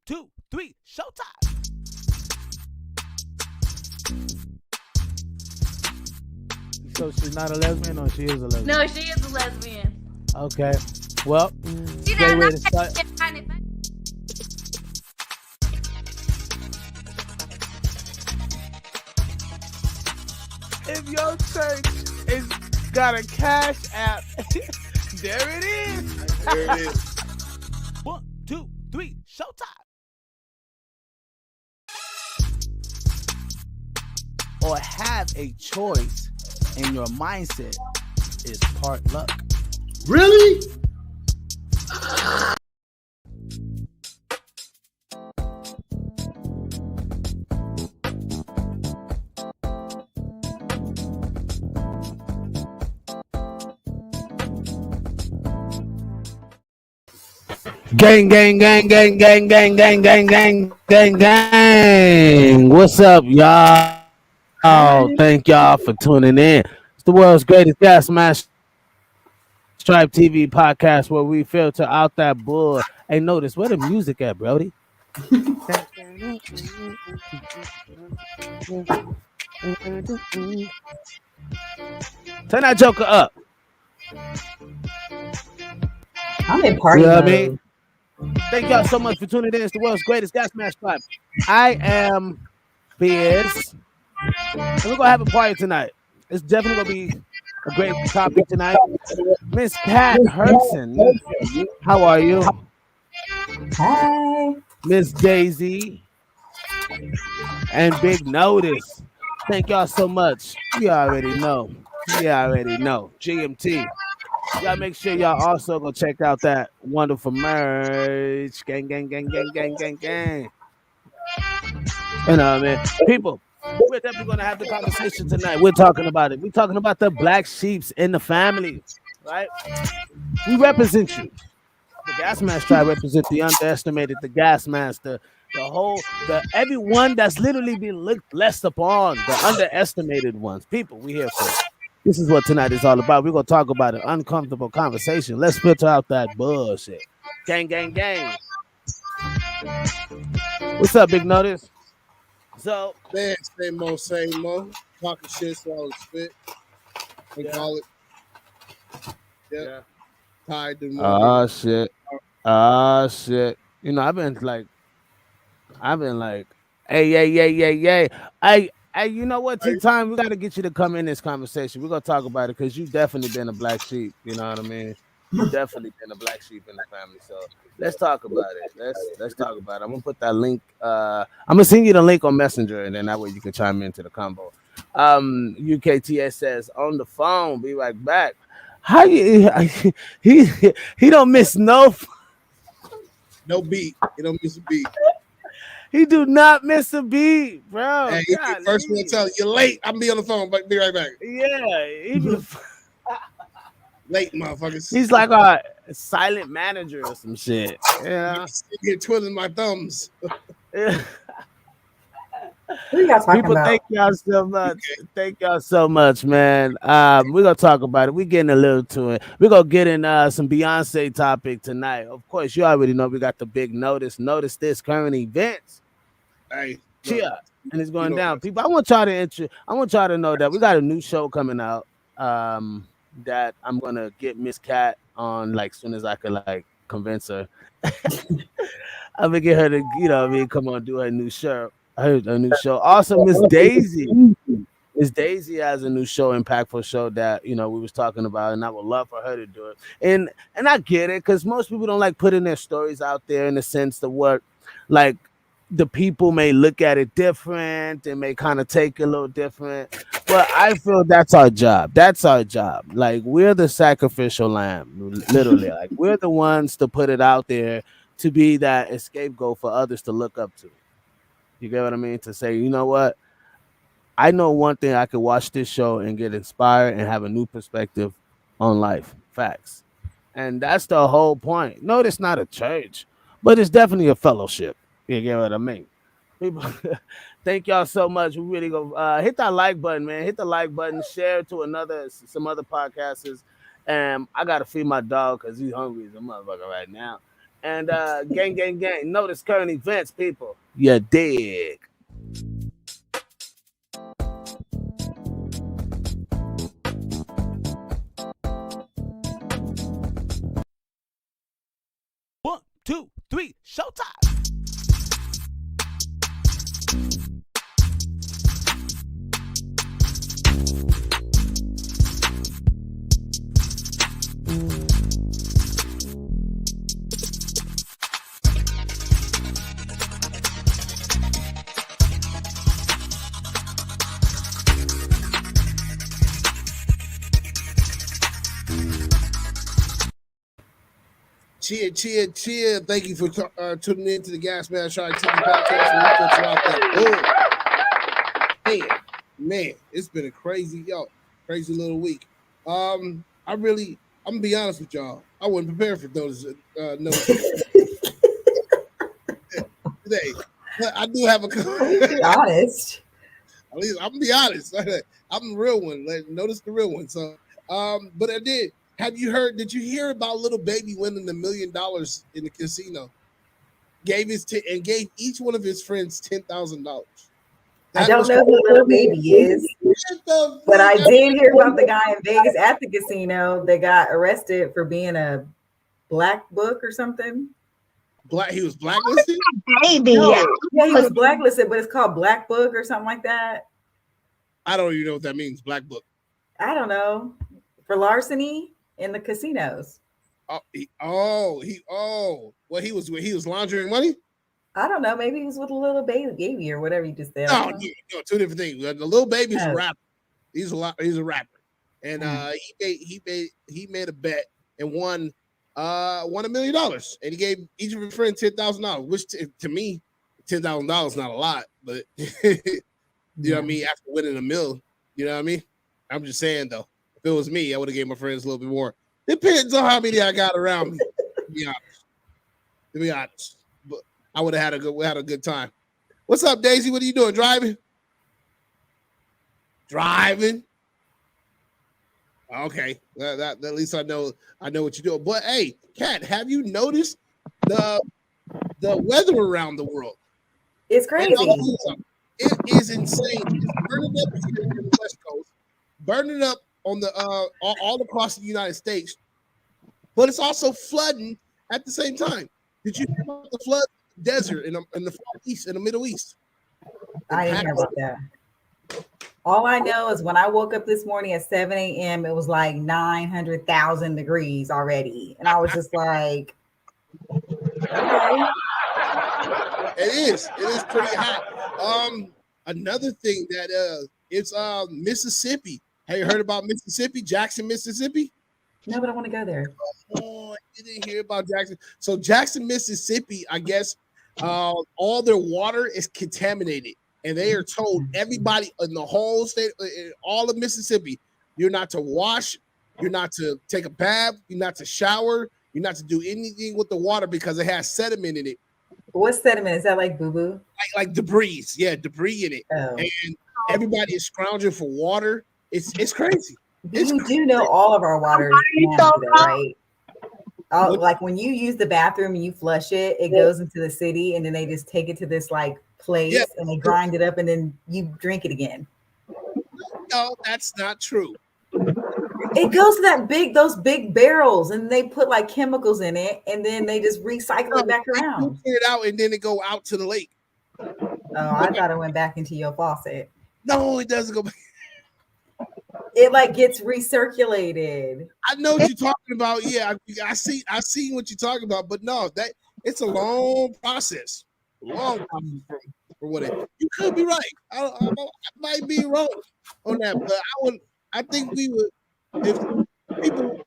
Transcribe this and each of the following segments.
2, 3, showtime. So she's not a lesbian, or she is a lesbian? No, she is a lesbian. Okay. Well, She great not way to start. If your church is got a cash app, there it is. There it is. 1, 2, 3, showtime. Or have a choice, and your mindset is part luck. Really? Gang, gang, gang, gang, gang, gang, gang, gang, gang, gang, gang. What's up, y'all? Thank y'all for tuning in. It's the world's greatest GasmaskTribe TV podcast where we filter out that bull. Hey, notice where the music at, Brody? Turn that joker up. I'm in party You know what I mode. mean? Thank y'all so much for tuning in. It's the world's greatest GasmaskTribe. I am Fierce. And we're gonna have a party tonight. It's definitely gonna be a great topic tonight. Miss Kat Hertzen, how are you? Hi. Miss Daisy and Big Notice. Thank y'all so much. You already know. GMT. Y'all make sure y'all also go check out that wonderful merch. Gang, gang, gang, gang, gang, gang, gang. You know what I mean? People, we're definitely going to have the conversation tonight. We're talking about it. We're talking about the black sheeps in the family, right? We represent you. The GasmaskTribe represent the underestimated, the gas master, the everyone that's literally being looked less upon, the underestimated ones. People, we here for it. This is what tonight is all about. We're going to talk about an uncomfortable conversation. Let's filter out that bullshit. Gang, gang, gang. What's up, Big Notice? So, Man, same mo. Talking shit, swallow spit. They call it. Yep. yeah. Tied to Oh, shit. Oh, shit. You know, I've been like, hey. Hey, you know what? T-Time, we got to get you to come in this conversation. We're going to talk about it because you've definitely been a black sheep. You know what I mean? You've definitely been a black sheep in the family. So let's talk about it. Let's talk about it. I'm going to put that link. I'm going to send you the link on Messenger, and then that way you can chime into the combo. UKTS says, on the phone, be right back. How you, he don't miss no beat. You don't miss a beat. He do not miss a beat, bro. Hey, you first one to tell you, you're late. I'm be on the phone, but be right back. Yeah, even late, motherfuckers. He's like a silent manager or some shit. Yeah, you're twiddling my thumbs. What are y'all talking People, about? thank y'all so much. Thank y'all so much, man. We're gonna talk about it. We're getting a little to it. We're gonna get in some Beyonce topic tonight. Of course, you already know we got the big notice. Notice this current events. Hey, cheer, and it's going down. People, I want y'all to know that we got a new show coming out. That I'm gonna get Miss Cat on like soon as I could like convince her. I'm gonna get her to, you know what I mean, come on, do her new show. A new show. Also, Miss Daisy. Miss Daisy has a new show, impactful show that, you know, we was talking about, and I would love for her to do it. And I get it, because most people don't like putting their stories out there in the sense that what like the people may look at it different and may kind of take it a little different. But I feel that's our job. That's our job. Like, we're the sacrificial lamb, literally. Like, we're the ones to put it out there to be that scapegoat for others to look up to. You get what I mean? To say, you know what? I know one thing, I could watch this show and get inspired and have a new perspective on life. Facts. And that's the whole point. No, it's not a church, but it's definitely a fellowship. You get what I mean? People, thank y'all so much. We really go hit that like button, man. Hit the like button, share it to some other podcasters. And I gotta feed my dog because he's hungry as a motherfucker right now. And gang. Notice current events, people. You dig. One, two, three, showtime. Cheer. Thank you for tuning in to the GasmaskTribe TV podcast. And we put you out there. Boom. Man, it's been a crazy little week. I'm gonna be honest with y'all. I wasn't prepared for those today. But I do have a Be honest. At least I'm gonna be honest. I'm the real one. Notice the real one. So but I did. Did you hear about little baby winning $1 million in the casino? Gave each one of his friends $10,000. I don't know who little baby is, but I did hear about the guy in Vegas at the casino that got arrested for being a black book or something. He was blacklisted? Baby. No. Yeah, he was blacklisted, but it's called Black Book or something like that. I don't even know what that means, Black Book. I don't know. For larceny in the casinos. Well, he was laundering money? I don't know. Maybe he was with a little baby or whatever you just said. No, two different things. The little baby's a rapper. He's a rapper. And he made a bet and won $1 million. And he gave each of his friends $10,000, which to me, $10,000 is not a lot, but you know what I mean? After winning $1 million, you know what I mean? I'm just saying though, if it was me, I would have gave my friends a little bit more. Depends on how many I got around me, to be honest. But I would have had a good time. What's up, Daisy? What are you doing? Driving? Okay. That at least I know what you're doing. But hey, Kat, have you noticed the weather around the world? It's crazy. It is insane. It's burning up here on the West Coast, burning up on the all across the United States, but it's also flooding at the same time. Did you hear about the flood desert in the Far East, in the Middle East? I didn't hear about that. All I know is when I woke up this morning at 7 a.m., it was like 900,000 degrees already. And I was just like, okay. It is pretty hot. Another thing that it's Mississippi. Have you heard about Mississippi, Jackson, Mississippi? No, but I want to go there. Oh, I didn't hear about Jackson. So Jackson, Mississippi, I guess all their water is contaminated. And they are told everybody in the whole state, in all of Mississippi, you're not to wash, you're not to take a bath, you're not to shower, you're not to do anything with the water because it has sediment in it. What sediment? Is that like boo-boo? Like debris. Yeah, debris in it. Oh. And everybody is scrounging for water. It's crazy. You do know all of our water is nasty, right? Like when you use the bathroom and you flush it, it goes into the city and then they just take it to this like place and they grind it up and then you drink it again. No, that's not true. It goes to those big barrels and they put like chemicals in it and then they just recycle it back around. Clear it out and then it go out to the lake. Oh, I thought it went back into your faucet. No, it doesn't go back. It like gets recirculated. I know what you're talking about. Yeah, I see what you're talking about, but no, that it's a long process. Long process for what it. You could be right. I might be wrong on that, but I think we would. If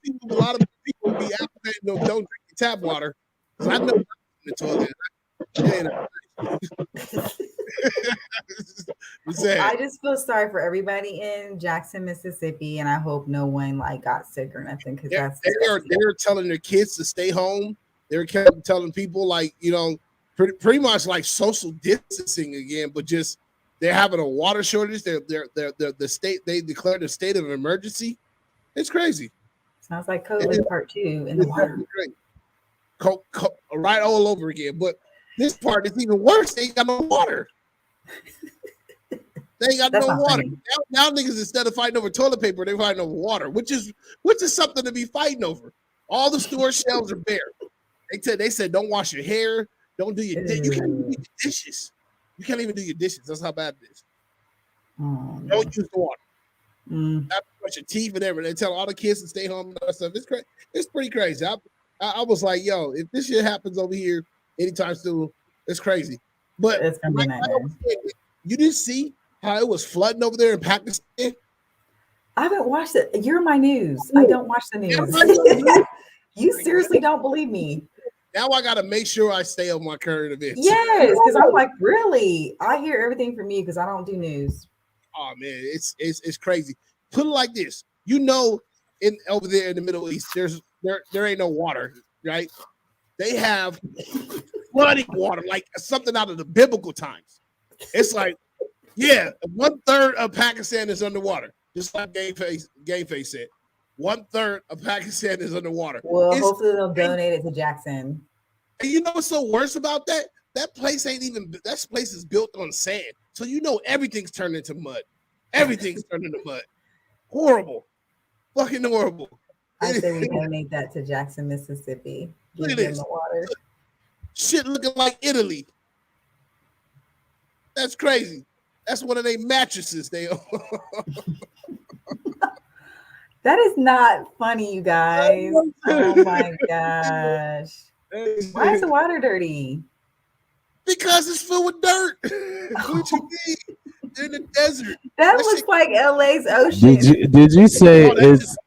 people, a lot of people would be advocating, don't drink the tap water. Because I know in the toilet. I just feel sorry for everybody in Jackson, Mississippi, and I hope no one like got sick or nothing because they're telling their kids to stay home. They're telling people like pretty much like social distancing again, but just they're having a water shortage. They're the state they declared a state of emergency. It's crazy. Sounds like COVID part 2 in the water. right all over again. But this part is even worse. They ain't got no water. They ain't got no water. Now niggas, instead of fighting over toilet paper, they're fighting over water, which is something to be fighting over. All the store shelves are bare. They said don't wash your hair, don't do your you can't even do your dishes. You can't even do your dishes. That's how bad it is. Don't use the water. Have to brush your teeth and everything. They tell all the kids to stay home and all that stuff. It's crazy. It's pretty crazy. I was like, yo, if this shit happens over here anytime soon, it's crazy. But it's gonna be you didn't see how it was flooding over there in Pakistan? I haven't watched it. You're my news. I don't watch the news. You seriously don't believe me. Now I got to make sure I stay on my current events. Yes, because I'm like, really? I hear everything from you because I don't do news. Oh man, it's crazy. Put it like this: over there in the Middle East, there ain't no water, right? They have flooding water, like something out of the biblical times. It's like, yeah, 1/3 of Pakistan is underwater, just like Game Face said. 1/3 of Pakistan is underwater. Well, hopefully they'll donate it to Jackson. And you know what's so worse about that? That place is built on sand. So everything's turned into mud. Everything's turned into mud. Horrible. Fucking horrible. I say we donate that to Jackson, Mississippi. Give them the water. Shit looking like Italy. That's crazy. That's one of their mattresses they own. That is not funny, you guys. Oh my gosh. Why is the water dirty? Because it's filled with dirt. What you mean? They're in the desert. That looks like LA's ocean. Did you say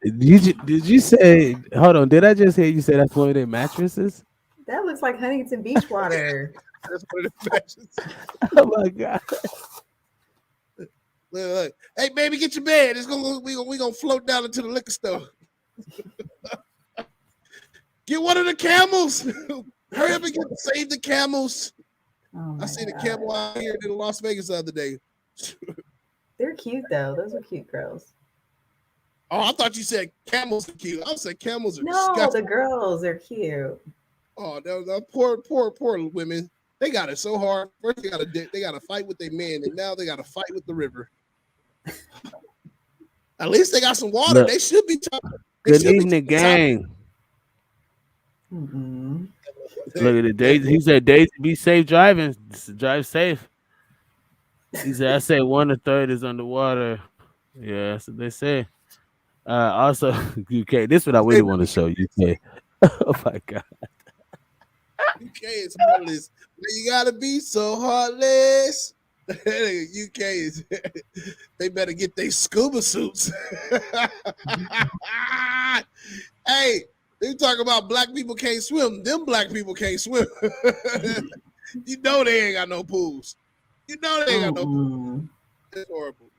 did you say hold on, did I just hear you say that's one of their mattresses? That looks like Huntington Beach water. That's one of the mattresses. Oh my god. Look. Hey baby, get your bed. We gonna float down into the liquor store. Get one of the camels. Hurry up and save the camels. Oh I seen a camel out here in Las Vegas the other day. They're cute though. Those are cute girls. Oh, I thought you said camels are cute. I said camels are disgusting. The girls are cute. Oh, those poor women. They got it so hard. First they got to fight with their men, and now they got to fight with the river. At least they got some water. Look, they should be talking. Good evening, gang. Mm-hmm. Look at the Daisy. He said, "Daisy, be safe driving. Drive safe." He said, "I say 1/3 is underwater." Yeah, that's what they say. Also, UK. This is what I really want to show UK. Oh my god. UK is heartless. You gotta be so heartless. UK is. They better get their scuba suits. Hey, they talk about black people can't swim. Them black people can't swim. You know they ain't got no pools. You know they ain't got no pools. It's horrible.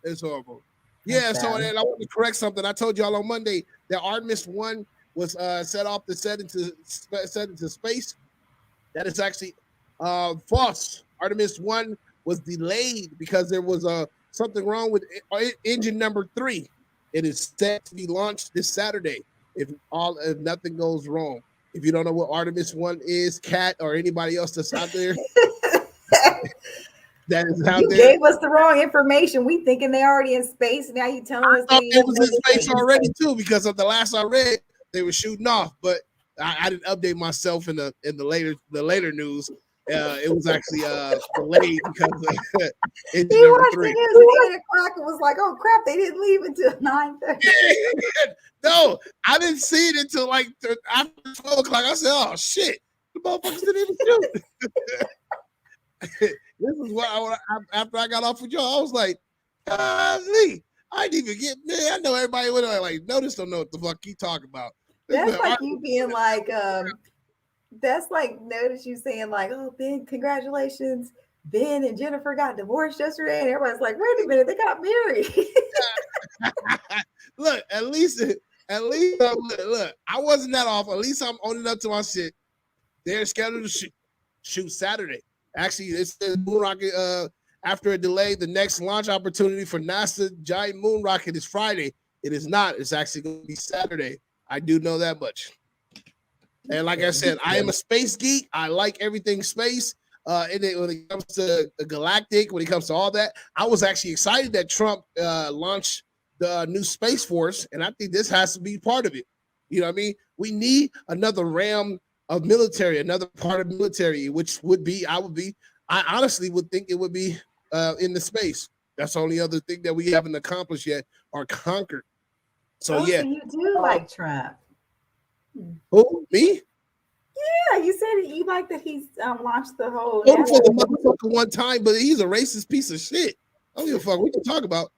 It's horrible. Yeah, so then I want to correct something. I told y'all on Monday that Artemis 1 was set into space. That is actually false. Artemis 1 was delayed because there was something wrong with engine number 3. It is set to be launched this Saturday if nothing goes wrong. If you don't know what Artemis 1 is, Kat or anybody else that's out there, that is out there. You gave us the wrong information. We thinking they already in space. Now you telling us it was in space already too, because of the last I read, they were shooting off. But I didn't update myself in the later news. It was actually delayed because of engine number 3. He watched the news at 8 o'clock and was like, "Oh crap, they didn't leave until 9:30." No, I didn't see it until like after 12 o'clock. I said, "Oh shit, the motherfuckers didn't even shoot." This is what after I got off with y'all, I was like, Lee, I didn't even get, man. I know everybody would like notice, don't know what the fuck you talking about. That's like you being like, that's like notice you saying like, "Oh, Ben, congratulations. Ben and Jennifer got divorced yesterday," and everybody's like, "Wait a minute, they got married." Look, at least, look, I wasn't that off. At least I'm owning up to my shit. They're scheduled to shoot Saturday. Actually, it's the moon rocket. After a delay, the next launch opportunity for NASA giant moon rocket is Friday. It is not. It's actually going to be Saturday. I do know that much. And like I said, I am a space geek. I like everything space. And then when it comes to the galactic, when it comes to all that, I was actually excited that Trump launched the new Space Force, and I think this has to be part of it. You know what I mean? We need another realm of military, another part of military, which would be, I honestly would think it would be in the space. That's the only other thing that we haven't accomplished yet or conquered. So yeah. So you do like Trump. Who? Me? Yeah, you said you like that he's launched the whole. For the motherfucker one time, but he's a racist piece of shit. I don't give a fuck. We can talk about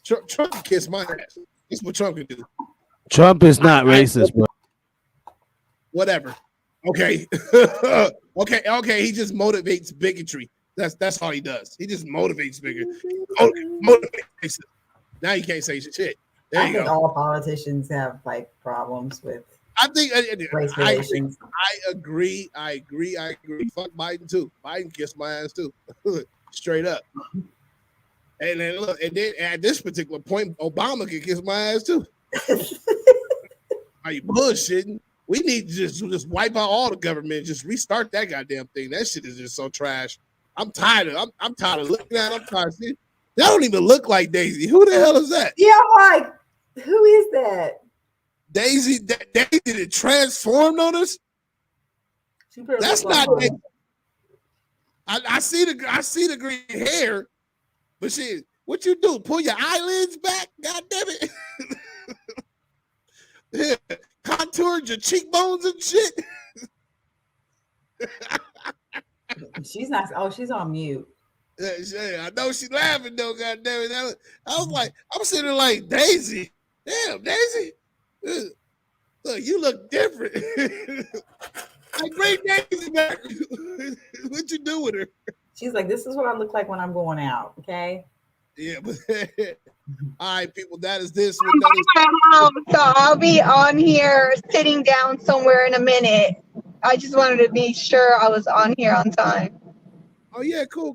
Trump can kiss my ass. That's what Trump can do. Trump is not racist, bro. Whatever. Okay. okay. He just motivates bigotry. That's all he does. He just motivates bigotry. Motivates. Now you can't say shit. There you go. I think all politicians have like problems with. I think I agree. Fuck Biden too. Biden kissed my ass too, straight up. And then look, and then at this particular point, Obama can kiss my ass too. Are you bullshitting? We need to just wipe out all the government, just restart that goddamn thing. That shit is just so trash. I'm tired of looking at it. I'm tired of seeing. That don't even look like Daisy. Who the hell is that? Yeah, I'm like, who is that? Daisy that transformed on us. That's not. I see the green hair, but shit, what you do? Pull your eyelids back? God damn it! Yeah. Contoured your cheekbones and shit. She's not. Oh, she's on mute. Yeah, I know she's laughing though. God damn it! I was like, I'm sitting there like Daisy. Damn, Daisy. Look, you look different. Like great Daisy back. What you do with her? She's like, this is what I look like when I'm going out. Okay. Yeah, but all right, people. That is this. I'm by my home, so I'll be on here sitting down somewhere in a minute. I just wanted to be sure I was on here on time. Oh yeah, cool.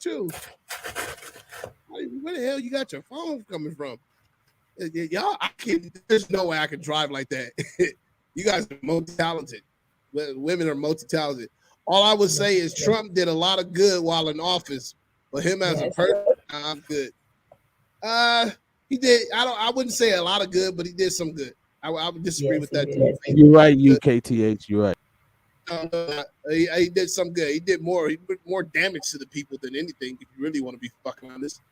Too. Where the hell you got your phone coming from? Y'all, there's no way I can drive like that. You guys are multi-talented. Women are multi-talented. All I would say is Trump did a lot of good while in office, but him as a person, I'm good. He did. I wouldn't say a lot of good, but he did some good. I would disagree with that too. You're right, UKTH. You're right. He did some good. He did more damage to the people than anything. If you really want to be fucking honest,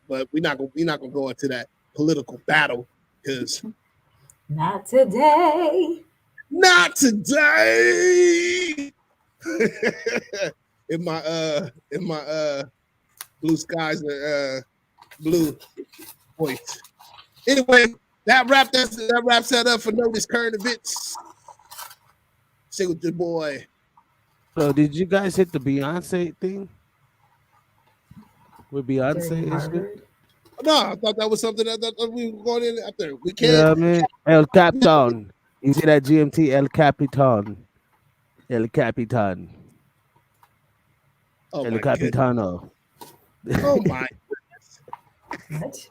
but we're not gonna go into that political battle because not today. in my blue skies blue voice. Anyway, that wraps that up for Notice Current Events. Say with your boy. So did you guys hit the Beyonce thing? With Beyonce? No, I thought that was something that we were going in after. We can't. Yeah, I mean, El Capitan. You see that GMT? El Capitan. El Capitan. Oh, El Capitano. Oh my goodness.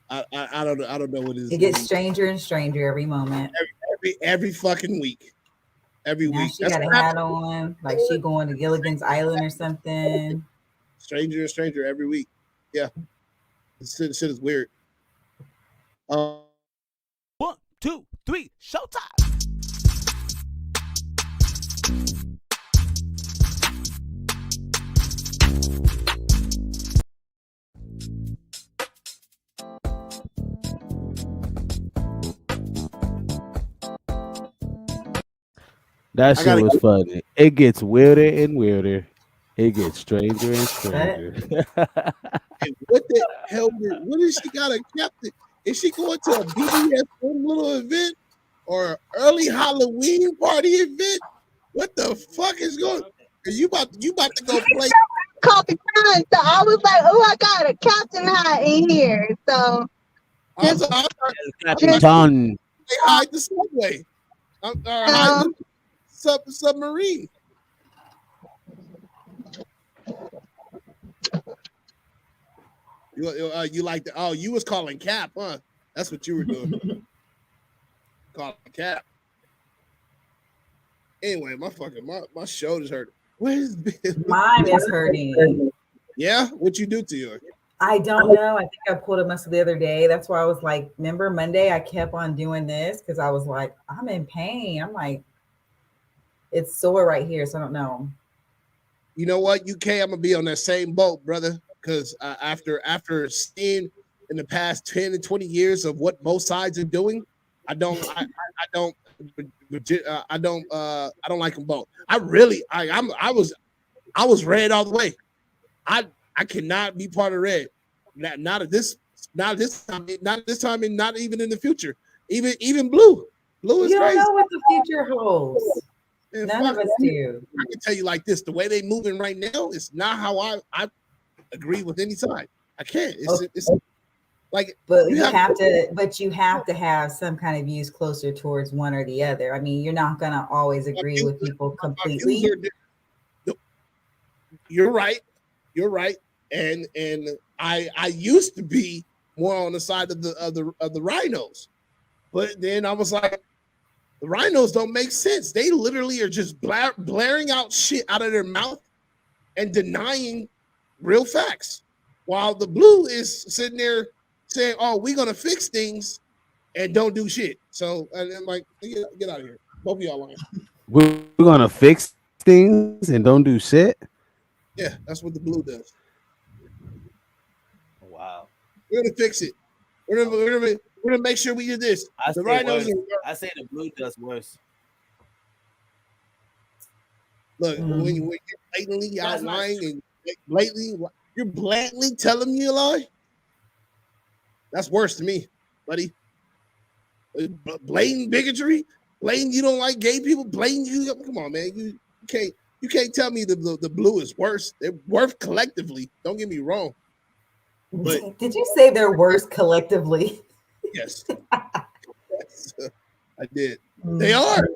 I don't know what it is. It gets stranger and stranger every moment. Every fucking week. Every now week. She got a hat on, like she going to Gilligan's Island or something. Stranger and stranger every week. Yeah. This shit is weird. 1, 2, 3, showtime. That shit was funny. It gets weirder and weirder. It gets stranger and stranger. Hey, what the hell? What is she got a captain? Is she going to a BDS little event or an early Halloween party event? What the fuck is going? Are you about to go play? Coffee time, so I was like, "Oh, I got a captain hat in here." So Captain. They hide the subway. Hide the submarine. You like the? Oh, you was calling Cap, huh? That's what you were doing. call it cap. Anyway, my shoulders hurt. Where's Mine is hurting. Yeah, what you do to yours? I don't know. I think I pulled a muscle the other day. That's why I was like, remember Monday? I kept on doing this because I was like, I'm in pain. I'm like, it's sore right here, so I don't know. You know what, UK? I'm gonna be on that same boat, brother. Because after seeing in the past 10 and 20 years of what both sides are doing, I don't like them both. I was red all the way. I cannot be part of red. Not at this time, and not even in the future. Even blue. Blue is you don't crazy. know what the future holds. Man, None of us do. I can tell you like this: the way they moving right now is not how I agree with any side. I can't. It's like, but you have to have some kind of views closer towards one or the other. I mean, you're not gonna always agree with people completely. You're right. And I used to be more on the side of the rhinos, but then I was like, the rhinos don't make sense. They literally are just blaring out shit out of their mouth and denying real facts, while the blue is sitting there saying, "Oh, we're gonna fix things," and don't do shit. So, and I'm like, get out of here, both of y'all lying. We're gonna fix things and don't do shit. Yeah, that's what the blue does. Wow. We're gonna fix it. We're gonna make sure we do this. I The say rhinos. the blue does worse. Look, when you're blatantly out lying and you're blatantly telling me a lie. That's worse to me, buddy. Blatant bigotry, blatant you don't like gay people, blatant you. Come on, man. You can't tell me the blue is worse. They're worse collectively. Don't get me wrong. But did you say they're worse collectively? Yes. Yes, I did. They are.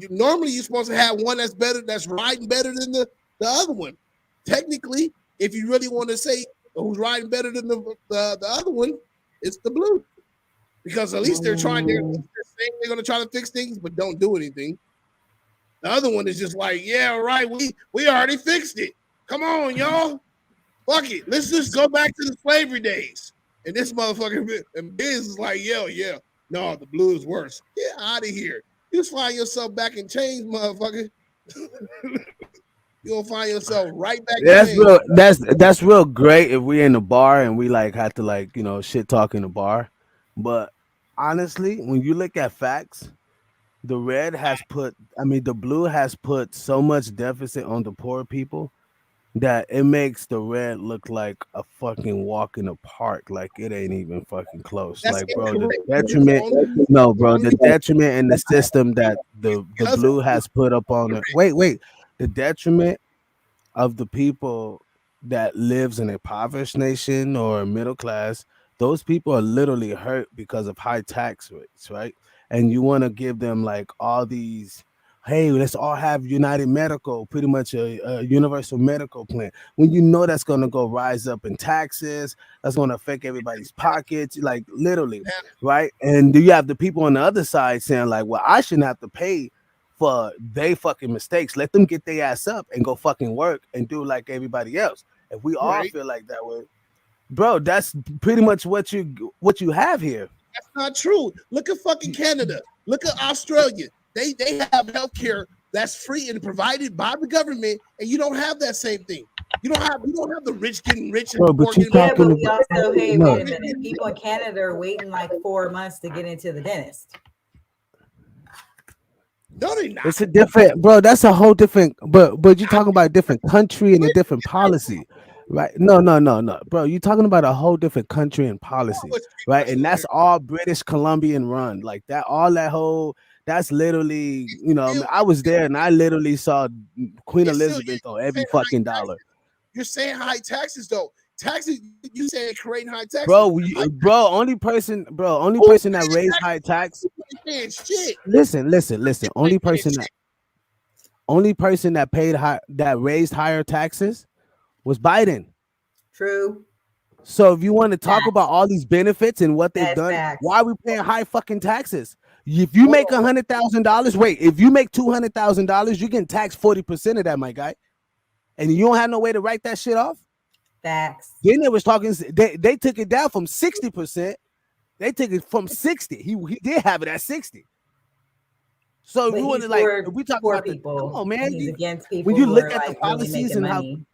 Normally you're supposed to have one that's better, that's riding better than the other one. Technically, if you really want to say who's riding better than the other one, it's the blue. Because at least they're saying they're going to try to fix things, but don't do anything. The other one is just like, yeah, right, we already fixed it. Come on, y'all. Fuck it. Let's just go back to the slavery days. And this motherfucker and Biz is like, yeah. No, the blue is worse. Get out of here. You just find yourself back in chains, motherfucker. You'll find yourself right back. That's real. That's real great if we in the bar and we like had to like shit talk in the bar. But honestly, when you look at facts, the blue has put so much deficit on the poor people that it makes the red look like a fucking walk in the park. Like it ain't even fucking close. That's like, bro, the detriment in the system that the blue has put up on it. Wait, the detriment of the people that lives in a impoverished nation or middle class, those people are literally hurt because of high tax rates, right? And you want to give them like all these, hey, let's all have United Medical, pretty much a universal medical plan. When you know that's going to go rise up in taxes, that's going to affect everybody's pockets, like literally, right? And do you have the people on the other side saying like, well, I shouldn't have to pay for they fucking mistakes. Let them get their ass up and go fucking work and do like everybody else. If we all feel like that way, bro, that's pretty much what you have here. That's not true. Look at fucking Canada. Look at Australia. They have healthcare that's free and provided by the government, and you don't have that same thing. You don't have the rich getting rich and bro, poor getting rich. But we also, hey, wait a minute. People in Canada are waiting like 4 months to get into the dentist. No, they not. It's a different, bro. That's a whole different. But you're talking about a different country and a different policy, right? No, bro. You're talking about a whole different country and policy, right? And that's all British Columbian run, like that. All that whole. That's literally, I was there and I literally saw Queen Elizabeth on every fucking dollar. You're saying high taxes though. Taxes, you saying creating high taxes, bro. Only person that raised high tax. Shit. Listen. Only person that paid high that raised higher taxes was Biden. True. So if you want to talk about all these benefits and what they've That's done, facts. why are we paying high fucking taxes? If you make $100,000, wait, if you make $200,000, you can tax 40% of that, my guy, and you don't have no way to write that shit off. Facts. Then they was talking. They took it down from 60%. They took it from 60. He did have it at 60. So But you want he's to like for if we talk poor about people. come on, man. He's against people When you who look are at the like really policies making and how. money.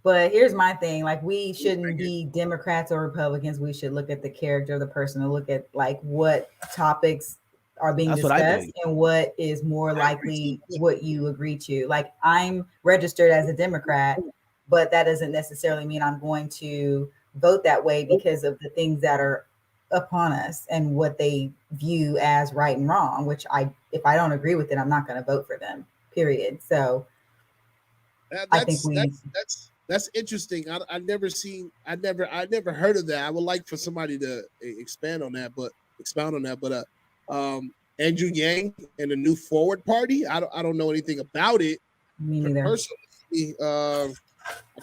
But here's my thing: like, we shouldn't be Democrats or Republicans. We should look at the character of the person and look at like what topics are being That's what I discussed think. and what is more likely what you agree to. Like, I'm registered as a Democrat, but that doesn't necessarily mean I'm going to vote that way because of the things that are upon us and what they view as right and wrong, which if I don't agree with it, I'm not going to vote for them, period. So I think that's interesting. I never heard of that. I would like for somebody to expound on that, but Andrew Yang and the New Forward Party. I don't know anything about it. Me neither. Personally, I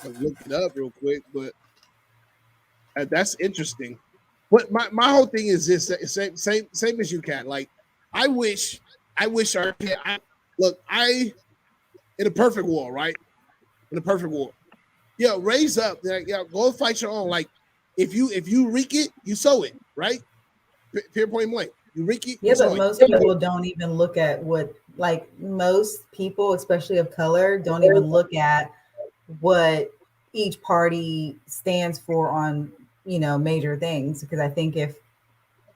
can look it up real quick, but that's interesting. But my whole thing is this: same as you, Kat. Like, I wish our kid. In a perfect world, right? In a perfect world, yeah, raise up. Yeah, go fight your own. Like, if you reek it, you sow it, right? Fair point blank. You reek it. Yeah, but most people don't even look at most people, especially of color, don't even look at what each party stands for on, major things. Because I think if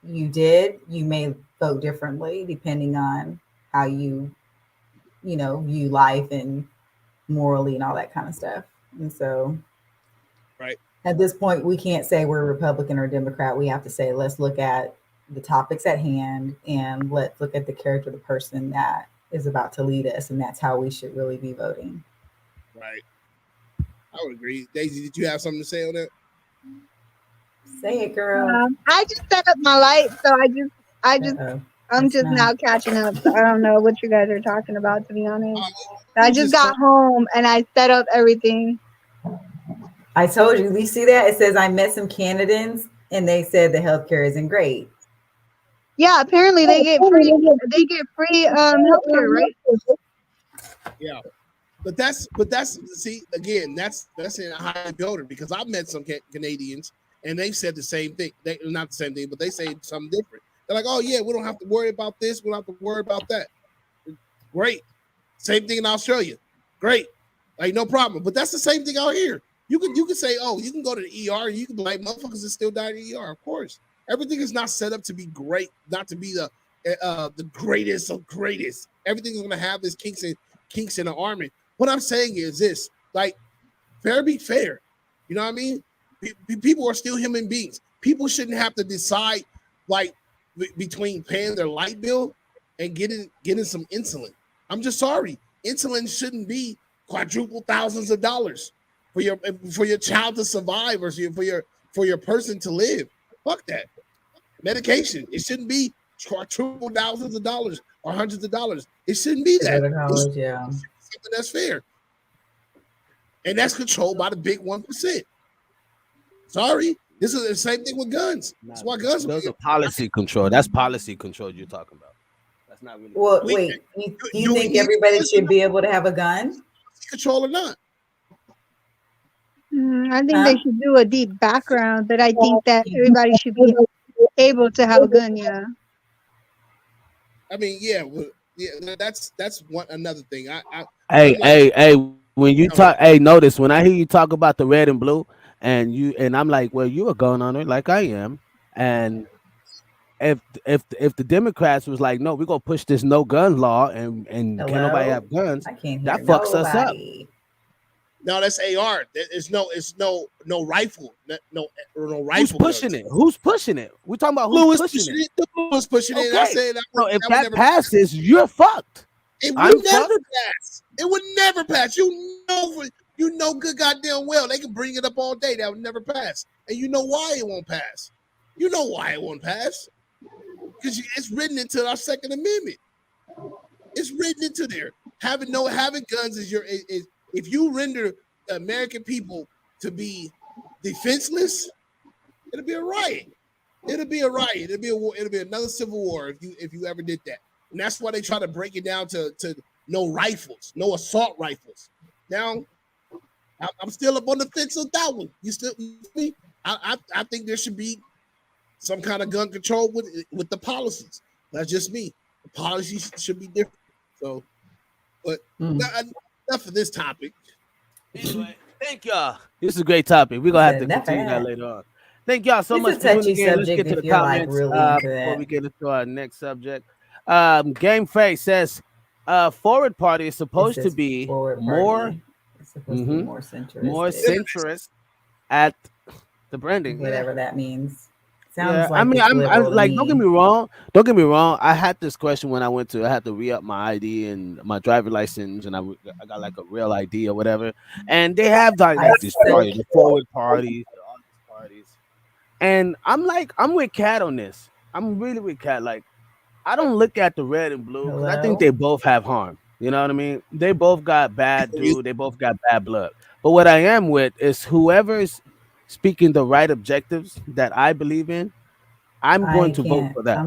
you did, you may vote differently depending on how you view life and morally and all that kind of stuff. And so right at this point, we can't say we're Republican or Democrat. We have to say, let's look at the topics at hand and let's look at the character of the person that is about to lead us. And that's how we should really be voting. Right. I would agree. Daisy, did you have something to say on that? Say it, girl. I just set up my light, so I'm just now catching up. So I don't know what you guys are talking about, to be honest. I just got home and I set up everything. I told you. You see that? It says I met some candidates and they said the healthcare isn't great. Yeah, apparently they get free healthcare, right? Yeah. But that's see, again, that's in a high builder, because I've met some Canadians and they said the same thing. They not the same thing, but they say something different. They're like, oh yeah, we don't have to worry about this, we don't have to worry about that. Great. Same thing in Australia. Great. Like, no problem. But that's the same thing out here. You can say, oh, you can go to the ER, you can be like, motherfuckers that still die in the ER. Of course. Everything is not set up to be great, not to be the greatest of greatest. Everything's gonna have this kinks in the army. What I'm saying is this: like, fair be fair. You know what I mean? People are still human beings. People shouldn't have to decide like between paying their light bill and getting some insulin. I'm just sorry. Insulin shouldn't be quadruple thousands of dollars for your child to survive or for your person to live. Fuck that. Medication. It shouldn't be quadruple thousands of dollars or hundreds of dollars. It shouldn't be that. College, yeah. Something that's fair. And that's controlled by the big 1%. Sorry. This is the same thing with guns. That's why guns. Those are policy control. That's policy control you're talking about. That's not really. Well, wait. Do you think everybody should be able to have a gun? Control or not? I think they should do a deep background, but I think that everybody should be able to have a gun. Yeah. I mean, yeah. Well, yeah. That's another thing. Hey. When you talk, notice when I hear you talk about the red and blue, and I'm like, well, you a gun owner like I am, and if the Democrats was like, no, we're gonna push this no gun law and can't nobody have guns, that fucks us up. No, that's AR. It's no rifle. No rifle. Who's pushing guns. it? Who's pushing it? We're talking about who's pushing it. Lewis pushing it. Okay. I said so if that passes, you're fucked. It would never pass. It would never pass. You know good goddamn well they can bring it up all day. That would never pass. And you know why it won't pass. You know why it won't pass. Because it's written into our Second Amendment. It's written into there. Having guns is if you render the American people to be defenseless, it'll be a riot. It'll be a riot. It'll be another civil war if you ever did that. And that's why they try to break it down to no rifles, no assault rifles. Now, I'm still up on the fence on that one. You me? I think there should be some kind of gun control with the policies. That's just me. The policies should be different. So, but enough of this topic. Anyway, thank y'all. This is a great topic. We're gonna have to continue that later on. Thank y'all so much for tuning in. Let's get to the comments before we get into our next subject. Game Face says, "Forward Party is supposed to be more centrist at the branding, whatever that means." Sounds like I mean, I'm like, don't get me wrong. Don't get me wrong. I had this question when I had to re-up my ID and my driver license, and I got like a real ID or whatever. And they have like this party, the forward parties, all these parties. And I'm with Cat on this. I'm really with Cat. Like, I don't look at the red and blue because I think they both have harm. You know what I mean? They both got bad dude. They both got bad blood. But what I am with is whoever's speaking the right objectives that I believe in, I'm going to vote for that.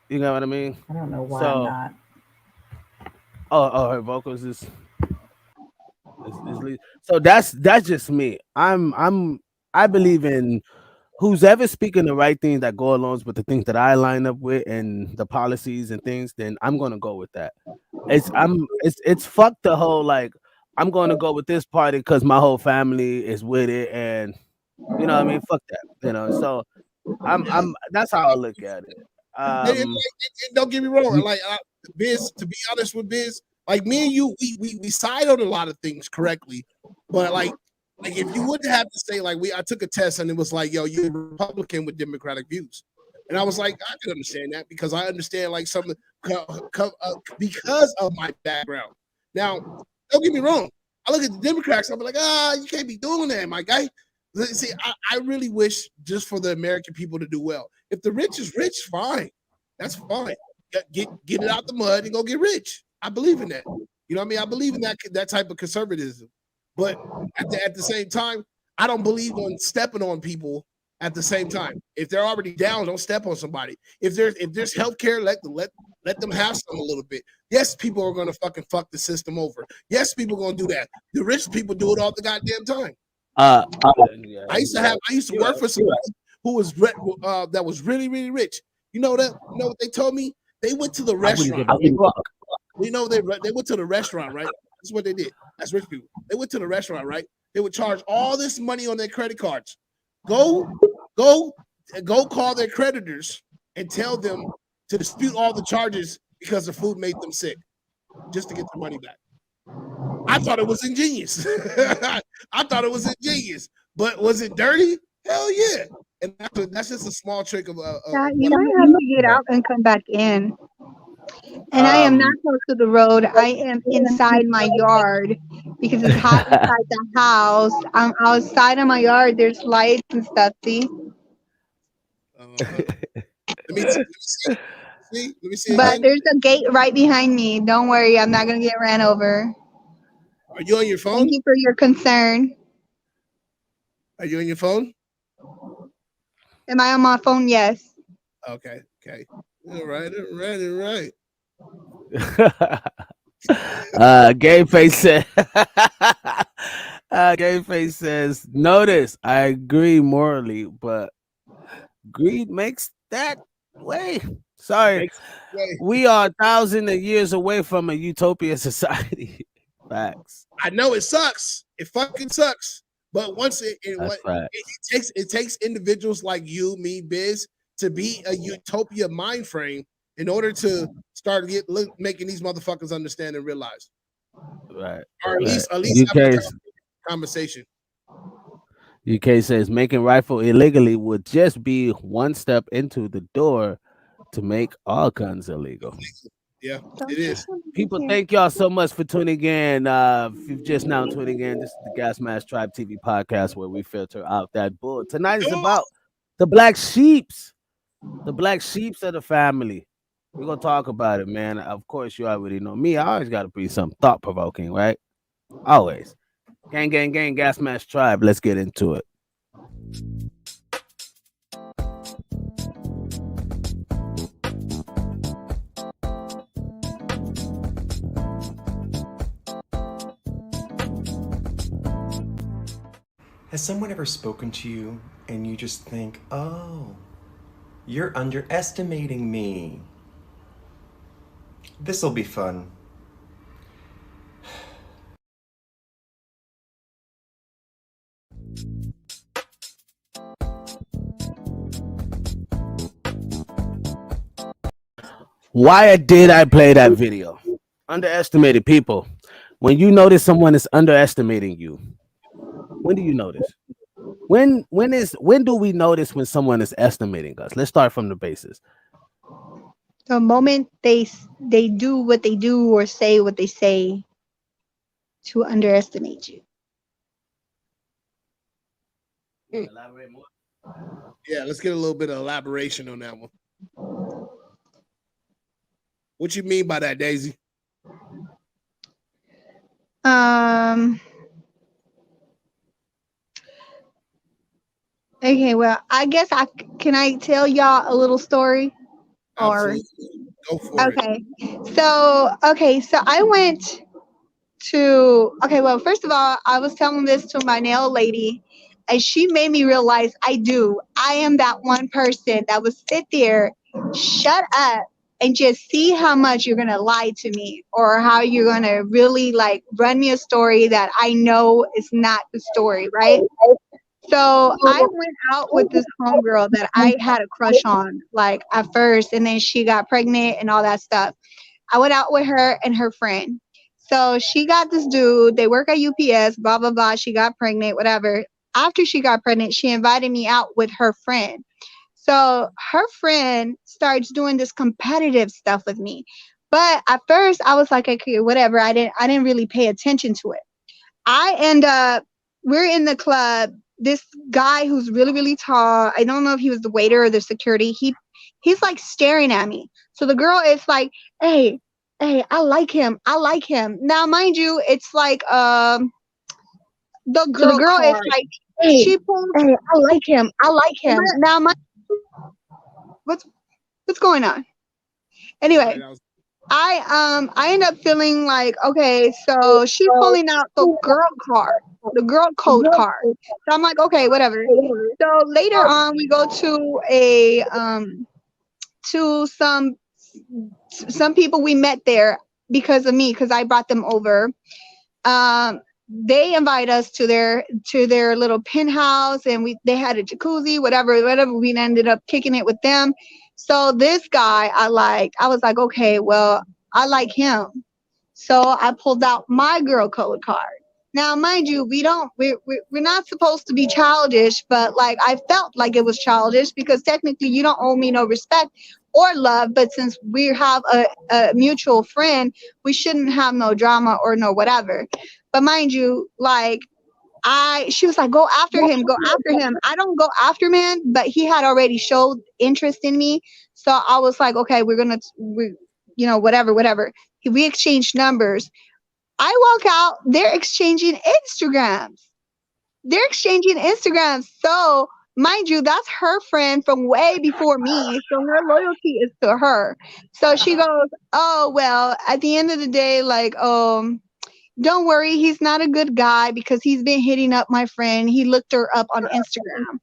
You know what I mean? I don't know why I'm not. Oh, her vocals is so that's just me. I believe in who's ever speaking the right things that go along with the things that I line up with and the policies and things, then I'm gonna go with that. It's fuck the whole like I'm gonna go with this party because my whole family is with it, and you know what I mean, fuck that, you know. So I'm that's how I look at it. Don't get me wrong, like Biz, to be honest with Biz, like me and you, we side on a lot of things correctly, but like if you wouldn't have to say like I took a test and it was like, yo, you're a Republican with Democratic views. And I was like, I can understand that because I understand like some because of my background. Now, don't get me wrong. I look at the Democrats, I'm like, you can't be doing that, my guy. See, I really wish just for the American people to do well. If the rich is rich, fine. That's fine. Get it out the mud and go get rich. I believe in that. You know what I mean? I believe in that type of conservatism. But at the same time, I don't believe on stepping on people at the same time. If they're already down, don't step on somebody. If there's healthcare, let them have some a little bit. Yes, people are gonna fucking fuck the system over. Yes, people are gonna do that. The rich people do it all the goddamn time. I used to work for someone who was that was really, really rich. You know what they told me? They went to the restaurant. You know, they went to the restaurant, right? That's what they did. That's rich people. They went to the restaurant, right? They would charge all this money on their credit cards. Go call their creditors and tell them to dispute all the charges because the food made them sick, just to get the money back. I thought it was ingenious. But was it dirty? Hell yeah! And that's just a small trick of. You might have to get out and come back in. And I am not close to the road. I am inside my yard because it's hot inside the house. I'm outside of my yard. There's lights and stuff. See? Let me see. But there's a gate right behind me. Don't worry, I'm not gonna get ran over. Are you on your phone? Thank you for your concern. Are you on your phone? Am I on my phone? Yes. Okay. All right. Game Face said. Game Face says, "Notice, I agree morally, but greed makes that way. Sorry, we are thousands of years away from a utopia society." Facts. I know it sucks. It fucking sucks. But once it takes individuals like you, me, Biz, to be a utopia mind frame in order to start making these motherfuckers understand and realize. Right. Or at least have a conversation. UK says making rifle illegally would just be one step into the door to make all guns illegal. Yeah, it is. People, thank y'all so much for tuning in. If you've just now tuning in, this is the GasmaskTribe TV podcast where we filter out that bull. Tonight is about the black sheeps. The black sheeps of the family. We're gonna talk about it, man. Of course, you already know me. I always gotta be something thought-provoking, right? Always. Gang, gang, gang, Gas Mask Tribe. Let's get into it. Has someone ever spoken to you and you just think, oh, you're underestimating me? This'll be fun. Why did I play that video? Underestimated people. When you notice someone is underestimating you, when do you notice? When do we notice when someone is estimating us? Let's start from the basis. The moment they do what they do or say what they say to underestimate you. Hmm. Elaborate more. Yeah, let's get a little bit of elaboration on that one. What you mean by that, Daisy? Um. Okay. Well, I guess I can I tell y'all a little story or Absolutely. Go for it. okay. So I went to okay. Well, first of all, I was telling this to my nail lady, and she made me realize I am that one person that would sit there, shut up, and just see how much you're gonna lie to me or how you're gonna really like run me a story that I know is not the story, right? So I went out with this homegirl that I had a crush on, like at first, and then she got pregnant and all that stuff. I went out with her and her friend. So she got this dude. They work at UPS. Blah blah blah. She got pregnant. Whatever. After she got pregnant, she invited me out with her friend. So her friend starts doing this competitive stuff with me. But at first, I was like, okay, whatever. I didn't really pay attention to it. I end up we're in the club. This guy who's really really tall. I don't know if he was the waiter or the security. He's like staring at me. So the girl is like, "Hey, hey, I like him. I like him." Now, mind you, it's like the So the girl girl is card. like, hey, She pulls. hey, I like him. I like him. Now, what's what's going on? Sorry, Anyway, that was I end up feeling like, okay, so she's pulling out the girl card, the girl code card. So I'm like, okay, whatever. So later on, we go to a to some people we met there because of me, because I brought them over. Um, they invite us to their little penthouse, and they had a jacuzzi, whatever. We ended up kicking it with them. So this guy I was like, okay, well, I like him. So I pulled out my girl code card. Now, mind you, we're not supposed to be childish, but like I felt like it was childish because technically you don't owe me no respect or love. But since we have a mutual friend, we shouldn't have no drama or no whatever. But mind you, like she was like, go after him. I don't go after man, but he had already showed interest in me. So I was like, okay, whatever. We exchanged numbers. I walk out, they're exchanging Instagrams. They're exchanging Instagrams. So mind you, that's her friend from way before me. So her loyalty is to her. So she goes, oh well, at the end of the day, like, don't worry, he's not a good guy because he's been hitting up my friend. He looked her up on Instagram.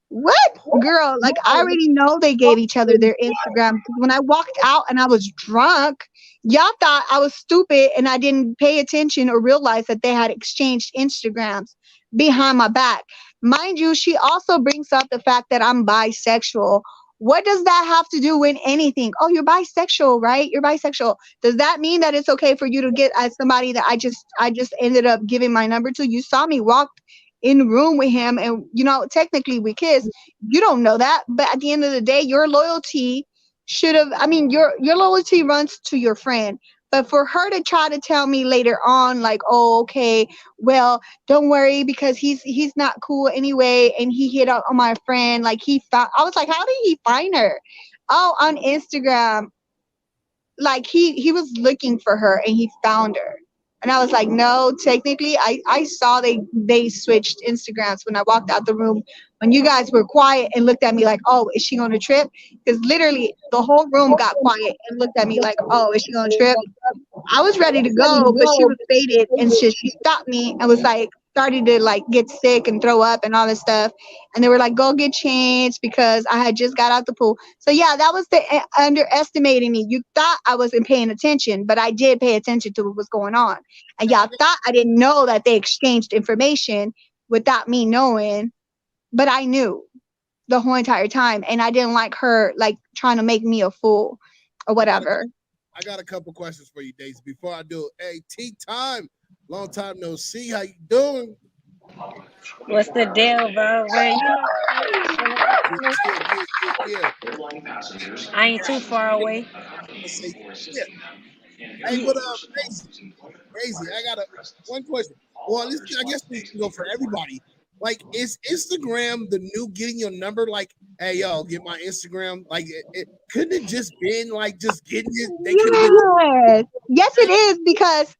What? Girl, like I already know they gave each other their Instagram because when I walked out and I was drunk, y'all thought I was stupid and I didn't pay attention or realize that they had exchanged Instagrams behind my back. Mind you, she also brings up the fact that I'm bisexual. What does that have to do with anything? Oh, you're bisexual, right? You're bisexual. Does that mean that it's okay for you to get at somebody that I just ended up giving my number to? You saw me walk in the room with him and technically we kissed. You don't know that, but at the end of the day your loyalty should have I mean your loyalty runs to your friend. But for her to try to tell me later on like, oh, okay, well, don't worry because he's not cool anyway and he hit on my friend, like he found I was like, how did he find her? Oh, on Instagram. Like he was looking for her and he found her. And I was like, no, technically, I saw they switched Instagrams when I walked out the room. When you guys were quiet and looked at me like, oh, is she going to trip? Because literally the whole room got quiet and looked at me like, oh, is she going to trip? I was ready to go, but she was faded and she stopped me and was like, started to like get sick and throw up and all this stuff. And they were like, go get changed because I had just got out the pool. So yeah, that was the underestimating me. You thought I wasn't paying attention, but I did pay attention to what was going on. And y'all thought I didn't know that they exchanged information without me knowing, but I knew the whole entire time. And I didn't like her like trying to make me a fool or whatever. I got a couple questions for you, Daisy. Before I do, hey, tea time. Long time no see. How you doing? What's the deal, bro? Well, Yeah. I ain't too far away. Let's say, yeah. Hey, what up, Daisy? I got one question. Well, at least I guess we can go for everybody. Like, is Instagram the new getting your number? Like, hey, yo, get my Instagram. Like, couldn't it just been like just getting it? Yes, it is because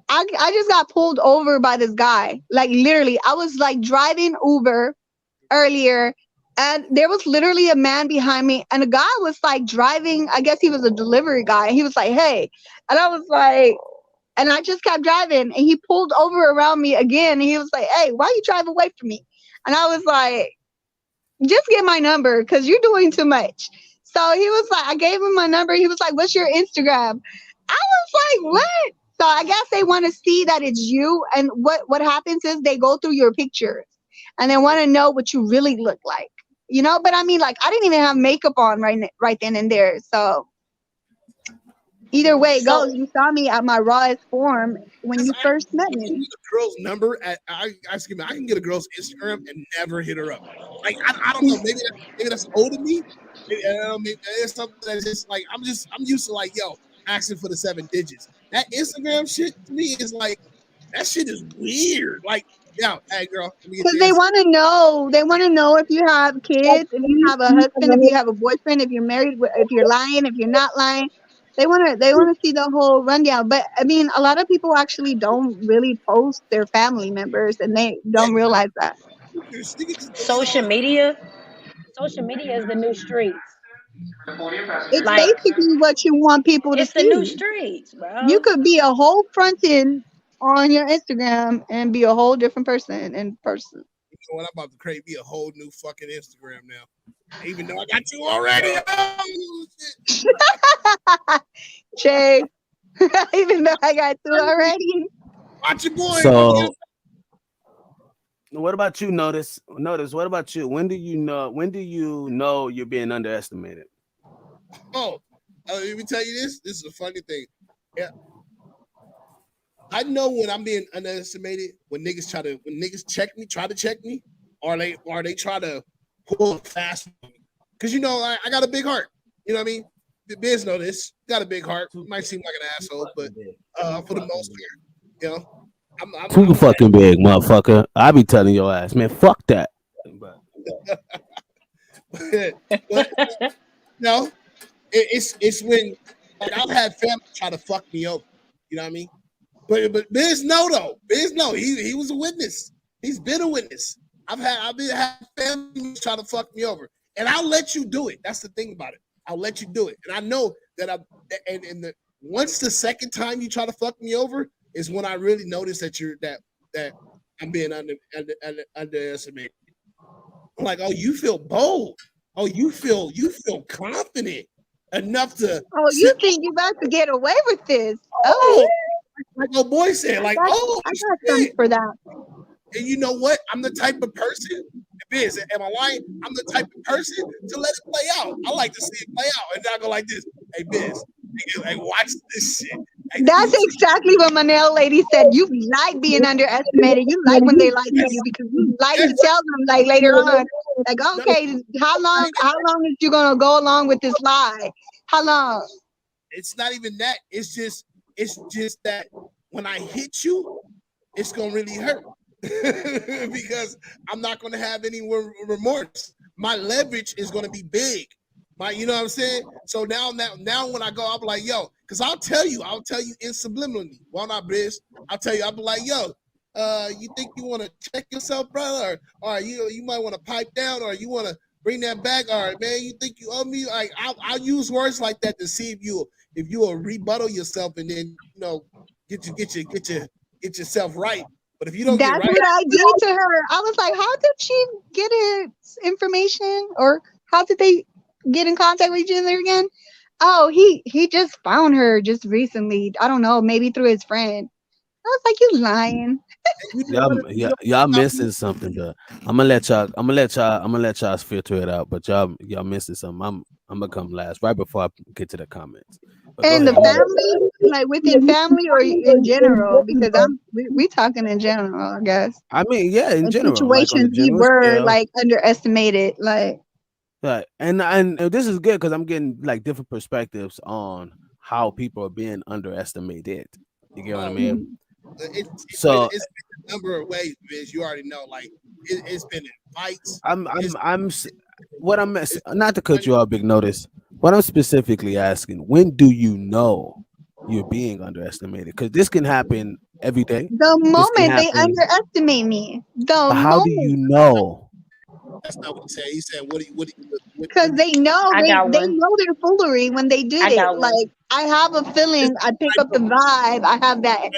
I just got pulled over by this guy. Like literally, I was like driving Uber earlier, and there was literally a man behind me, and a guy was like driving. I guess he was a delivery guy. And he was like, "Hey," and I was like, and I just kept driving, and he pulled over around me again, and he was like, "Hey, why you drive away from me?" And I was like, "Just get my number, cause you're doing too much." So he was like, I gave him my number. He was like, "What's your Instagram?" I was like, "What?" So I guess they want to see that it's you. And what happens is they go through your pictures and they want to know what you really look like, you know? But I mean, like, I didn't even have makeup on right then and there. So either way it goes, you saw me at my rawest form when you first met me. A girl's number I can get a girl's Instagram and never hit her up. Like, I don't know. Maybe that's old to me. Maybe it's something that's just like, I'm used to like, yo, asking for the 7 digits. That Instagram shit to me is like, that shit is weird. Like, yeah, hey girl. Because they want to know. They want to know if you have kids, if you have a husband, if you have a boyfriend, if you're married, if you're lying, if you're not lying. They want to see the whole rundown. But I mean, a lot of people actually don't really post their family members, and they don't realize that. Social media is the new streets. It's like, basically what you want people to see. It's the new streets, bro. You could be a whole front end on your Instagram and be a whole different person in person. You know what? I'm about to create me a whole new fucking Instagram now. Even though I got you already. Oh, shit. Jay, even though I got 2 already. Watch your boy. So, what about you, Notice? What about you? When do you know you're being underestimated? Oh, let me tell you this. This is a funny thing. Yeah. I know when I'm being underestimated when niggas try to check me, or they try to pull a fast one. Because you know, I got a big heart. You know what I mean? The biz know this. Got a big heart. Might seem like an asshole, but for the most part, you know, I'm too fucking big, motherfucker. I be telling your ass, man, fuck that. but no, it's when like, I've had family try to fuck me over. You know what I mean? But Biz no. He was a witness. He's been a witness. I've had family try to fuck me over, and I'll let you do it. That's the thing about it. I'll let you do it, and I know that once the second time you try to fuck me over is when I really notice that I'm being underestimated. I'm like, oh, you feel bold. Oh, you feel confident enough to. Oh, you think you about to get away with this? Oh, like my boy said, like, I got something for that. And you know what? I'm the type of person. Biz, am I lying? I'm the type of person to let it play out. I like to see it play out, and I go like this. Hey, Biz, hey, watch this shit. Hey, that's exactly what my nail lady said. You like being underestimated. You like when they like you because you like to tell them like later on, like, okay, how long is you gonna go along with this lie? How long? It's not even that. It's just that when I hit you, it's gonna really hurt. Because I'm not going to have any remorse. My leverage is going to be big. You know what I'm saying? So now when I go, I'm like, yo, Cause I'll tell you in subliminally. Why not, bitch? I'll tell you, I'll be like, yo, you think you want to check yourself, brother, or you might want to pipe down, or you want to bring that back, or man, you think you owe me? Like I'll use words like that to see if you will rebuttal yourself, and then get yourself right. But if you don't get That's right, what I did to her. I was like, how did she get his information, or how did they get in contact with each other again? Oh, he just found her just recently. I don't know, maybe through his friend. I was like, you lying. you know what? Y'all missing something, though. I'm gonna let y'all filter it out. But y'all missing something. I'm gonna come last, right before I get to the comments. But go And the ahead. family, like within family or in general, because we talking in general, I guess. I mean, yeah, in In general, like on the situations we general were scale. like underestimated, like Right. And this is good because I'm getting like different perspectives on how people are being underestimated. You get what I mean? So It's been a number of ways, bitch. You already know, like it's been in fights. What I'm not to cut you off, Big Notice. What I'm specifically asking, when do you know you're being underestimated? Because this can happen every day. the This can moment they happen. underestimate me, the But how do moment. you know? That's not what he said. He said, Because they know I got they one. know their foolery when they did I it. got one. Like I have a feeling, I pick up the vibe. I have that.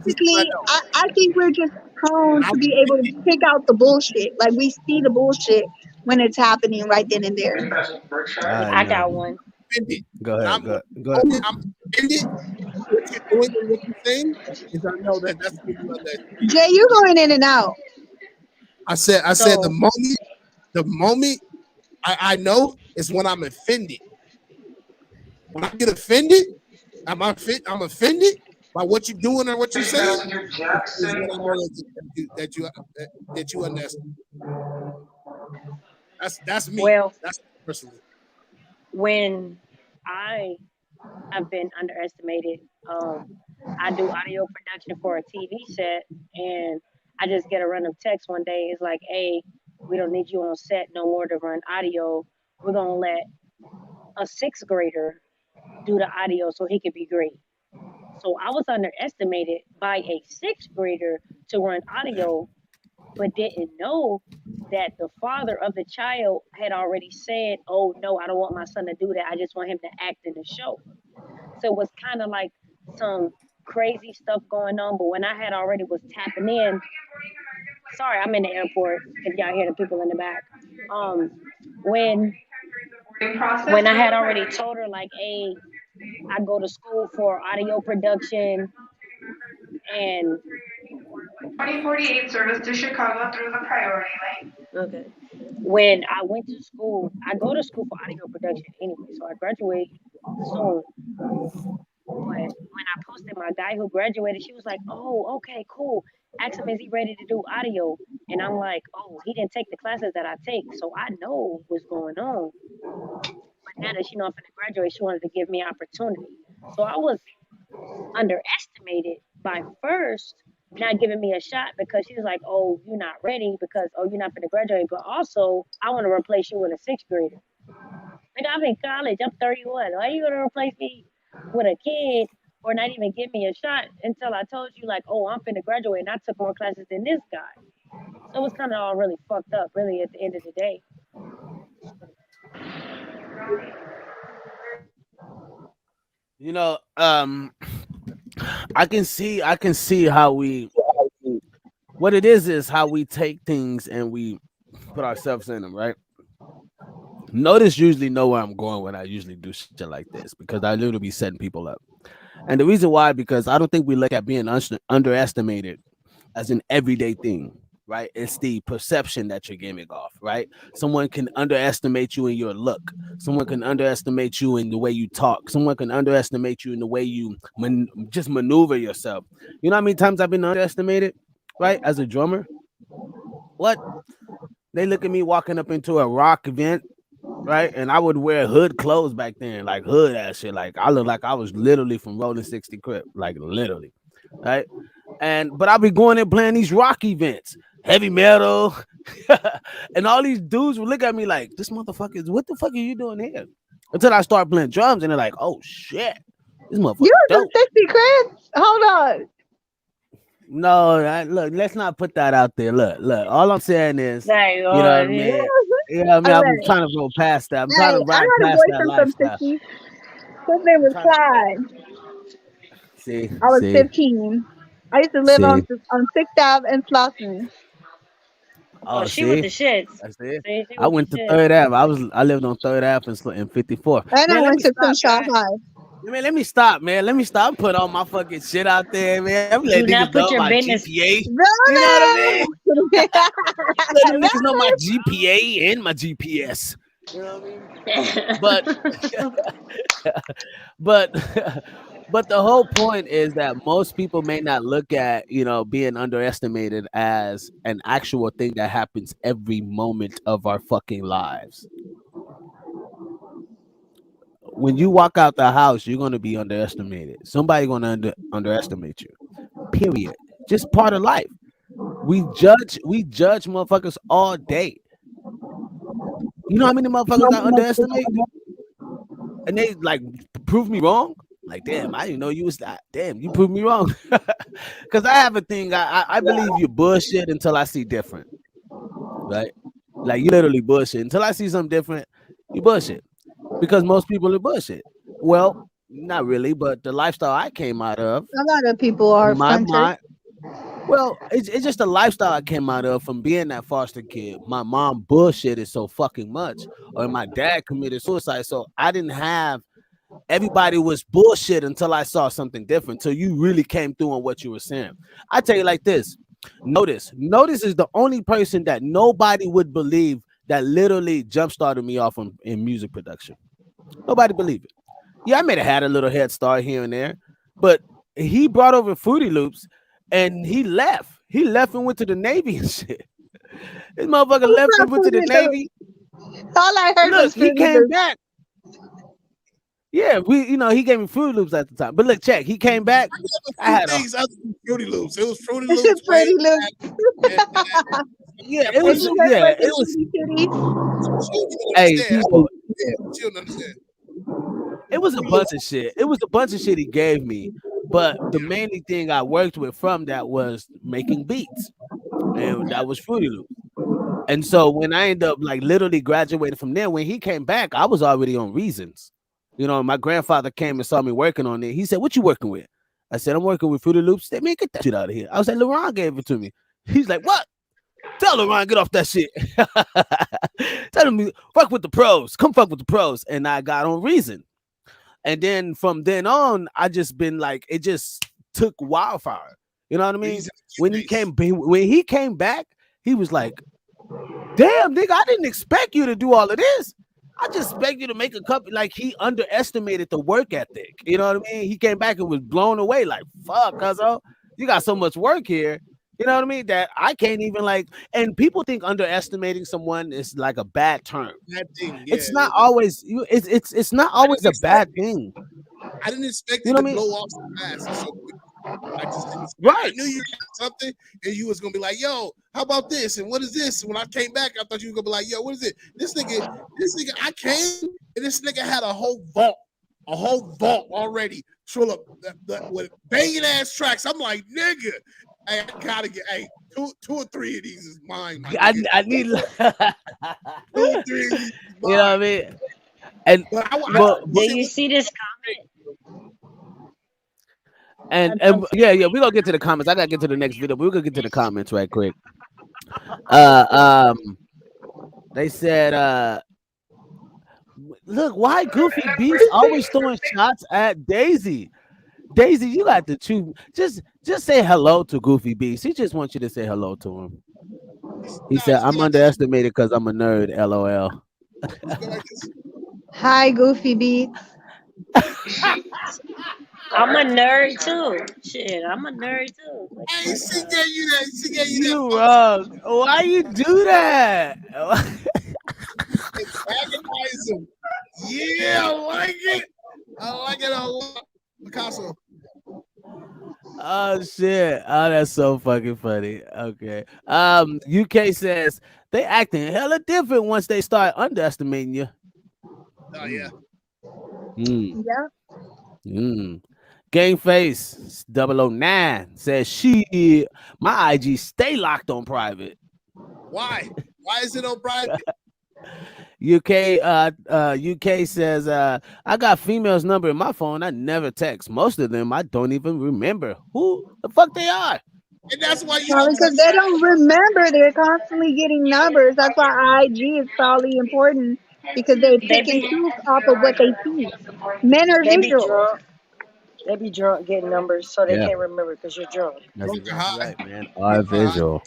Basically, I think we're just prone to be able to pick out the bullshit. Like we see the bullshit when it's happening right then and there. I I got know. one. offended. Go When ahead. I'm Go ahead. I'm offended, what you're doing and what you're saying is I know that's when you underestimate. Jay, you going in and out. I said So the moment I know is when I'm offended. When I get offended, I'm offended by what you're doing or what you're saying. Is when I know that you underestimate. That's me. well, That's me personally. when I have been underestimated, I do audio production for a TV set, and I just get a random text one day. It's like, "Hey, we don't need you on set no more to run audio. We're gonna let a sixth grader do the audio so he could be great." So I was underestimated by a sixth grader to run audio, but didn't know that the father of the child had already said, "Oh no, I don't want my son to do that. I just want him to act in the show." So it was kind of like some crazy stuff going on. But when I had already was tapping in, sorry, I'm in the airport. If y'all hear the people in the back, um, when when I had already told her like, "Hey, I go to school for audio production and 2048 service to Chicago through the priority lane." Okay. When I went to school, I go to school for audio production anyway, so I graduate soon. But when I posted my guy who graduated, she was like, "Oh, okay, cool. Ask him, is he ready to do audio?" And I'm like, "Oh, he didn't take the classes that I take, so I know what's going on." But now that she know I'm finna graduate, she wanted to give me opportunity. So I was underestimated by first not giving me a shot because she was like, "Oh, you're not ready because you're not finna graduate." But also, I want to replace you with a sixth grader. Like I'm in college, I'm 31. Why are you gonna replace me with a kid or not even give me a shot until I told you like, "Oh, I'm finna graduate and I took more classes than this guy." So it was kind of all really fucked up, really, at the end of the day. You know, I can see how we what it is how we take things and we put ourselves in them, right? Notice usually know where I'm going when I usually do shit like this because I literally be setting people up. And the reason why, because I don't think we look at being underestimated as an everyday thing, right? It's the perception that you're giving off, right? Someone can underestimate you in your look. Someone can underestimate you in the way you talk. Someone can underestimate you in the way you just maneuver yourself. You know how many times I've been underestimated, right? As a drummer, what? They look at me walking up into a rock event, right? And I would wear hood clothes back then, like hood ass shit. Like I look like I was literally from Rolling 60 Crip, like literally, right? And but I'll be going and playing these rock events, heavy metal, and all these dudes would look at me like, "This motherfucker is what the fuck are you doing here?" Until I start playing drums, and they're like, "Oh shit." This You motherfucker was dope. a 60 Chris. Hold on. No, look, let's not put that out there. Look. All I'm saying is, Like, you know what I oh, yeah. mean. You know what I mean. All I'm right. trying to go past that. I'm trying to Hey, I ride had a past that boyfriend from lifestyle. 60. His name I'm was trying to Clyde. see, I was see, 15. I used to live see. on 6th Ave and Slauson. Oh, Oh, she with see, the shits. that's it. See, she I with the went to shits. Third Ave. I lived on Third Ave in 54. And I Man, let went me to stop, Crenshaw man. High. Man, let me stop, man. Let me stop. I'm putting all my fucking shit out there, man. I'm Do letting niggas not put know your my business. GPA. You know what I mean? Really? Let them niggas know my Really? GPA and my GPS. You know what I mean? But but but the whole point is that most people may not look at, being underestimated as an actual thing that happens every moment of our fucking lives. When you walk out the house, you're gonna be underestimated. Somebody gonna underestimate you. Period. Just part of life. We judge motherfuckers all day. You know how many motherfuckers I underestimate? And they like prove me wrong. Like, damn, I didn't know you was that. Damn, you proved me wrong. Because I have a thing. I believe you bullshit until I see different. Right? Like you literally bullshit until I see something different. You bullshit because most people are bullshit. Well, not really, but the lifestyle I came out of, A lot of people are my fronters. mind. Well, it's just the lifestyle I came out of from being that foster kid. My mom bullshitted so fucking much, or my dad committed suicide. So I didn't have everybody was bullshit until I saw something different. Till you really came through on what you were saying. I tell you like this. Notice is the only person that nobody would believe that literally jump started me off in music production. Nobody believed it. Yeah, I may have had a little head start here and there, but he brought over Fruity Loops and he left. He left and went to the Navy and shit. This motherfucker Who's left not and went to the Fruity Loops? Navy. All I heard Look, was he Fruity came Loops. back. Yeah, he gave me Fruity Loops at the time. But look, check, he came back. I got a I few had a things other than Fruity Loops. It was Fruity It's just Loops way Fruity Loops. back, and it And was you Fruity heard yeah, about it the was. Shitty Titties? she don't Hey, understand. people, Yeah, she don't understand. it was a Fruity Loops. bunch of shit. It was a bunch of shit he gave me. But the mainly thing I worked with from that was making beats, and that was Fruity Loops. And so when I ended up like literally graduating from there, when he came back, I was already on Reasons. My grandfather came and saw me working on it. He said, "What you working with?" I said, "I'm working with Fruity Loops." They man, get that shit out of here. I was like, "LeBron gave it to me." He's like, "What? Tell LeBron get off that shit." Tell him fuck with the pros. Come fuck with the pros. And I got on Reason. And then from then on, I just been like, it just took wildfire. You know what I mean? Reason When base. he came back, he was like, damn, nigga, I didn't expect you to do all of this. I just expect you to make a cup. Like he underestimated the work ethic. You know what I mean? He came back and was blown away. Like, fuck, cuzzo, you got so much work here. You know what I mean? That I can't even like. And people think underestimating someone is like a bad term. That thing, yeah. It's not always. It's not I didn't always a expect bad it. thing. I didn't expect You it know to what I mean? blow off so fast and so quick. I just didn't. I Right. knew you had something, and you was gonna be like, "Yo, how about this? And what is this?" When I came back, I thought you were gonna be like, "Yo, what is it? This nigga, I came, and this nigga had a whole vault already full of with banging ass tracks." I'm like, "Nigga, hey, I gotta get two or three of these is mine, my nigga. I need. 2 or 3 of these is You know what I mine." mean? And But I but Did you see this comment? and I'm yeah, saying, we're gonna get to the comments. I gotta get to the next video, but we're gonna get to the comments right quick. Uh um they said look, why Goofy Beats always throwing shots at Daisy? Daisy, you got to chew. Just say hello to Goofy Beats. He just wants you to say hello to him. He said, let's I'm go like this. underestimated because I'm a nerd, LOL. Let's go like this. Hi, Goofy Beats. I'm a nerd too. Shit, I'm a nerd too. What Hey, you she talking gave you that. She gave you that You function. wrong. Why you do that? Antagonize him. Yeah, I like it. I like it a lot. Picasso. Oh shit. Oh, that's so fucking funny. Okay. UK says they acting hella different once they start underestimating you. Oh yeah. Mm. Yeah. Mm. Game Face 009 says she my IG stay locked on private. Why? Why is it on private? UK says I got females number in my phone. I never text. Most of them I don't even remember who the fuck they are. And that's why you Probably don't because text. they don't remember. They're constantly getting numbers. That's why IG is probably important because they They pick and be choose off of what they see. Men are they be visual. drunk. They be drunk getting numbers, so they Yeah, can't remember because you're drunk. that's Drunk or exactly high. right, man. Are Drunk or high. visual.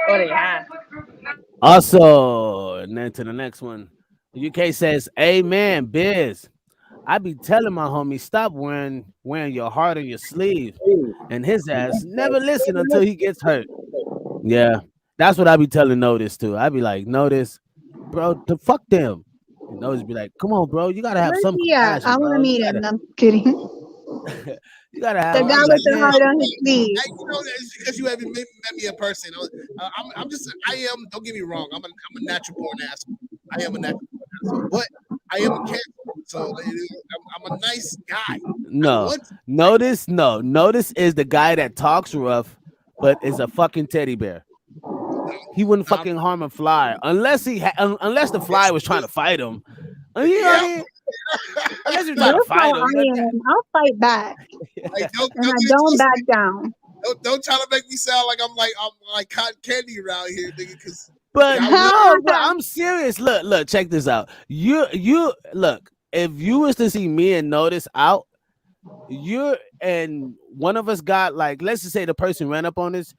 Or they high. Also, and then to the next one. UK says, Amen, Biz. I be telling my homie, stop wearing your heart on your sleeve. And his ass never listen until he gets hurt. Yeah. That's what I be telling Notice too. I be like, Notice, bro, the fuck them. And Notice be like, come on, bro. You gotta have Where's some he at? I compassion, want to bro. meet him. I'm kidding. You gotta The have. No, I guy be I'm like, with the man, heart on his sleeve. you know, it's because you haven't met me in person. I'm just, I am. Don't get me wrong. I'm a natural born asshole. I am a natural born asshole, but I am a cancer. So I'm a nice guy. I no. want to be nice. Notice is the guy that talks rough, but is a fucking teddy bear. He wouldn't No, fucking harm a fly unless unless the fly was trying to fight him. You know what I yeah. mean? Unless you're trying to That's how fight him. I am. I'll fight back, Like, and don't I get it don't back twisted. down. Don't try to make me sound like I'm like cotton candy around here, nigga. Because But I will. no, bro, I'm serious. Look, check this out. You look. If you was to see me and Notice out, you're and one of us got like, let's just say the person ran up on us.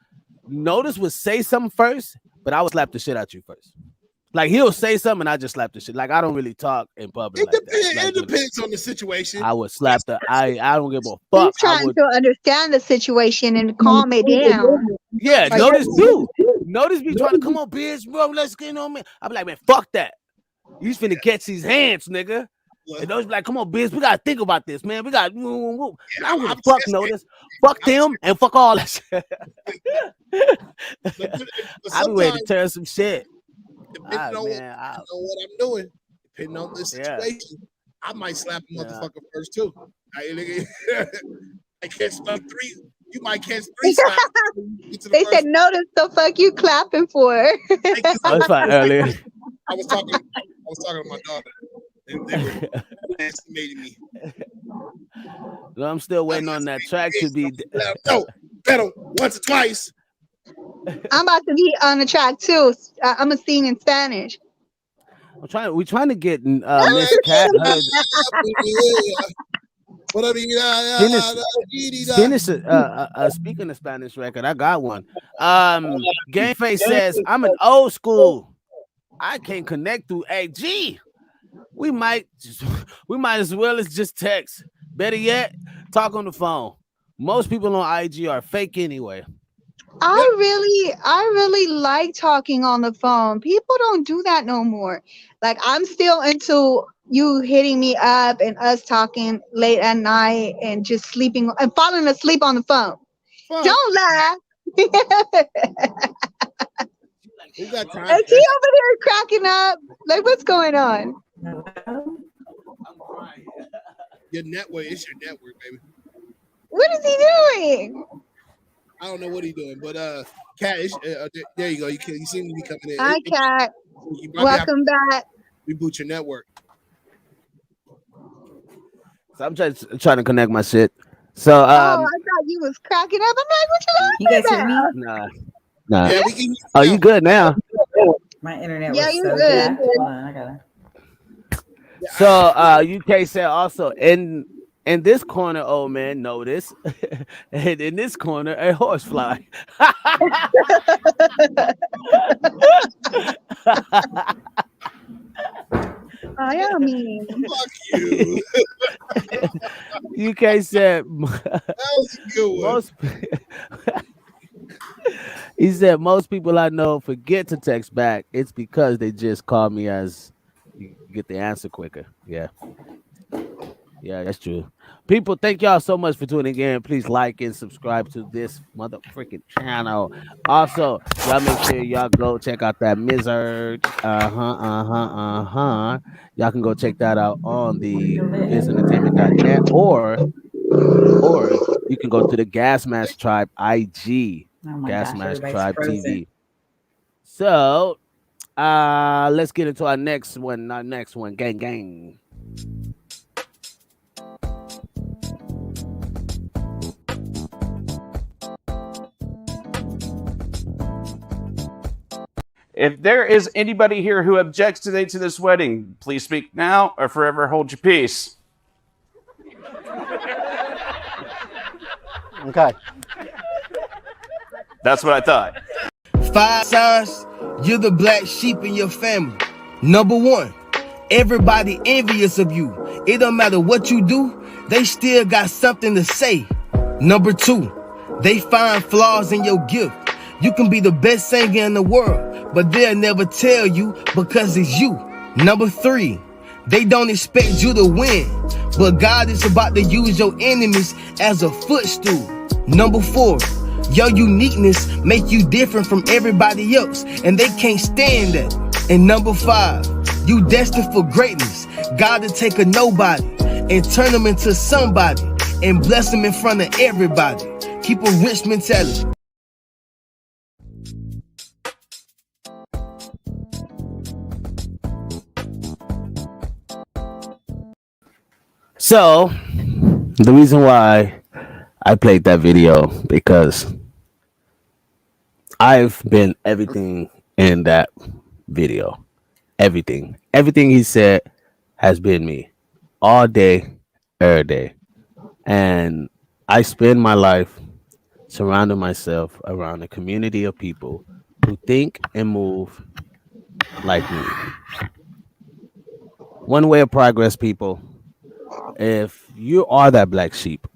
Notice would say something first, but I would slap the shit out you first. Like he'll say something, and I just slap the shit. Like I don't really talk in public It like that. depends. It Like depends on the situation. I would slap Vice the. versa. I don't give a He's fuck. I trying would. to understand the situation and calm it down. No, Yeah, Or because you're Notice too. Notice be trying to come on, bitch, bro. Let's get on me. I be like, man, fuck that. He's finna catch these hands, nigga. And those be like, come on, bitch, we gotta think about this, man. We got. I don't give a I'm fuck, sensitive. Notice. Fuck I'm them and fuck all that shit. but I be ready to sometimes turn some shit. depending on Man, what I'm doing, depending on the yeah, situation, I might slap a yeah. motherfucker first too. Nigga, I catch like three. You might catch three slaps. Get to the they said, first. notice the fuck you clapping for. Because I was fine earlier. I was talking. I was talking to my daughter. They were estimating me. No, I'm still waiting on that track to be. No, better once or twice. I'm about to be on the track too. I'm gonna sing in Spanish. We're trying to get Miss Cat her finish finish speaking of Spanish record. I got one. Game Face says I'm an old school. I can't connect through AG. We might as well as just text. Better yet, talk on the phone. Most people on IG are fake anyway. I really like talking on the phone. People don't do that no more. Like I'm still into you hitting me up and us talking late at night and just sleeping and falling asleep on the phone. Fuck. Don't laugh. Who got time Is for he that? over there cracking up? Like what's going on? I'm crying. Your network. It's your network, baby. What is he doing? I don't know what he's doing, but Cat, there you go. You seem to be coming in. Hi, Cat. You might have to Welcome back. reboot your network. So I'm just trying to connect my shit. So Oh, I thought you was cracking up. I'm like, what You you guys laughing hear about? me? nah. Yeah, we can. Use Oh, you good now? My internet Yeah, was you're so good. jacked. Hold on, I gotta. So UK said also in this corner, old man, notice, and in this corner, a horsefly. I am mean. Fuck you. UK said That was a good one. most. He said most people I know forget to text back. It's because they just call me as you get the answer quicker. Yeah. Yeah, that's true. People, thank y'all so much for tuning in. Please like and subscribe to this mother freaking channel. Also, y'all make sure y'all go check out that Mizurge. Y'all can go check that out on the fizzentertainment.net, or you can go to the Gasmask Tribe IG, Oh my gosh, Gasmask everybody's Tribe frozen. TV. So, let's get into our next one. Our next one, gang, gang. If there is anybody here who objects today to this wedding, please speak now or forever hold your peace. Okay. That's what I thought. 5 signs you're the black sheep in your family. Number 1, everybody envious of you. It don't matter what you do, they still got something to say. Number 2, they find flaws in your gift. You can be the best singer in the world, but they'll never tell you because it's you. Number 3, they don't expect you to win, but God is about to use your enemies as a footstool. Number 4, your uniqueness make you different from everybody else, and they can't stand that. And number 5, you destined for greatness. God to take a nobody and turn them into somebody and bless them in front of everybody. Keep a rich mentality. So, the reason why I played that video because I've been everything in that video. Everything. Everything he said has been me all day, every day. And I spend my life surrounding myself around a community of people who think and move like me. One way of progress, people. If you are that black sheep,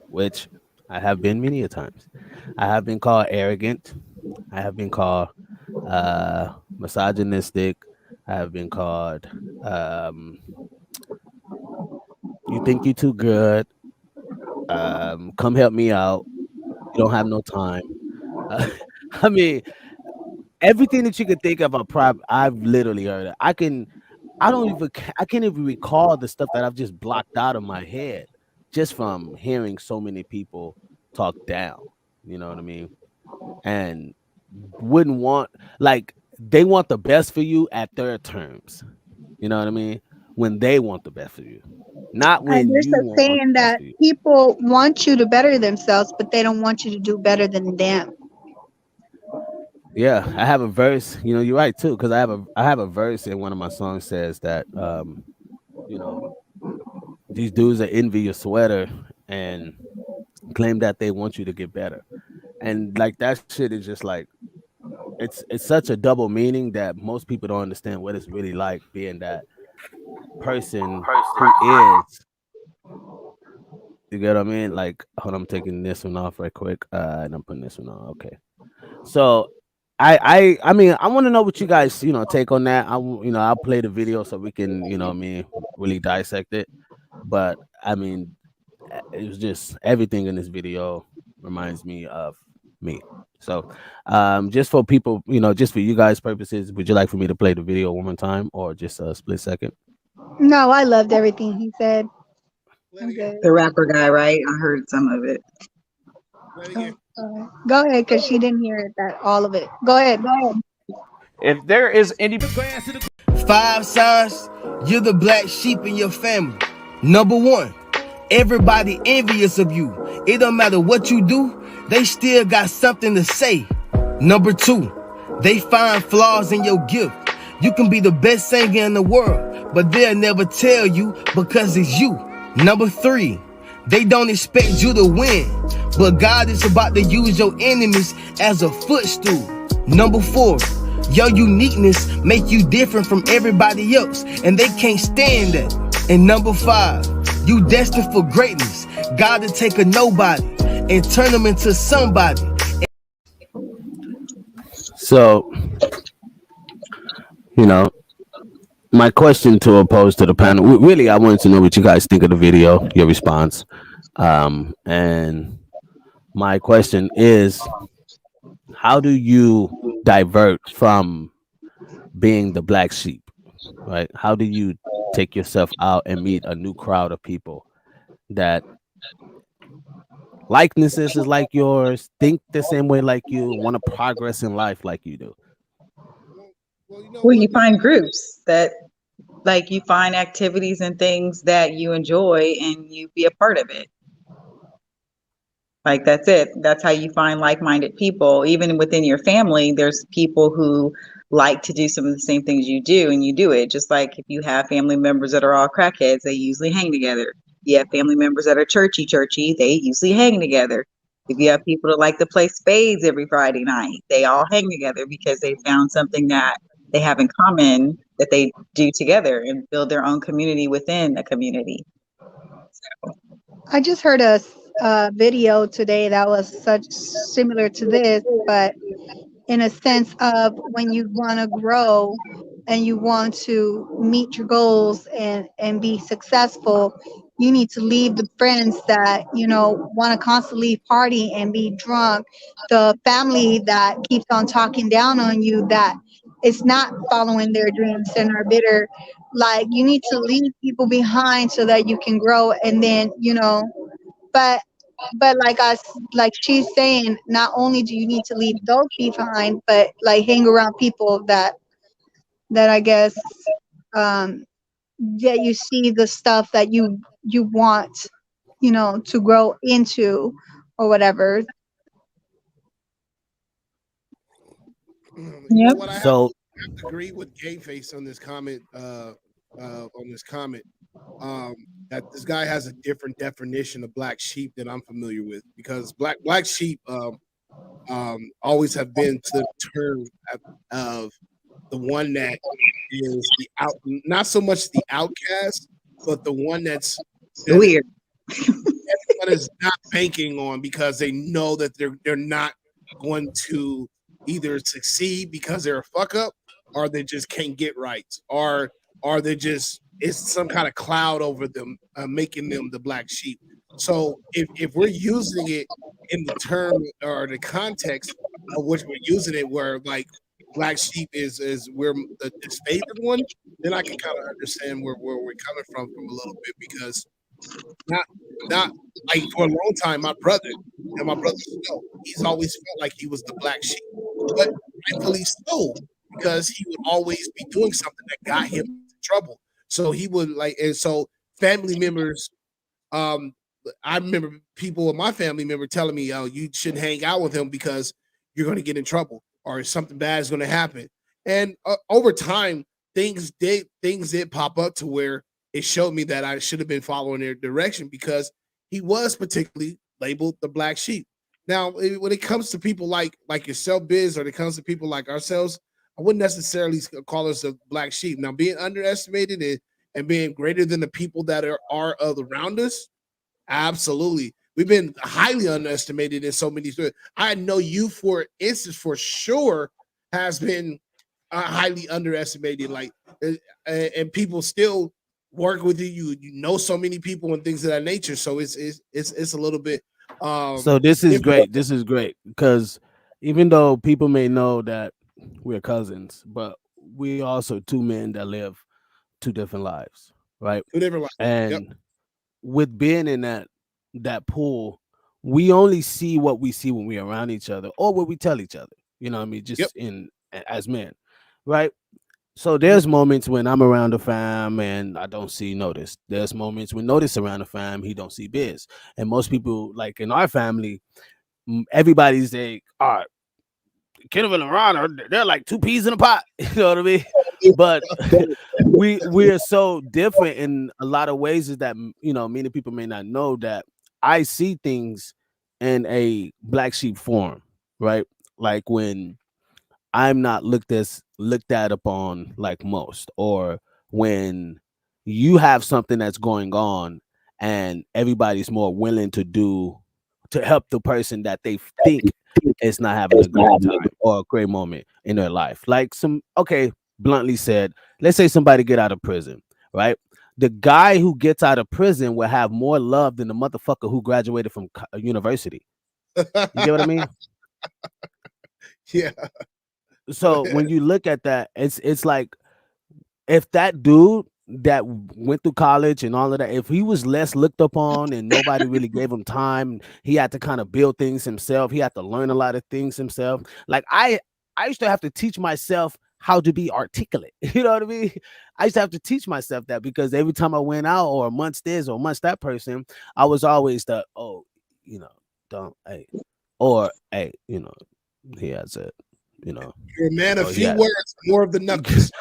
which I have been many a times, I have been called arrogant. I have been called misogynistic. I have been called you think you're too good. Come help me out. You don't have no time. Uh, I mean, everything that you could think of, I've literally heard it. I can't even recall the stuff that I've just blocked out of my head just from hearing so many people talk down. You know what I mean? And wouldn't want like they want the best for you at their terms. You know what I mean? When they want the best for you, not when There's you a want saying the best that for you. people want you to better themselves, but they don't want you to do better than them. Yeah, I have a verse. You know, you're right too, because I have a verse in one of my songs says that you know, these dudes that envy your sweater and claim that they want you to get better. And like that shit is just like it's such a double meaning that most people don't understand what it's really like being that person who is. You get what I mean? Like, hold on, I'm taking this one off right quick, and I'm putting this one on. Okay, so I mean, I want to know what you guys take on that. I'll play the video so we can really dissect it. But I mean, it was just everything in this video reminds me of me. So, just for people, just for you guys' purposes, would you like for me to play the video one more time or just a split second? No, I loved everything he said. I'm good. The rapper guy, right? I heard some of it. Go ahead, because she didn't hear it, that all of it. Go ahead. If there is any 5 signs you're the black sheep in your family. Number 1, everybody envious of you. It don't matter what you do, they still got something to say. Number 2, they find flaws in your gift. You can be the best singer in the world, but they'll never tell you because it's you. Number 3, they don't expect you to win, but God is about to use your enemies as a footstool. Number 4, your uniqueness make you different from everybody else, and they can't stand that. And number 5, you destined for greatness. God to take a nobody and turn them into somebody. So, you know, my question to oppose to the panel, really, I wanted to know what you guys think of the video, your response. And my question is, how do you divert from being the black sheep, right? How do you take yourself out and meet a new crowd of people that likenesses is like yours, think the same way like you, want to progress in life like you do? Well, you know Well, you what? find groups that like you find activities and things that you enjoy and you be a part of it. Like that's it. That's how you find like-minded people. Even within your family, there's people who like to do some of the same things you do and you do it. Just like if you have family members that are all crackheads, they usually hang together. You have family members that are churchy, they usually hang together. If you have people that like to play spades every Friday night, they all hang together because they found something that they have in common that they do together and build their own community within a community. I just heard a video today that was such similar to this, but in a sense of when you want to grow and you want to meet your goals and be successful, you need to leave the friends that want to constantly party and be drunk, the family that keeps on talking down on you, that is not following their dreams and are bitter. Like, you need to leave people behind so that you can grow. And then but like us, like she's saying, not only do you need to leave those behind, but like hang around people that I guess um that you see the stuff that you want, to grow into or whatever. You know Yep. what? So I have to agree with Gay Face on this comment. On this comment, um, that this guy has a different definition of black sheep than I'm familiar with, because black sheep always have been to the term of the one that is the out, not so much the outcast, but the one that Weird. everyone is not banking on because they know that they're not going to either succeed because they're a fuck up, or they just can't get right, or they just, it's some kind of cloud over them, making them the black sheep. So if we're using it in the term or the context of which we're using it, where like black sheep is we're the disfavored one, then I can kind of understand where we're coming from a little bit, because not not like for a long time, my brother Snow, he's always felt like he was the black sheep, but rightfully so, because he would always be doing something that got him into trouble. So he would like, and so family members, um, I remember people in my family member telling me, "Oh, you shouldn't hang out with him because you're going to get in trouble, or something bad is going to happen." And over time, things did pop up to where it showed me that I should have been following their direction, because he was particularly labeled the black sheep. Now, when it comes to people like yourself, Biz, or it comes to people like ourselves, I wouldn't necessarily call us a black sheep. Now, being underestimated and being greater than the people that are around us, absolutely. We've been highly underestimated in so many things. I know you, for instance, for sure, has been highly underestimated. Like, and people still work with you. You know so many people and things of that nature. So it's a little bit so this is difficult. great. This is great because even though people may know that we're cousins, but we also two men that live two different lives, right? Two different lives. Yep. And with being in that pool, we only see what we see when we're around each other or what we tell each other. You know what I mean? Yep. Just in as men, right? So Mhm. there's moments when I'm around the fam and I don't see Notice. There's moments when Notice around the fam, he don't see Biz. And most people, like in our family, everybody's like, all right, Kenneth and Ron they're like two peas in a pot. You know what I mean? But we are so different in a lot of ways, is that many people may not know that I see things in a black sheep form, right? Like when I'm not looked at upon like most, or when you have something that's going on and everybody's more willing to help the person that they think is not having a great time or a great moment in their life. Like some, okay, bluntly said, let's say somebody get out of prison, right? The guy who gets out of prison will have more love than the motherfucker who graduated from university. You get what I mean? Yeah. Go So ahead. when you look at that, it's like, if that dude that went through college and all of that, if he was less looked upon and nobody really gave him time, he had to kind of build things himself. He had to learn a lot of things himself. Like I used to have to teach myself how to be articulate. You know what I mean? I used to have to teach myself that, because every time I went out or amongst this or amongst that person, I was always the, oh, you know, don't, hey, or hey, he has it, you know, You're a man of or he few had. words, more of the You knuckles.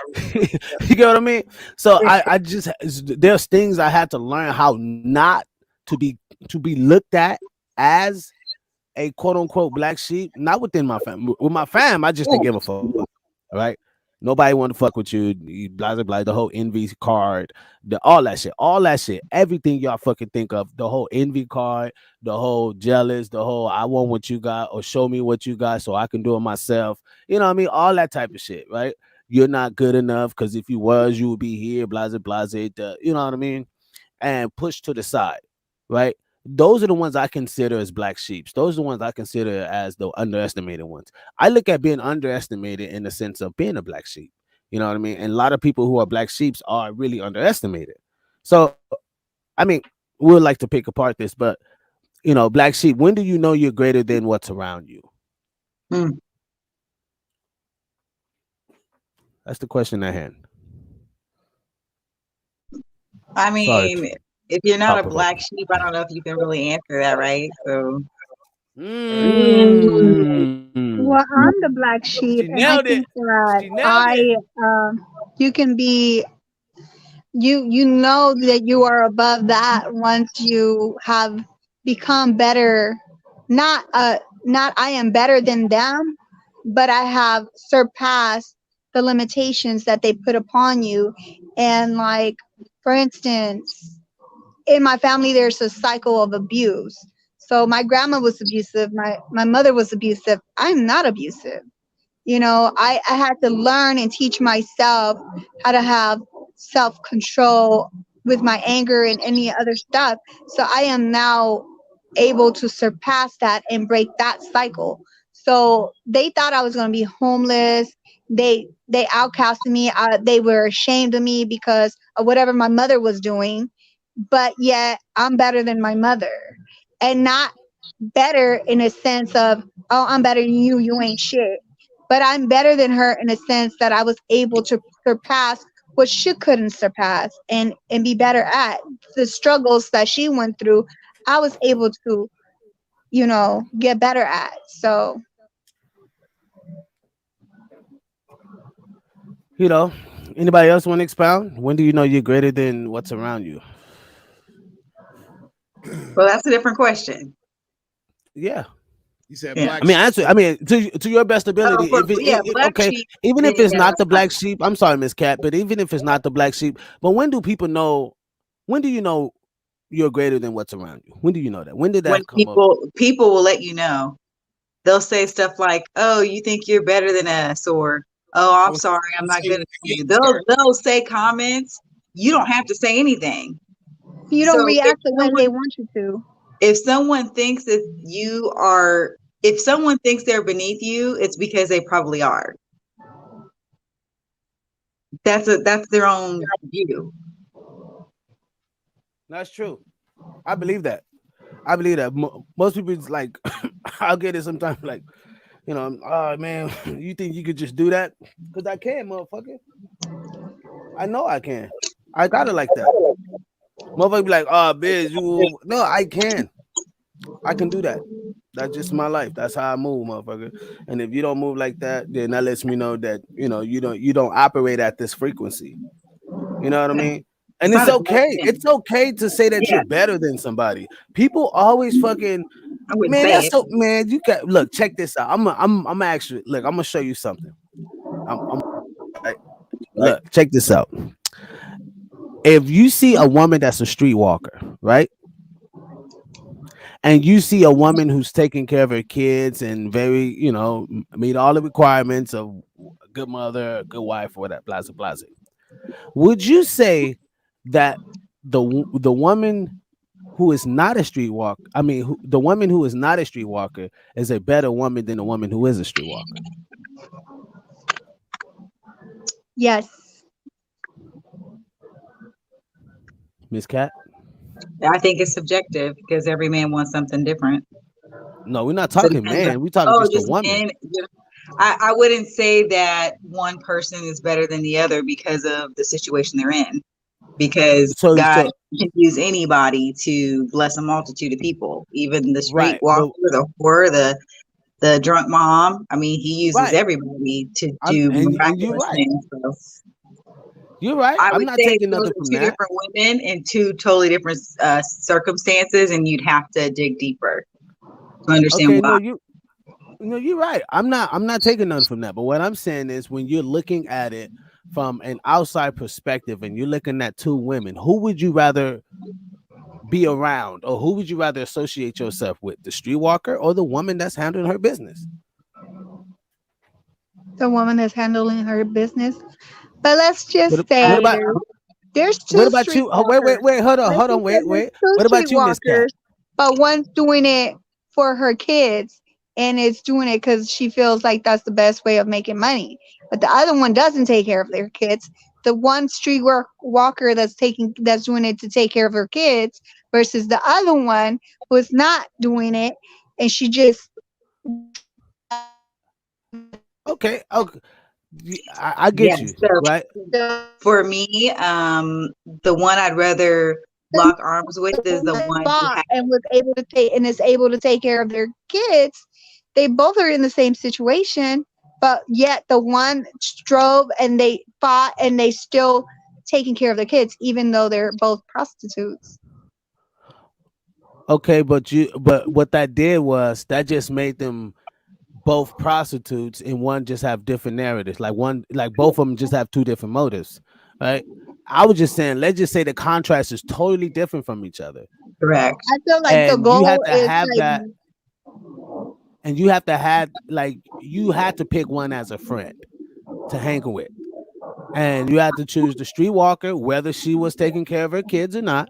get what I mean? So I just, there's things I had to learn how not to be looked at as a quote unquote black sheep, not within my fam. With my fam, I just didn't give a fuck. All right. Nobody wanted to fuck with you, blah blah blah. The whole envy card, all that shit, everything y'all fucking think of. The whole envy card, the whole jealous, the whole I want what you got or show me what you got so I can do it myself. You know what I mean? All that type of shit, right? You're not good enough because if you was, you would be here, blah blah blah. You know what I mean? And pushed to the side, right? Those are the ones I consider as black sheeps. Those are the ones I consider as the underestimated ones. I look at being underestimated in the sense of being a black sheep. You know what I mean? And a lot of people who are black sheeps are really underestimated. So, I mean, we would like to pick apart this, but black sheep, when do you know you're greater than what's around you? Hmm. That's the question at hand. I Sorry, mean, if you're not thought a black provoking. sheep, I don't know if you can really answer that, right? So, Mm. Well, I'm the black sheep, She and I nailed it. think that She nailed it. you can be, you know that you are above that once you have become better. Not I am better than them, but I have surpassed the limitations that they put upon you. And like, for instance, in my family there's a cycle of abuse. So my grandma was abusive, my mother was abusive. I'm not abusive. I had to learn and teach myself how to have self control with my anger and any other stuff. So I am now able to surpass that and break that cycle. So they thought I was going to be homeless. They outcasted me. They were ashamed of me because of whatever my mother was doing. But yet I'm better than my mother, and not better in a sense of, oh, I'm better than you, you ain't shit. But I'm better than her in a sense that I was able to surpass what she couldn't surpass, and be better at the struggles that she went through. I was able to, get better at. So You know, Anybody else want to expound? When do you know you're greater than what's around you? well, that's a different question. Yeah. You said Yeah. black I mean, sheep. answer. I mean, to your best Oh, ability. If yeah, black okay, sheep. even Yeah, if yeah, it's yeah, not that's the fine. black sheep, I'm sorry, Miss Cat, but even if it's not the black sheep, but when do people know? When do you know you're greater than what's around you? When do you know that? When did When that come up? people will let you know. They'll say stuff like, "Oh, you think you're better than us," or "Oh, I I'm was sorry, I'm not saying good at you, you." sir. They'll say comments. You don't have to say anything. you So don't react the way they want you to. if someone thinks that if someone thinks they're beneath you, it's because they probably are. That's their own view. That's true. I believe that. I believe that. Most people it's like, I'll get it sometimes. Like, oh man, you think you could just do that? Because I can, motherfucker. I know I can. I got it like that. Motherfucker be like, oh, biz, you. No, I can. I can do that. That's just my life. That's how I move, motherfucker. And if you don't move like that, then that lets me know that you don't operate at this frequency. You know what I mean? It's And it's not a bad okay. thing. It's okay to say that Yeah, you're better than somebody. People always fucking I wouldn't man. say That's it. so man. You can look. Check this out. I'm actually look. I'm gonna show you something. I'm right. Look. Check this out. If you see a woman that's a streetwalker, right? And you see a woman who's taking care of her kids and very, meet all the requirements of good mother, good wife, or that, blah, blah, blah. Would you say that the woman who is not a streetwalker, the woman who is not a streetwalker is a better woman than the woman who is a streetwalker? Yes. Miss Cat? I think it's subjective because every man wants something different. No, we're not So it talking depends on, man. We're talking just a woman. men. I wouldn't say that one person is better than the other because of the situation they're in. Because God can use anybody to bless a multitude of people, even the street walker, the whore, the drunk mom. I mean, he uses everybody to do miraculous things. So you're right. I'm not taking those are two different women in two totally different circumstances, and you'd have to dig deeper to understand why. No, you're right. I'm not taking nothing from that. But what I'm saying is, when you're looking at it from an outside perspective and you're looking at two women, who would you rather be around, or who would you rather associate yourself with, the streetwalker or the woman that's handling her business? The woman that's handling her business. But let's just say there's two. What about you? Oh, wait, hold on, wait. What about you, Miss Cat? But one's doing it for her kids, and it's doing it because she feels like that's the best way of making money. But the other one doesn't take care of their kids. The one street walker that's doing it to take care of her kids versus the other one who is not doing it, and she just okay. I get you, so right? For me, the one I'd rather lock arms with is the one and is able to take care of their kids. They both are in the same situation, but yet the one strove and they fought and they still taking care of their kids, even though they're both prostitutes. Okay, but what that did was that just made them both prostitutes, and one just have different narratives. Like both of them just have two different motives, right? I was just saying, let's just say the contrast is totally different from each other. Correct. I feel like the goal is that. And you have to have, you had to pick one as a friend to hang with. And you had to choose the streetwalker, whether she was taking care of her kids or not.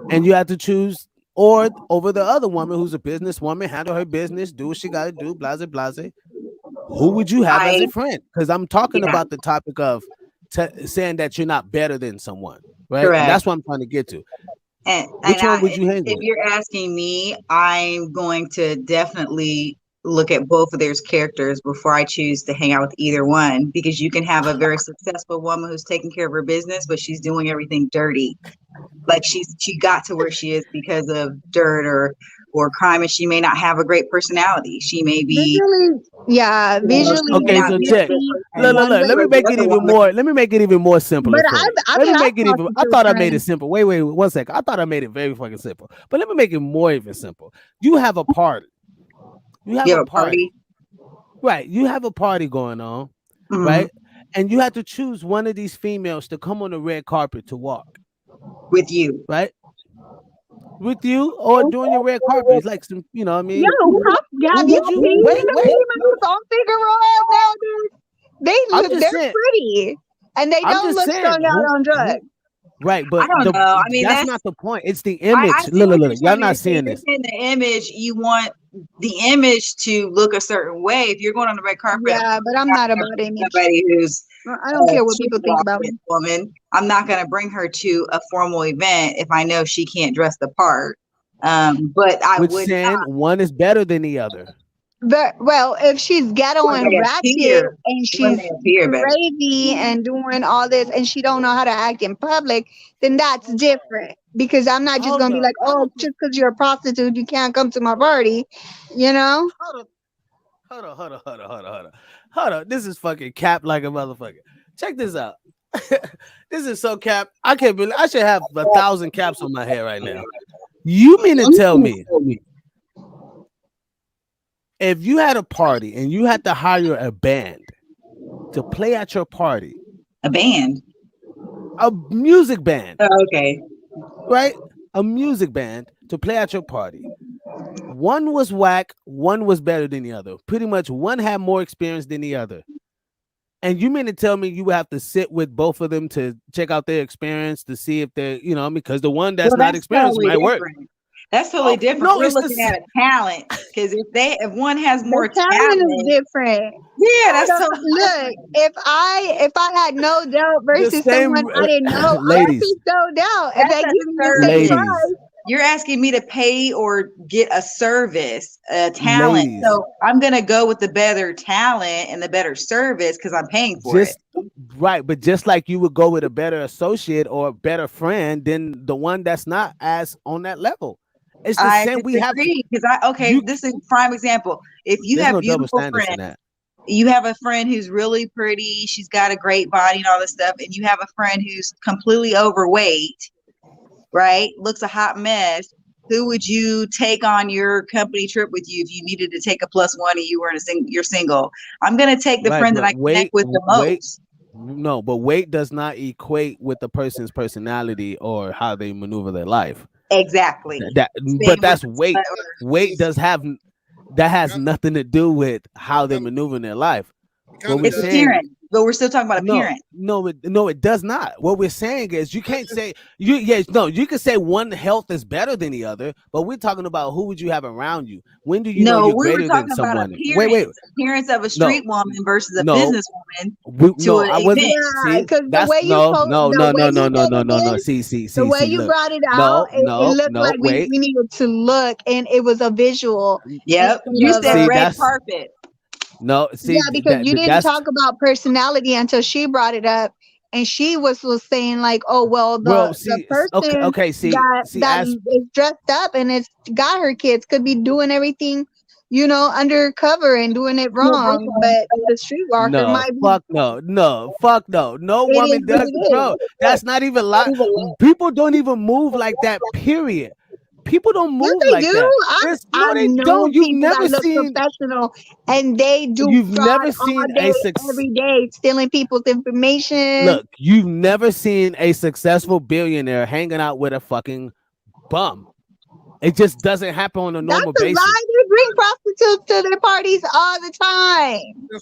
And you had to choose over the other woman who's a businesswoman, handle her business, do what she got to do, blase, blase. Who would you have as a friend? Because I'm talking about the topic of saying that you're not better than someone, right? Correct. And that's what I'm trying to get to. Which one would you hang with? If you're asking me, I'm going to definitely look at both of their characters before I choose to hang out with either one, because you can have a very successful woman who's taking care of her business, but she's doing everything dirty. Like she got to where she is because of dirt or crime, and she may not have a great personality. She may be visually. Okay, so check. Look. Let me make it even more simple. I thought I made it simple. Wait, 1 second. I thought I made it very fucking simple. But let me make it more even simple. You have a party. You have a party. Right. You have a party going on, right? And you have to choose one of these females to come on the red carpet to walk. With you. Right? With you or doing your red carpet. It's like some, you know what I mean? Have you seen the females on Figueroa nowadays? They're pretty. And they don't look strung out on drugs. Right, but I don't know. I mean, that's not the point. It's the image. Look, y'all not seeing this. In the image, you want the image to look a certain way. If you're going on the red carpet, but I'm not about image. Somebody who's I don't care what people think about me. Woman, I'm not going to bring her to a formal event if I know she can't dress the part. But I would saying one is better than the other. Well, if she's ghetto and ratchet and she's crazy and doing all this and she don't know how to act in public, then that's different. Because I'm not just gonna be like, oh, just because you're a prostitute, you can't come to my party, you know? Hold on. This is fucking cap like a motherfucker. Check this out. This is so cap. I can't believe I should have 1,000 caps on my head right now. You mean to tell me if you had a party and you had to hire a band to play at your party, a music band, okay, right? A music band to play at your party. One was whack, one was better than the other. Pretty much one had more experience than the other. And you mean to tell me you would have to sit with both of them to check out their experience to see if they're, because the one that's Well, not that's experienced totally might work. different. That's totally different. No, We're it's the looking at a talent because if one has more The talent is talent, different. yeah, that's So totally look, if I had no doubt the versus same, someone I didn't know, I ladies. pick no doubt. If that's they a give me the same service. Ladies, price, You're asking me to pay or get a service, a talent. ladies, So I'm gonna go with the better talent and the better service because I'm paying for it. just right, but just like you would go with a better associate or a better friend than the one that's not as on that level. It's the I same. We have disagree because you. this is a prime example. If you There's have no double beautiful standards in friends, that. you have a friend who's really pretty, she's got a great body and all this stuff, and you have a friend who's completely overweight, right? Looks a hot mess. Who would you take on your company trip with you if you needed to take a plus one and you were you're single? I'm gonna take the Right, friend that but I connect with the most. No, but weight does not equate with the person's personality or how they maneuver their life. Exactly. But that's with weight. Weight that has nothing to do with how they're maneuvering their life. What we're It's saying, appearance, but we're still talking about appearance. no, it does not. What we're saying is you can't say you can say one health is better than the other, but we're talking about who would you have around you. When do you know No, you're we were greater than talking about someone? appearance. Appearance of a street woman versus a business woman to an I wasn't. event. yeah, because the That's way you no. See. you Look, brought it out, it looked like wait. we needed to look, and it was a visual. Yep, instead you of said a- red carpet. No, see Yeah, because you didn't that's talk about personality until she brought it up, and she was saying like, "Oh well, well. the See, person okay. See, that as is dressed up and it's got her kids could be doing everything, undercover and doing it wrong, but the streetwalker no, might be. fuck no, fuck no. No It is woman what does, it bro. is. That's not even like people don't even move like that. Period. People don't Yes, move they like do. that. I've They known don't. You've people that never look seen. professional and they do You've fraud never all seen day, every day, stealing people's information. Look. You've never seen a successful billionaire hanging out with a fucking bum. It just doesn't happen on a normal That's a basis. lie. They bring prostitutes to their parties all the time.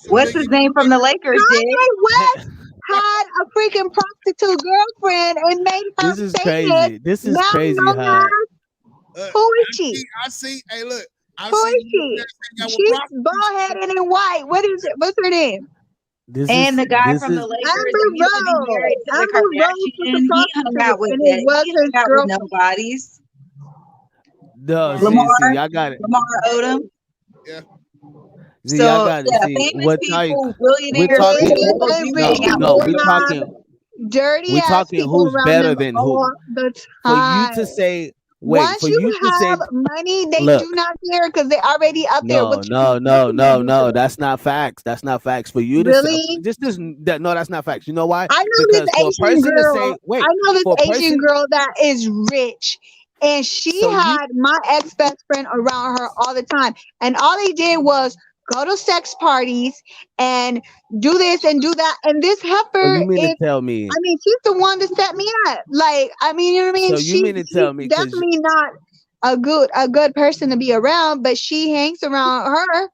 What's his name from the Lakers? Kanye West had a freaking prostitute girlfriend and made her This is famous. crazy. This is Now crazy. known How as who is she? I see. Hey, look. Who is she? She's bald headed and white. What is it? What's her name? And the guy from the Lakers, Amber Rose. Amber Rose was a he hung out prostitute, with and it was he his hung out with girlfriend. nobodies. No, Lamar, see, I got it. Lamar Odom. Yeah. See, So I got it. yeah, See, famous what people, we're billionaires, talking. rich people No, hang we're out with talking. Dirty We're ass talking people who's around better them than all who. the For you time. to say, Once for you you to say, have money, they look, do not care because they're already up there. What you no. That's not facts. That's not facts. For you to say, really? no, that's not facts. You know why? I know Because this for a Asian person to girl. say, wait, I know for a this Asian person, girl that is rich, and she so you, had my ex best friend around her all the time, and all they did was go to sex parties and do this and do that. And this so heifer you mean to is, tell me? I mean, she's the one that set me up. Like, I mean, you know what I mean? So you mean to She's tell me? Because definitely not a good person to be around, but she hangs around her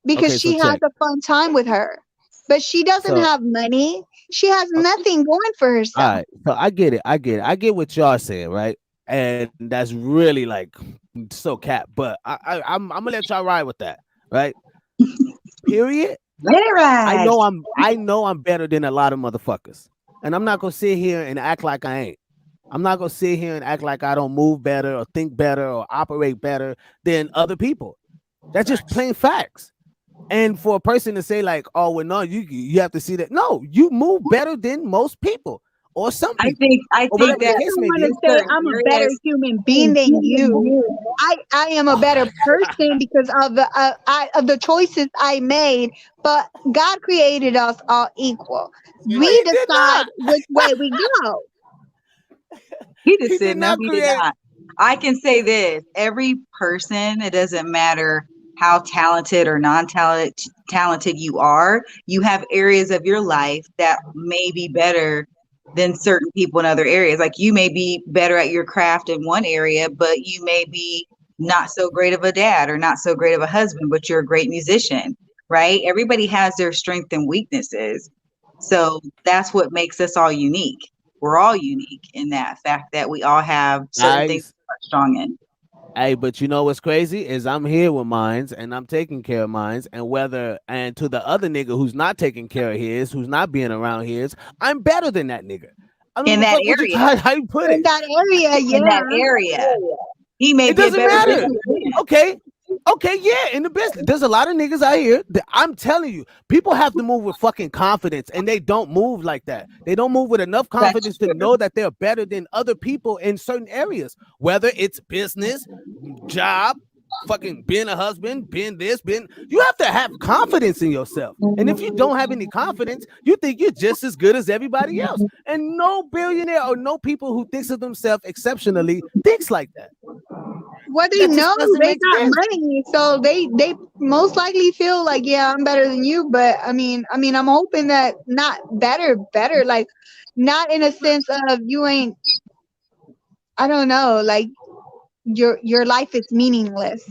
because okay, so she has check. a fun time with her. But she doesn't So have money. She has nothing going for all herself. right, so I get it. I get what y'all saying, right? And that's really like so cap. But I'm gonna let y'all ride with that, right? Period. Let it ride. I know I'm better than a lot of motherfuckers, and I'm not gonna sit here and act like I ain't. I'm not gonna sit here and act like I don't move better or think better or operate better than other people. That's just plain facts. And for a person to say like, "Oh, well, no, you have to see that." No, you move better than most people or some I people, think I or whatever the that case may want be. to say I'm a better human being than you. I am a better person because of the choices I made. But God created us all equal. No, We he did decide not. which way we go. he just He said did no, not he did create. not. I can say this: every person, it doesn't matter how talented or talented you are, you have areas of your life that may be better than certain people in other areas. Like you may be better at your craft in one area, but you may be not so great of a dad or not so great of a husband, but you're a great musician. right? Everybody has their strengths and weaknesses. So that's what makes us all unique. We're all unique in that fact that we all have certain things Guys, we're strong in. hey, but you know what's crazy is I'm here with mines and I'm taking care of mines, and to the other nigga who's not taking care of his, who's not being around his, I'm better than that nigga. I don't In give a that fuck what you area. how you put In it. that area, In that yeah. area. He may It be a doesn't better matter. businessman. Okay, yeah, in the business. There's a lot of niggas out here that I'm telling you, people have to move with fucking confidence, and they don't move like that. They don't move with enough That's confidence to true. know that they're better than other people in certain areas, whether it's business, job, fucking being a husband, being this, being. You have to have confidence in yourself. And if you don't have any confidence, you think you're just as good as everybody else. And no billionaire or no people who thinks of themselves exceptionally thinks like that. What they That just know, doesn't they make got sense. money, so they most likely feel like, yeah, I'm better than you. But I'm hoping that not better, like not in a sense of you ain't. I don't know, like your life is meaningless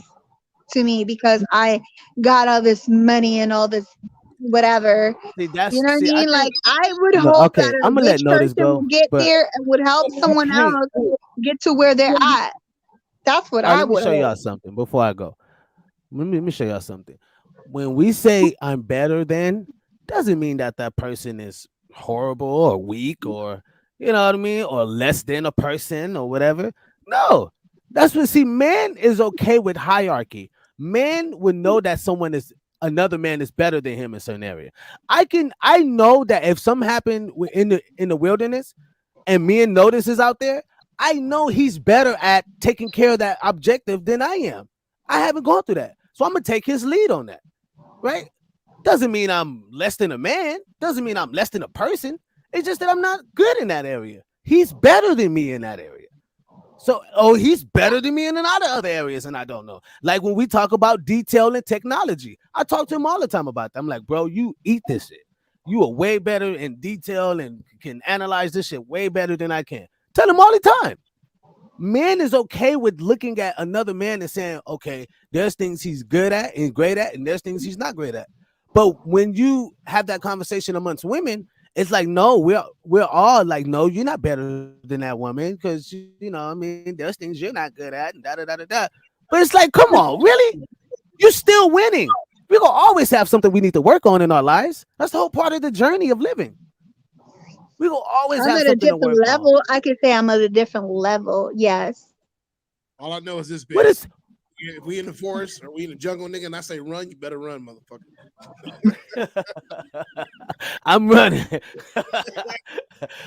to me because I got all this money and all this whatever. You know what I I mean? think Like I would no, hope that okay, a I'm gonna let rich Notice person will go, get but there and would help someone hey, else get to where they're at. That's what all right, I let me would show y'all hope. something before I go. Let me show y'all something. When we say I'm better than, doesn't mean that that person is horrible or weak or you know what I mean, or less than a person or whatever. No, that's what. See, man is okay with hierarchy. Man would know that someone is another man is better than him in a certain area. I know that if something happened in the wilderness and me and Notice is out there, I know he's better at taking care of that objective than I am. I haven't gone through that. So I'm gonna take his lead on that, right? Doesn't mean I'm less than a man, doesn't mean I'm less than a person. It's just that I'm not good in that area. He's better than me in that area. So, he's better than me in a lot of other areas, and I don't know. Like when we talk about detail and technology, I talk to him all the time about that. I'm like, bro, you eat this shit. You are way better in detail and can analyze this shit way better than I can. Tell him all the time. Man is okay with looking at another man and saying, okay, there's things he's good at and great at, and there's things he's not great at. But when you have that conversation amongst women, it's like, no, we're all like, no, you're not better than that woman because you know, I mean, there's things you're not good at, and da da da da da. But it's like, come on, really? You're still winning. We're gonna always have something we need to work on in our lives. That's the whole part of the journey of living. We will always I'm have at a something to different work on. level. I could say I'm at a different level. Yes. All I know is this, What bitch. is If we in the forest or we in the jungle, nigga, and I say run, you better run, motherfucker. I'm running.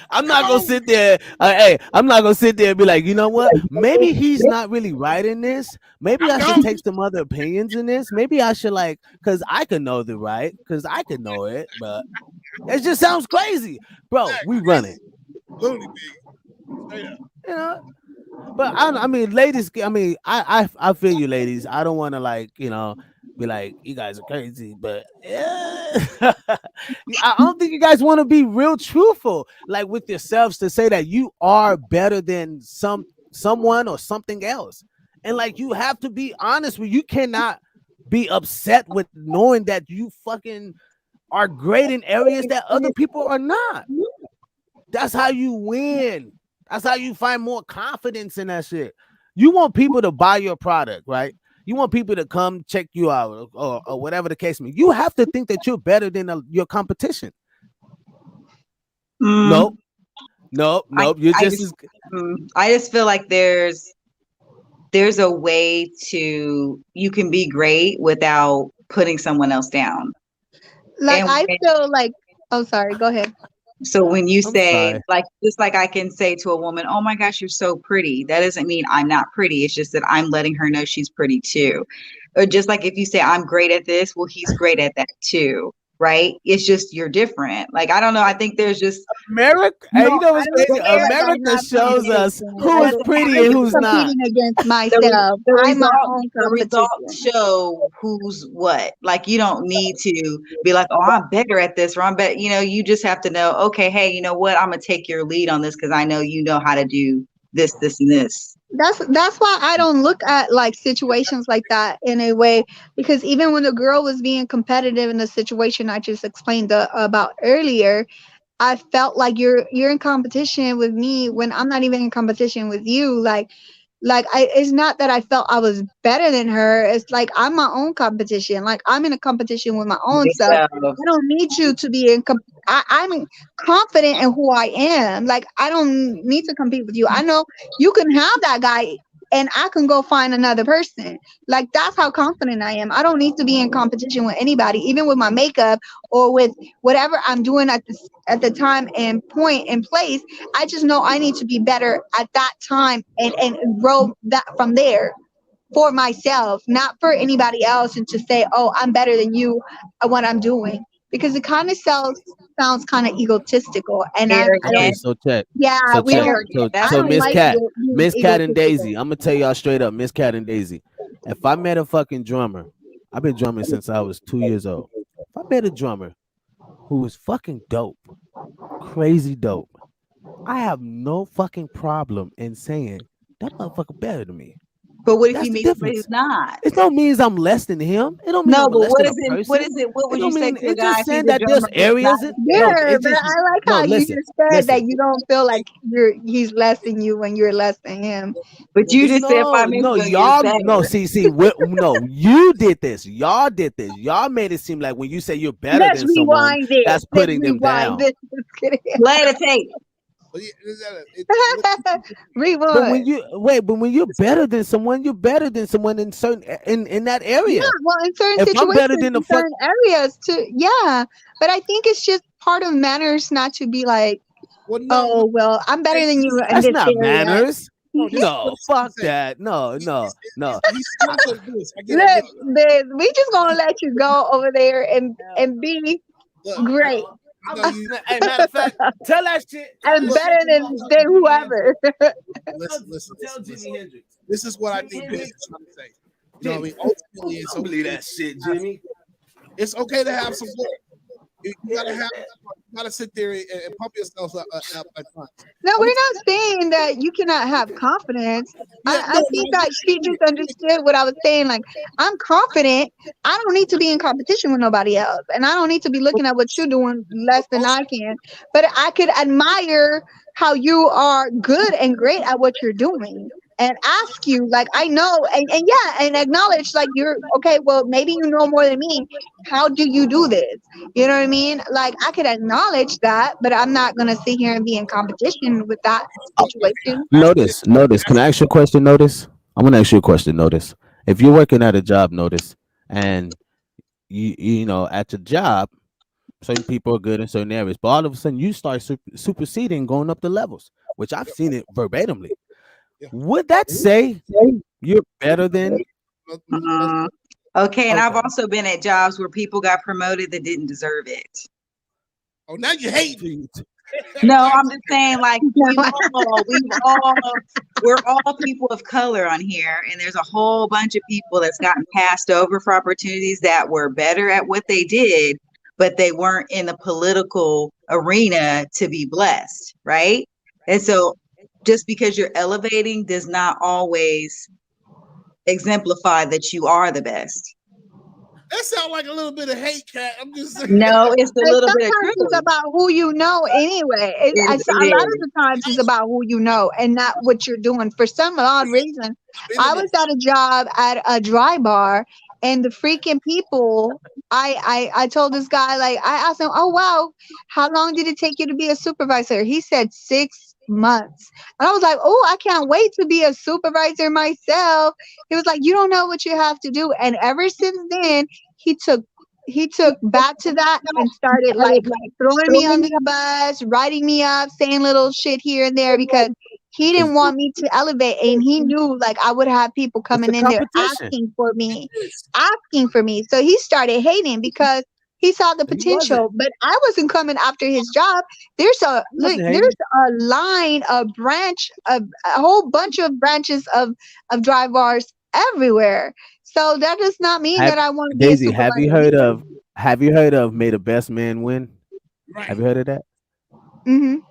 I'm not gonna Go. sit there. Hey, I'm not gonna sit there and be like, you know what? Maybe he's not really right in this. Maybe I'm I should gone. take some other opinions in this. Maybe I should because I could know the right, because I could know it, but it just sounds crazy, bro. We running. Looney big. Straight up. You know. But I mean, ladies. I mean, I feel you, ladies. I don't want to be like you guys are crazy, but yeah. I don't think you guys want to be real truthful, like with yourselves, to say that you are better than someone or something else, and like you have to be honest with. You cannot be upset with knowing that you fucking are great in areas that other people are not. That's how you win. That's how you find more confidence in that shit. You want people to buy your product, right? You want people to come check you out or whatever the case may be. You have to think that you're better than your competition. Mm, Nope. Nope. I, Nope. You're I just just as I just feel like there's a way to you can be great without putting someone else down. Like And I feel like, oh, sorry, go ahead. so when you I'm say, sorry. like, just like I can say to a woman, oh my gosh, you're so pretty. That doesn't mean I'm not pretty. It's just that I'm letting her know she's pretty too. Or just like if you say, I'm great at this, well, he's great at that too. Right? It's just you're different. Like, I don't know. I think there's just America, No, hey, you know I what's don't crazy? feel like I America have shows us competition. who is I'm pretty and who's not. competing against the, myself. the I'm my result own the competition. results show who's what. Like you don't need to be like, oh, I'm better at this or I'm better. You just have to know, okay, hey, you know what? I'm gonna take your lead on this because I know you know how to do this, this, and this. That's why I don't look at like situations like that in a way, because even when the girl was being competitive in the situation I just explained about earlier, I felt like you're in competition with me when I'm not even in competition with you. Like I, it's not that I felt I was better than her. It's like I'm my own competition. Like I'm in a competition with my own self. Yourself. I don't need you to be in. I'm confident in who I am. Like I don't need to compete with you. I know you can have that guy, and I can go find another person. Like that's how confident I am. I don't need to be in competition with anybody, even with my makeup or with whatever I'm doing at the time and point and place. I just know I need to be better at that time and grow that from there for myself, not for anybody else, and to say, "Oh, I'm better than you at what I'm doing," because it kind of sounds kind of egotistical, and I Okay, don't. Arrogant. so check. Yeah, So we check. don't. Arrogant. I That's So what don't it Miss like is. Cat, being Miss Cat and egotistical. Daisy. I'm gonna tell y'all straight up, Miss Cat and Daisy. If I met a fucking drummer, I've been drumming since I was 2 years old. If I met a drummer who was fucking dope, crazy dope, I have no fucking problem in saying that motherfucker better than me. But what if That's you the meet somebody who's difference. not? It don't means I'm less than him. It don't mean No, I'm but less what than a is it? What person. is it? What It would you don't say mean to a it guy just if he's saying a that there's drummer who's not? areas. No, Yeah, it but just I like no. how you Listen, just said that listen. you don't feel like he's less than you when you're less than him. But you just said if I No, meet no, somebody, you're y'all. No, better. no, you did this. Y'all did this. Y'all made it seem like when you say you're better Let's than someone, rewind this. that's Let's putting them rewind down. this. Just kidding. Play the tape. But yeah, what But when Rewind. you wait, but when you're better than someone, you're better than someone in certain in that Yeah, area. well, in certain If I'm better situations, than the in fuck, certain areas, too. Yeah, but I think it's just part of manners not to be like, well, no, oh, well, I'm better than you in that's this not area. manners. no, this is what No, I'm trying fuck to say. that. No, no, no. He's trying to do this. I get Look, it. we just gonna let you go over there and be Look, great I know you. Hey, matter of fact, tell that shit. Tell and that Look, better shit to than motherfucking Jimi whoever. Hendrix. Tell listen. Jimi Hendrix. This is what I think Biz Jimmy, is trying to say. You know what I Jimmy. mean? Ultimately, Don't believe that shit, Jimmy. it's okay to have some fun. You gotta have. You gotta sit there and pump yourself up at times. No, I'm we're gonna tell not saying that you cannot have confidence. you. Yeah, I no, think no, that she just understood what I was saying. Like, I'm confident. I don't need to be in competition with nobody else. And I don't need to be looking at what you're doing less than also, I can. But I could admire how you are good and great at what you're doing. And ask you, like, I know, and yeah, and acknowledge, like, you're okay. Well, maybe you know more than me. How do you do this? You know what I mean? Like I could acknowledge that, but I'm not gonna sit here and be in competition with that situation. that's what it. Notice. Can That's I ask you a question? Notice. I'm gonna ask you a question. Notice. If you're working at a job, notice, and you know at your job, certain people are good in certain areas, but all of a sudden you start superseding, going up the levels, which I've seen it verbatimly. yeah. Would that say you're better than? Mm. Okay, and I've Okay. also been at jobs where people got promoted that didn't deserve it. Oh, now you hate. No, I'm just saying, like we're all people of color on here, and there's a whole bunch of people that's gotten passed over for opportunities that were better at what they did, but they weren't in the political arena to be blessed, right? And so, just because you're elevating does not always exemplify that you are the best. That sounds like a little bit of hate, cat. I'm just saying. No, it's a And little bit of sometimes it's truth. about who you know anyway. A It lot of is. the times it's about who you know and not what you're doing. For some odd reason, I Minimum. was at a job at a dry bar, and the freaking people. I told this guy, like, I asked him, oh wow, how long did it take you to be a supervisor? He said 6 months. And I was like, oh, I can't wait to be a supervisor myself. He was like, you don't know what you have to do. And ever since then, he took he took back to that and started like throwing me under the bus, writing me up, saying little shit here and there because he didn't want me to elevate, and he knew like I would have people It's a coming in there competition. asking for me. So he started hating because he saw the He wasn't. potential, but I wasn't coming after his job. There's a He look, wasn't there's hating. a line, a branch, a whole bunch of branches of dry bars everywhere. So that does not mean Have that I want to be a Daisy? Have you supervisor heard here. of? Have you heard of "May the Best Man Win"? Have Right. you heard of that? Hmm. And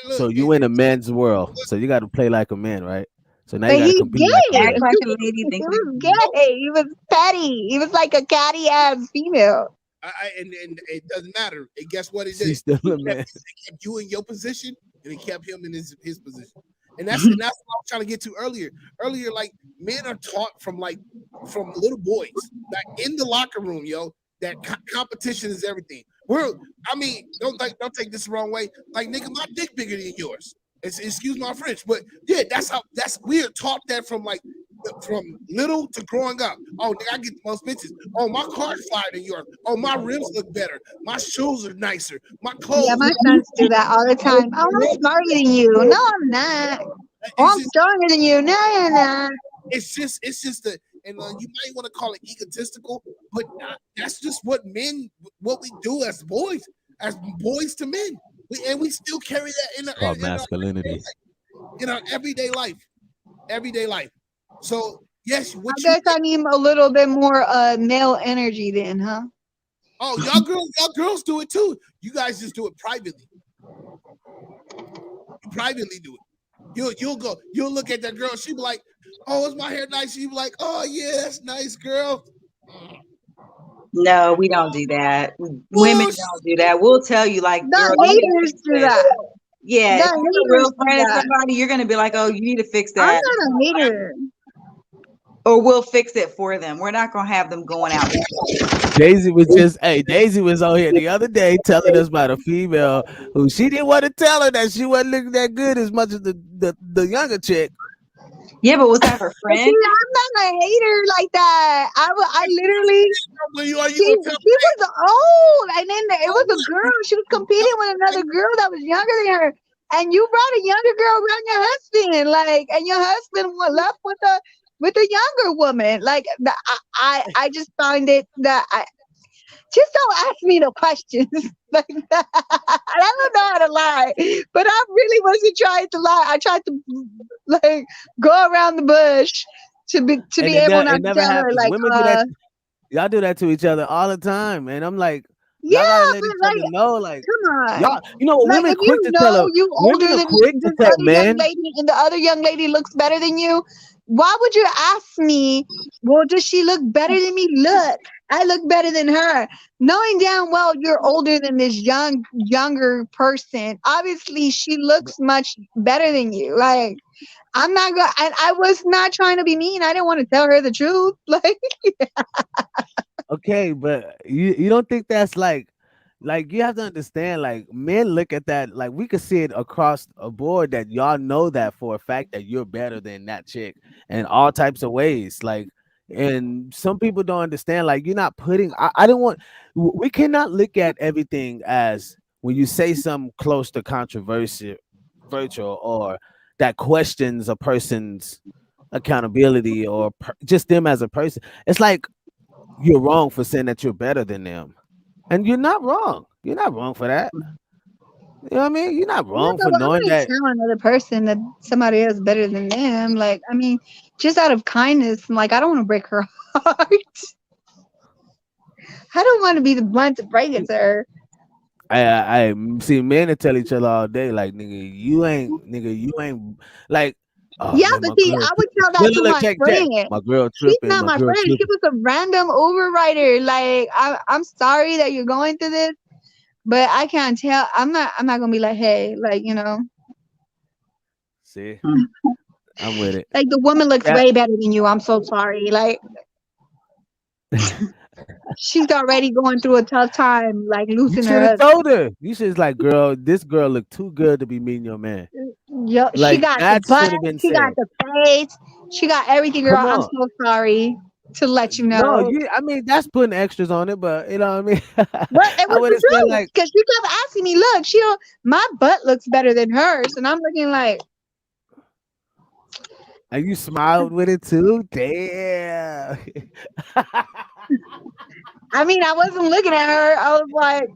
look, So you in a man's world, so you got to play like a man, right? So now you But got to he's compete like a gay. Act man. like a lady, He think like was a man. gay. He was petty. He was like a catty ass female. And it doesn't matter. And guess what he did? She's still He a man. kept you in your position, and he kept him in his position. And that's what I was trying to get to earlier. Earlier, like men are taught from little boys that in the locker room, yo, that competition is everything. Don't take this the wrong way. Like nigga, my dick bigger than yours. Excuse my French, but yeah, that's we are taught that from little to growing up. Oh, nigga, I get the most bitches. Oh, my car's flyer than yours. Oh, my rims look better. My shoes are nicer. My Yeah, clothes. my sons do that all the time. Oh, I'm smarter than you. No, I'm not. Oh, It's I'm just, stronger than you. No, you're not. it's just the, and you might want to call it egotistical, but that's just what we do as boys to men. We still carry that It's called masculinity. in our everyday life. So yes, I guess I need a little bit more male energy then, huh? oh, y'all girls do it too. You guys just do it privately. You privately do it. You'll look at that girl. She be like, "Oh, is my hair nice?" She be like, "Oh yeah, that's nice, girl." No, we don't do that. Women don't do that. We'll tell you, like, girl, The you need to haters fix do this. that. Yeah, The if you're a haters real do friend of that. somebody, you're gonna be like, oh, you need to fix I'm that. not a hater. Or we'll fix it for them. We're not gonna have them going out. Daisy was on here the other day telling us about a female who she didn't want to tell her that she wasn't looking that good as much as the younger chick. Yeah, but was that her But see, friend? I'm not a hater like that. I literally, You she gonna tell was old, and then it was a girl. She was competing with another girl that was younger than her, and you brought a younger girl around your husband, like, and your husband left with a younger woman. Like, I just find it that just don't ask me no questions like that. I don't know how to lie, but I really wasn't trying to lie. I tried to like go around the bush to And be able not it to never tell her happens. like Women do that. Y'all do that to each other all the time, and I'm like, y'all gotta yeah, let but each like other know, like come on. y'all. You know what? Like Women if you quick to tell know her. you Women older are than quick to this tell other young men. lady and the other young lady looks better than you, why would you ask me, well, does she look better than me? Look, I look better than her. Knowing damn well you're older than this younger person. Obviously she looks much better than you. Like I'm not going and I was not trying to be mean. I didn't want to tell her the truth. Like Okay, but you don't think that's like you have to understand, like men look at that, like we could see it across a board that y'all know that for a fact that you're better than that chick in all types of ways. Like, and some people don't understand, like you're not putting I don't want we cannot look at everything as when you say something close to controversial virtual or that questions a person's accountability or just them as a person. It's like you're wrong for saying that you're better than them. And you're not wrong. You're not wrong for that. You know what I mean? You're not yeah, wrong but for I knowing wouldn't that. tell another person that somebody else better than them. Like, I mean, just out of kindness, like I don't want to break her heart. I don't want to be the one to break it to her. I see men that tell each other all day, like nigga, you ain't like, oh Yeah, man, but my see, girl. I would tell that Look, to look, look, my check. friend. My girl She's tripping, not my my girl friend. She tripping. was a random overwriter. Like, I'm sorry that you're going through this, but I can't tell. I'm not gonna be like, hey, like See, I'm with it. like the woman looks That way better than you. I'm so sorry. Like, she's already going through a tough time, like you losing her should have husband. told her. You should like, girl, this girl look too good to be meeting your man. Yo, she Like got the that butt, should have been she got said. the face, she got everything, girl. Come I'm on. so sorry to let you No, know. you. I mean, that's putting extras on it, but you know what I mean. But it I was would the have said truth like, because she kept asking me, look, my butt looks better than hers. And I'm looking like, and you smiled with it too. Damn. I mean, I wasn't looking at her. I was like,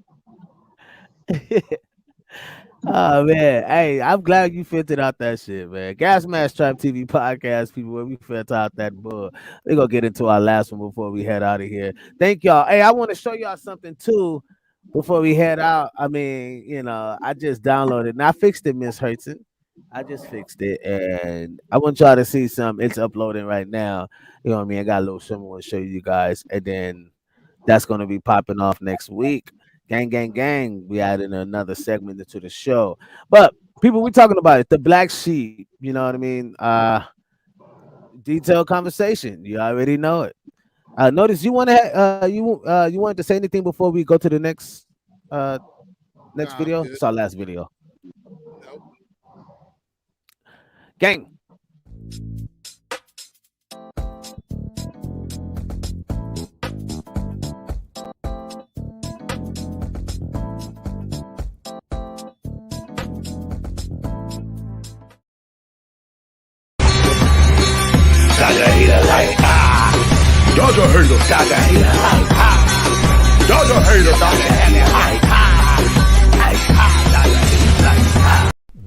Oh man, hey, I'm glad you filtered out that shit, man. GasmaskTribe TV podcast, people, where we filter out that bull. We're gonna get into our last one before we head out of here. Thank y'all. Hey, I want to show y'all something too before we head out. I mean, I just downloaded and I fixed it, Miss Hurtson. I just fixed it, and I want y'all to see some. It's uploading right now. You know what I mean? I got a little something I want to show you guys, and then that's gonna be popping off next week. Gang, gang, gang. We adding another segment into the show. But people, we talking about it. The black sheep. You know what I mean? Detailed conversation. You already know it. Notice you want to you wanted to say anything before we go to the uh next Nah, I'm video? good. It's our last video. Nope. Gang.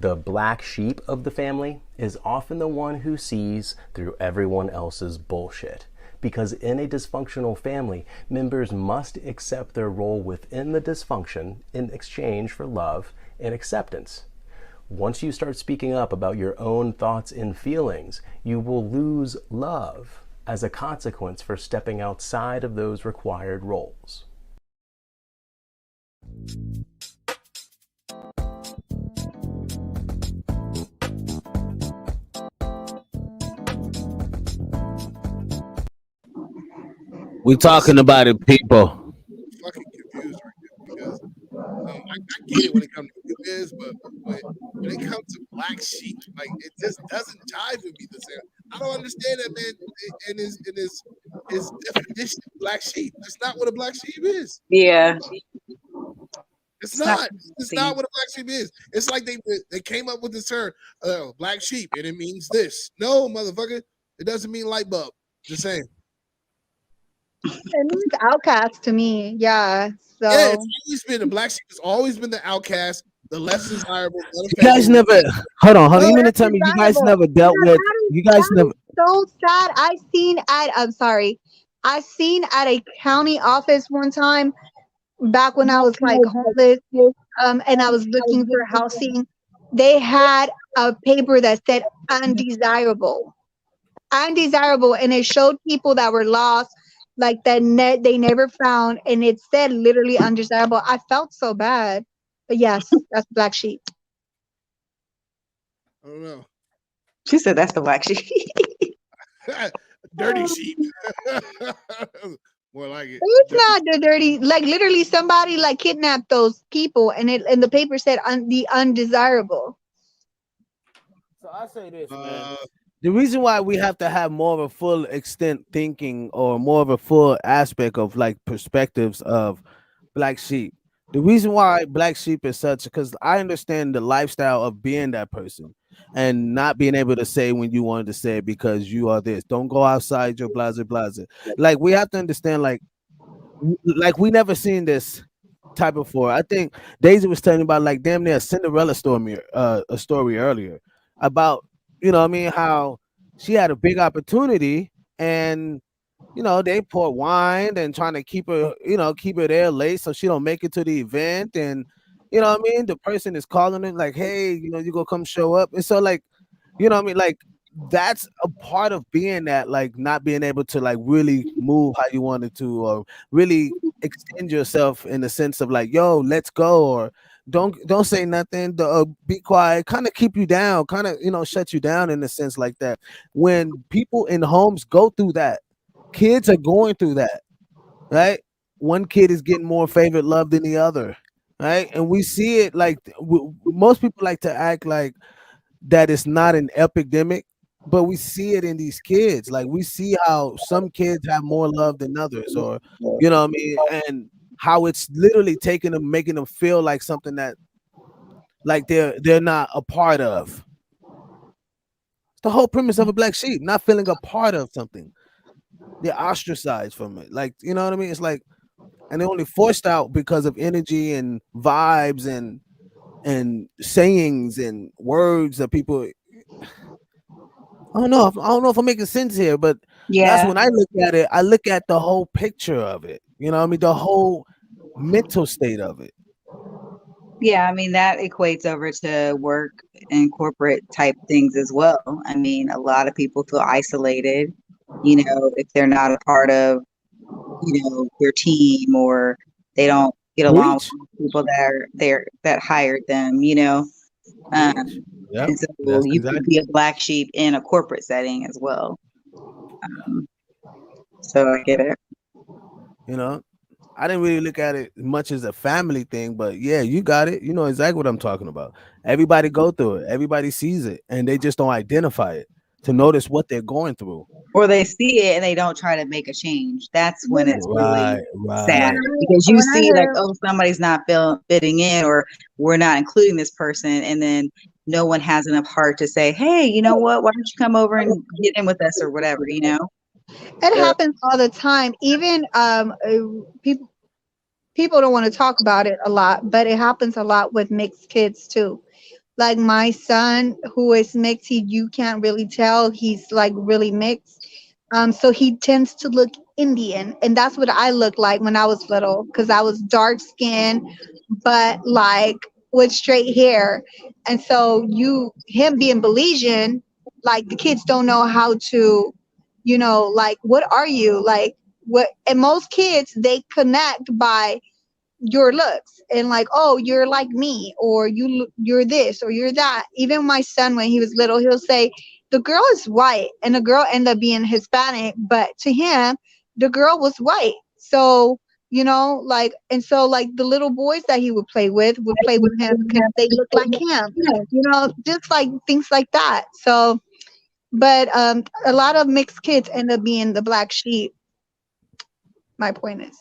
The black sheep of the family is often the one who sees through everyone else's bullshit. Because in a dysfunctional family, members must accept their role within the dysfunction in exchange for love and acceptance. Once you start speaking up about your own thoughts and feelings, you will lose love as a consequence for stepping outside of those required roles. We talking about it, people. Fucking confused right now because I get it when it comes to biz, but when it comes to black sheep, like it just doesn't jive with me the same. I don't understand that man in his definition of black sheep. That's not what a black sheep is. Yeah. It's It's not not. It's not what a black sheep is. It's like they came up with this term, black sheep, and it means this. No, motherfucker, it doesn't mean light bulb. Just saying. It means outcast to me. Yeah. Yeah, it's So always been the black sheep has always been the outcast, the less desirable. You guys never hold on. You mean to tell me you guys desirable. never dealt Yeah, with you guys that never is so sad. I'm sorry. I seen at a county office one time back when I was like homeless, and I was looking for housing. They had a paper that said undesirable, undesirable, and it showed people that were lost, like that net they never found, and it said literally undesirable. I felt so bad, but yes, that's black sheep. I don't know. She said that's the black sheep. Dirty sheep. More like it. It's not the dirty, like literally somebody like kidnapped those people, and the paper said the undesirable. So I say this, man. The reason why we have to have more of a full extent thinking or more of a full aspect of like perspectives of black sheep. The reason why black sheep is such because I understand the lifestyle of being that person and not being able to say when you wanted to say it because you are this. Don't go outside your blazer blazer. Like we have to understand like we never seen this type before. I think Daisy was telling about like damn near a Cinderella story, a story earlier about what I mean how she had a big opportunity and they pour wine and trying to keep her there late so she don't make it to the event and what I mean the person is calling it like hey you go come show up and so like what I mean like that's a part of being that like not being able to like really move how you wanted to or really extend yourself in the sense of like yo let's go or don't say nothing be quiet kind of keep you down kind of shut you down in a sense like that when people in homes go through that kids are going through that right one kid is getting more favorite love than the other right and we see it like most people like to act like that it's not an epidemic but we see it in these kids like we see how some kids have more love than others or what I mean and how it's literally taking them making them feel like something that like they're not a part of. It's the whole premise of a black sheep not feeling a part of something. They're ostracized from it like what I mean it's like and they're only forced out because of energy and vibes and sayings and words that people I don't know if I'm making sense here, but that's Yeah. when I look at it. I look at the whole picture of it. You know what I mean? The whole mental state of it. Yeah, I mean that equates over to work and corporate type things as well. I mean, a lot of people feel isolated, if they're not a part of, their team, or they don't get along Preach, with people that are there that hired them. preach. Um, Yep, and so that's you could exactly. be a black sheep in a corporate setting as well. Um, so I get it. You know, I didn't really look at it much as a family thing, but yeah, you got it. You know exactly what I'm talking about. Everybody go through it. Everybody sees it, and they just don't identify it to notice what they're going through. Or they see it and they don't try to make a change. That's when it's really Right, sad, right. because you When I see like, heard oh, somebody's not fitting in, or we're not including this person, and then no one has enough heart to say, hey, you know what, why don't you come over and get in with us or whatever. it So, happens all the time. Even people don't want to talk about it a lot, but it happens a lot with mixed kids too. Like my son, who is mixed, you can't really tell he's like really mixed. So he tends to look Indian, and that's what I looked like when I was little, because I was dark skinned, but like with straight hair. And so him being Belizean, like the kids don't know how to, like what are you like? What? And most kids they connect by your looks and like, oh, you're like me, or you're this or you're that. Even my son, when he was little, he'll say the girl is white, and the girl ended up being Hispanic, but to him the girl was white. So like, and so like the little boys that he would play with him because they look like him, just like things like that. So but a lot of mixed kids end up being the black sheep. My point is,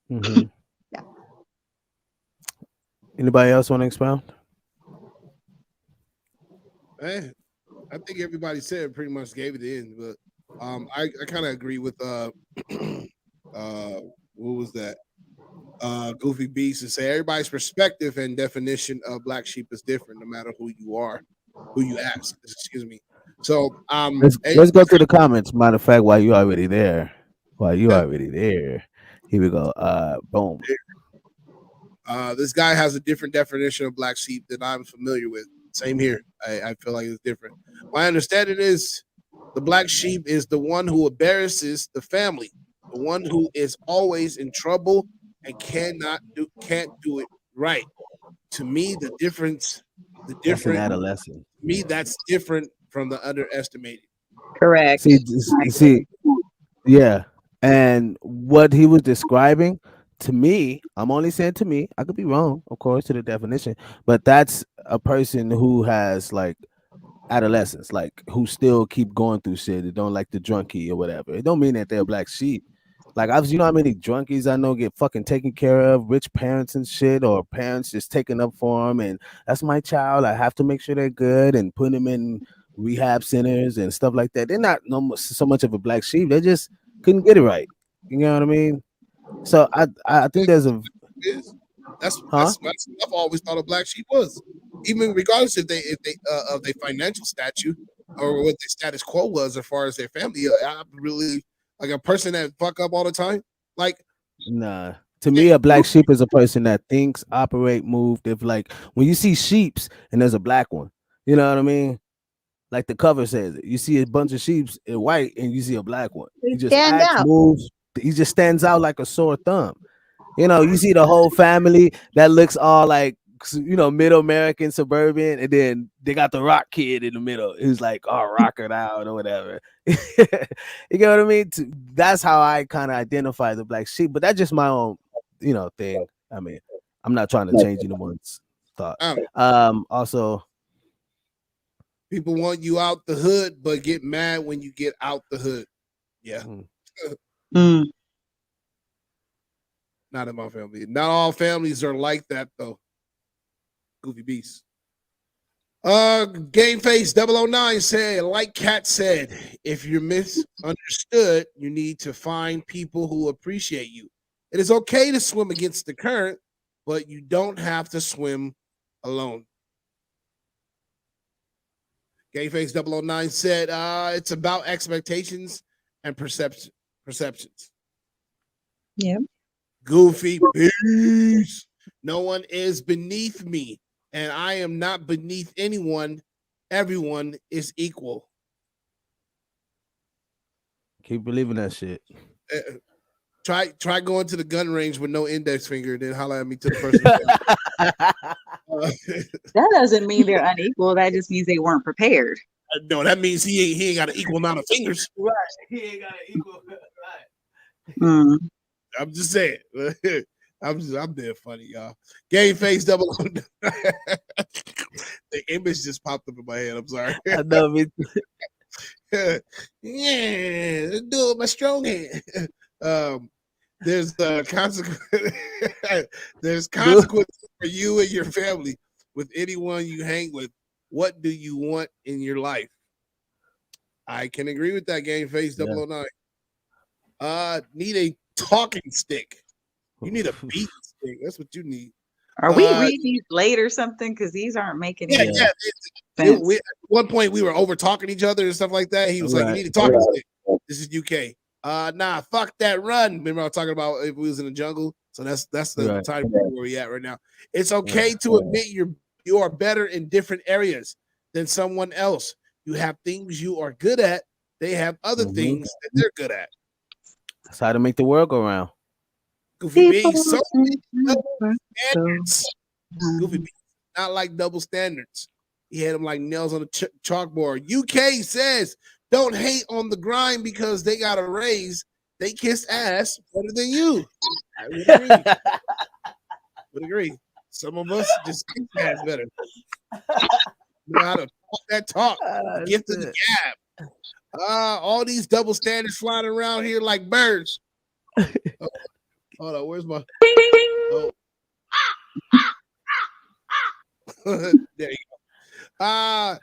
Hmm. yeah. Anybody else want to expound? Eh, I think everybody said pretty much gave it in, but I kind of agree with what was that? Goofy Beast to say everybody's perspective and definition of black sheep is different no matter who you are, who you ask. Excuse me. So Let's go through the comments. Matter of fact, while you already there, here we go. Boom. this guy has a different definition of black sheep than I'm familiar with. Same here. I feel like it's different. My understanding is the black sheep is the one who embarrasses the family, the one who is always in trouble and can't do it right. To me, the That's an different adolescent. to me that's different from the underestimated. correct. See, yeah. And what he was describing to me, I'm only saying to me, I could be wrong, of course, to the definition, but that's a person who has like adolescents, like who still keep going through shit. They don't like the drunkie or whatever. It don't mean that they're black sheep. Like you know how many drunkies I know get fucking taken care of, rich parents and shit, or parents just taking up for them, and that's my child. I have to make sure they're good and put them in rehab centers and stuff like that. They're not so much of a black sheep. They just couldn't get it right. You know what I mean? So I think there's a Is huh? that's what I've always thought a black sheep was. Even regardless if they of their financial statue or what their status quo was as far as their family. I really like a person that fuck up all the time. Like Nah. To me, a black sheep is a person that thinks, operate, move. If like when you see sheeps and there's a black one, you know what I mean? Like the cover says it. You see a bunch of sheeps in white and you see a black one. They He just stand acts, out. moves. He just stands out like a sore thumb. You know, you see the whole family that looks all like middle American suburban, and then they got the rock kid in the middle who's like all rockered out or whatever. You get what I mean? That's how I kind of identify the black sheep, but that's just my own, thing. I mean, I'm not trying to change anyone's thought. I don't know. Also, People want you out the hood, but get mad when you get out the hood. Yeah. Mm. Not in my family. Not all families are like that though. Goofy Beast. Game Face 009 said, like Cat said, if you're misunderstood, you need to find people who appreciate you. It is okay to swim against the current, but you don't have to swim alone. Game Face 009 said, it's about expectations and perceptions. Yeah. Goofy Beast. No one is beneath me, and I am not beneath anyone. Everyone is equal. Keep believing that shit. Try going to the gun range with no index finger, then holler at me to the person. That doesn't mean they're unequal. That just means they weren't prepared. No, that means he ain't got an equal amount of fingers. Right. He ain't got an equal. Right. Mm. I'm just saying. I'm dead funny, y'all. Game face double. The image just popped up in my head. I'm sorry. I know me. Yeah, let's do it with my strong hand. There's consequence. There's consequences for you and your family with anyone you hang with. What do you want in your life? I can agree with that. Game face 009. Need a talking stick. You need a beat stick. That's what you need. Are we reading these late or something? Because these aren't making any sense. At one point, we were over talking each other and stuff like that. He was like, "You need a talking stick." This is UK. Nah, fuck that. Run. Remember, I was talking about if we was in the jungle. So that's the time where we at right now. It's okay to admit you are better in different areas than someone else. You have things you are good at. They have other things that they're good at. That's how to make the world go round. Goofy B, so double standards. Goofy B, not like double standards. He had them like nails on a chalkboard. UK says, don't hate on the grind because they got a raise. They kiss ass better than you. I would agree. Would agree. Some of us just kiss ass better. You know how to talk that talk. Gift of the gab. All these double standards flying around here like birds. Hold on, where's my? Oh. There you go.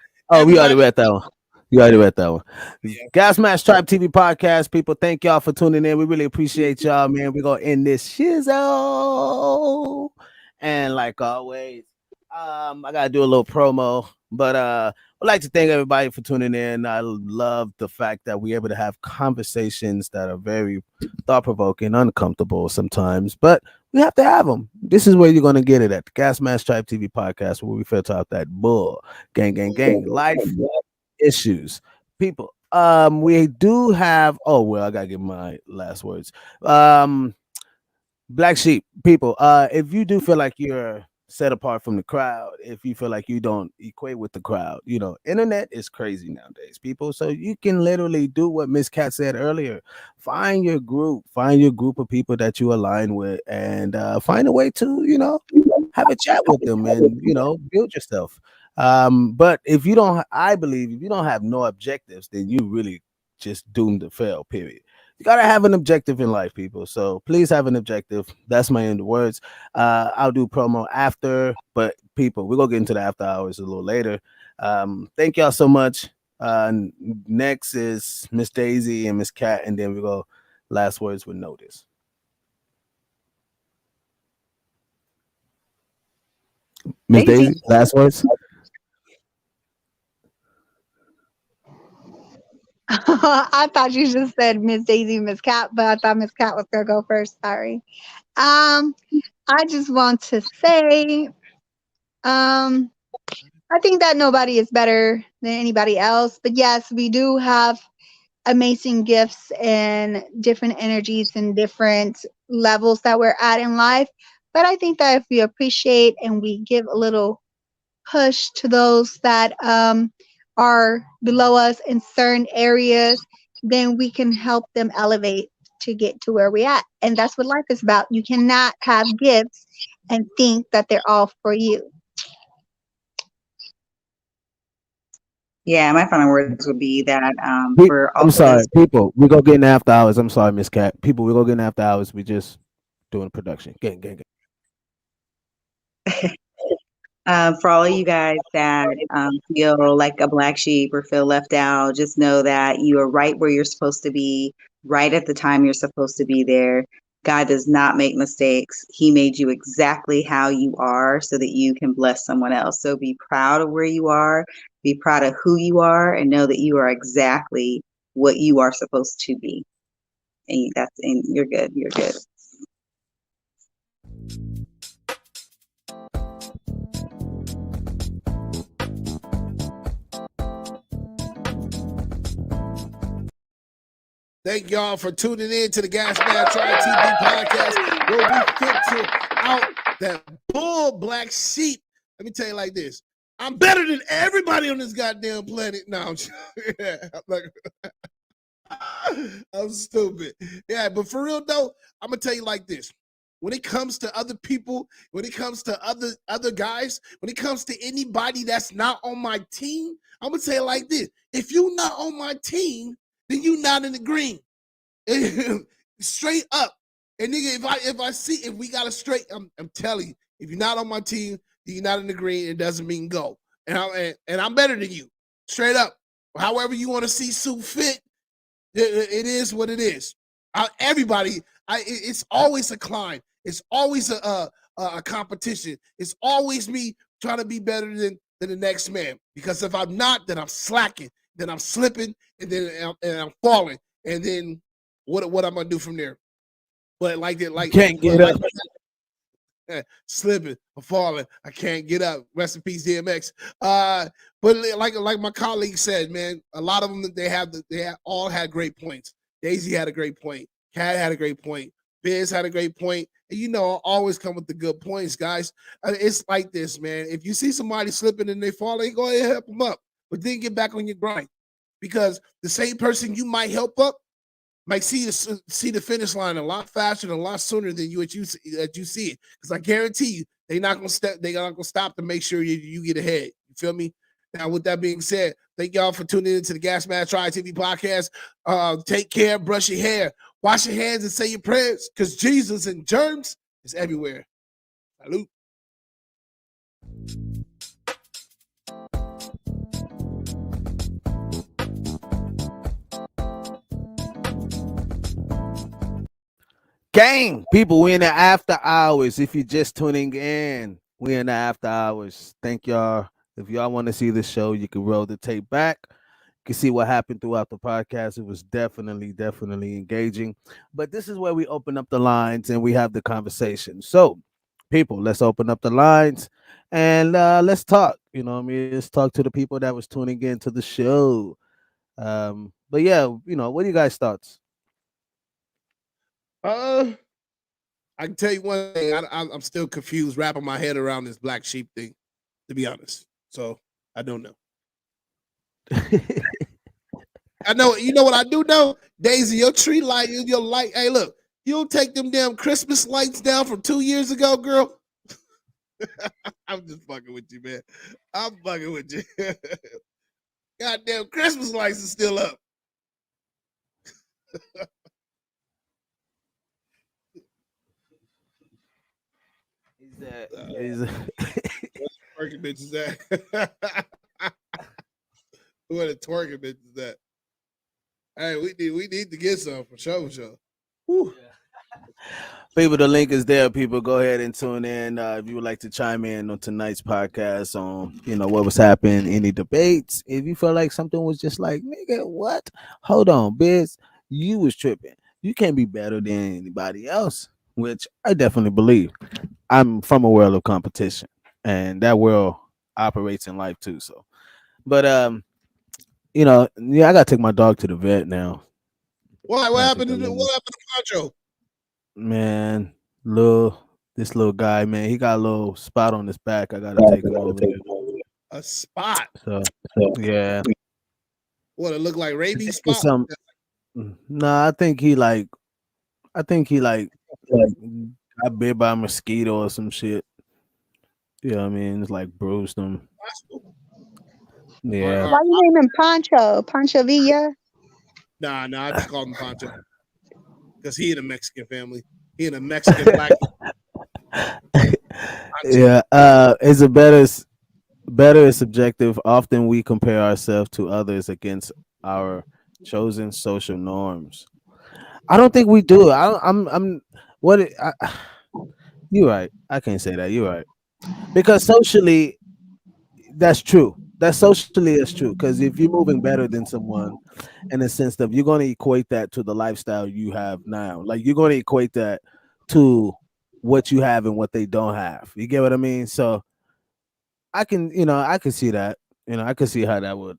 We already read that one. You already read that one. Yeah. GasmaskTribe TV podcast, people. Thank y'all for tuning in. We really appreciate y'all, man. We're gonna end this shizzle. And like always, I gotta do a little promo, but I'd like to thank everybody for tuning in. I love the fact that we're able to have conversations that are very thought-provoking, uncomfortable sometimes, but we have to have them. This is where you're gonna get it at the GasmaskTribe TV podcast, where we filter out that bull, gang, life issues, people. We do have. Oh well, I gotta give my last words. Black sheep people. If you do feel like you're set apart from the crowd, if you feel like you don't equate with the crowd, internet is crazy nowadays, people. So you can literally do what Miss Cat said earlier. Find your group of people that you align with, and find a way to, have a chat with them and, build yourself. But if you don't, I believe if you don't have no objectives, then you really just doomed to fail, period. You gotta have an objective in life, people. So please have an objective. That's my end of words. I'll do promo after, but people, we're gonna get into the after hours a little later. Thank y'all so much. Next is Miss Daisy and Miss Cat, and then we go last words with notice. Miss Daisy, last words. I thought you just said Miss Daisy, Miss Cat, but I thought Miss Cat was gonna go first. Sorry. I just want to say, I think that nobody is better than anybody else. But yes, we do have amazing gifts and different energies and different levels that we're at in life. But I think that if we appreciate and we give a little push to those that are below us in certain areas, then we can help them elevate to get to where we're at. And that's what life is about. You cannot have gifts and think that they're all for you. Yeah, my final words would be that for all I'm sorry, people. We go get in after hours. I'm sorry, Miss Cat. People, we go get in after hours. We just doing production. Gang. For all of you guys that feel like a black sheep or feel left out, just know that you are right where you're supposed to be, right at the time you're supposed to be there. God does not make mistakes. He made you exactly how you are so that you can bless someone else. So be proud of where you are, be proud of who you are, and know that you are exactly what you are supposed to be. And you're good. You're good. Thank y'all for tuning in to the GasmaskTribe TV podcast, where we filter out that bull black sheep. Let me tell you like this. I'm better than everybody on this goddamn planet. No, I'm stupid. Yeah, but for real though, I'm gonna tell you like this. When it comes to other people, when it comes to other guys, when it comes to anybody that's not on my team, I'm gonna say it like this: if you're not on my team, then you not in the green. Straight up. And nigga, if we got a straight, I'm telling you, if you're not on my team, you're not in the green, it doesn't mean go. And I'm better than you. Straight up. However you want to see Sue fit, it is what it is. It's always a climb. It's always a competition. It's always me trying to be better than the next man. Because if I'm not, then I'm slacking, then I'm slipping, and then I'm falling, and then what I'm gonna do from there? But can't get up. Slipping, I'm falling, I can't get up. Rest in peace, DMX. But like my colleague said, man, a lot of them they all had great points. Daisy had a great point. Cat had a great point. Biz had a great point. And I always come with the good points, guys. It's like this, man. If you see somebody slipping and they falling, go ahead and help them up, but then get back on your grind, because the same person you might help up might see the finish line a lot faster and a lot sooner than you see it. Because I guarantee you, they're not gonna stop to make sure you get ahead. You feel me? Now, with that being said, thank y'all for tuning into the GasmaskTribe TV podcast. Take care, brush your hair, wash your hands, and say your prayers, because Jesus and germs is everywhere. Salute. Gang, people, we in the after hours. If you're just tuning in, we in the after hours. Thank y'all. If y'all want to see the show, you can roll the tape back. You can see what happened throughout the podcast. It was definitely engaging. But this is where we open up the lines and we have the conversation. So, people, let's open up the lines and let's talk. Let's talk to the people that was tuning in to the show. But yeah, what are you guys' thoughts? I can tell you one thing. I'm still confused, wrapping my head around this black sheep thing, to be honest. So I don't know. I know. You know what I do know? Daisy, your tree light, your light. Hey, look, you'll take them damn Christmas lights down from 2 years ago, girl. I'm just fucking with you, man. I'm fucking with you. Goddamn Christmas lights are still up. Where the twerking bitch is at? Where the twerking bitch is at? Hey, we need to get some for sure. Whew. People, the link is there. People, go ahead and tune in if you would like to chime in on tonight's podcast on what was happening, any debates. If you feel like something was just like, nigga, what? Hold on, Biz, you was tripping. You can't be better than anybody else, which I definitely believe. I'm from a world of competition, and that world operates in life too. So, but I gotta take my dog to the vet now. Why? What happened to Pancho? Man, this little guy, man, he got a little spot on his back. I gotta take him over there. A spot. So yeah. What, it look like rabies spot? Nah, I think he like got bit by a mosquito or some shit. Yeah, I mean, it's like bruised him. Yeah. Why you name him Pancho? Pancho Villa? Nah, I just call him Pancho. Because he in a Mexican family. He in a Mexican black. Yeah. It's a better is subjective. Often we compare ourselves to others against our chosen social norms. I don't think we do. You're right. I can't say that. You're right. Because socially, that's true. That's socially it's true. Because if you're moving better than someone, in the sense that you're going to equate that to the lifestyle you have now, like you're going to equate that to what you have and what they don't have. You get what I mean? So I can see that. I can see how that would,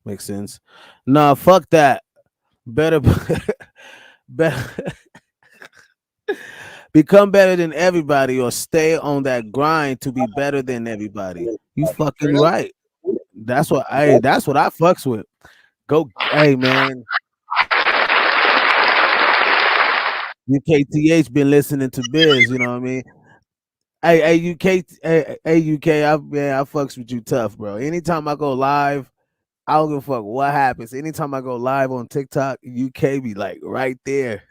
make sense. Nah, fuck that. better, better, become better than everybody, or stay on that grind to be better than everybody. You fucking Straight up. right. That's what I fucks with. Go, hey man. UKTH been listening to Biz, you know what I mean? Hey, UK, hey, UK, I fucks with you tough, bro. Anytime I go live, I don't give a fuck what happens. Anytime I go live on TikTok, UK be like right there,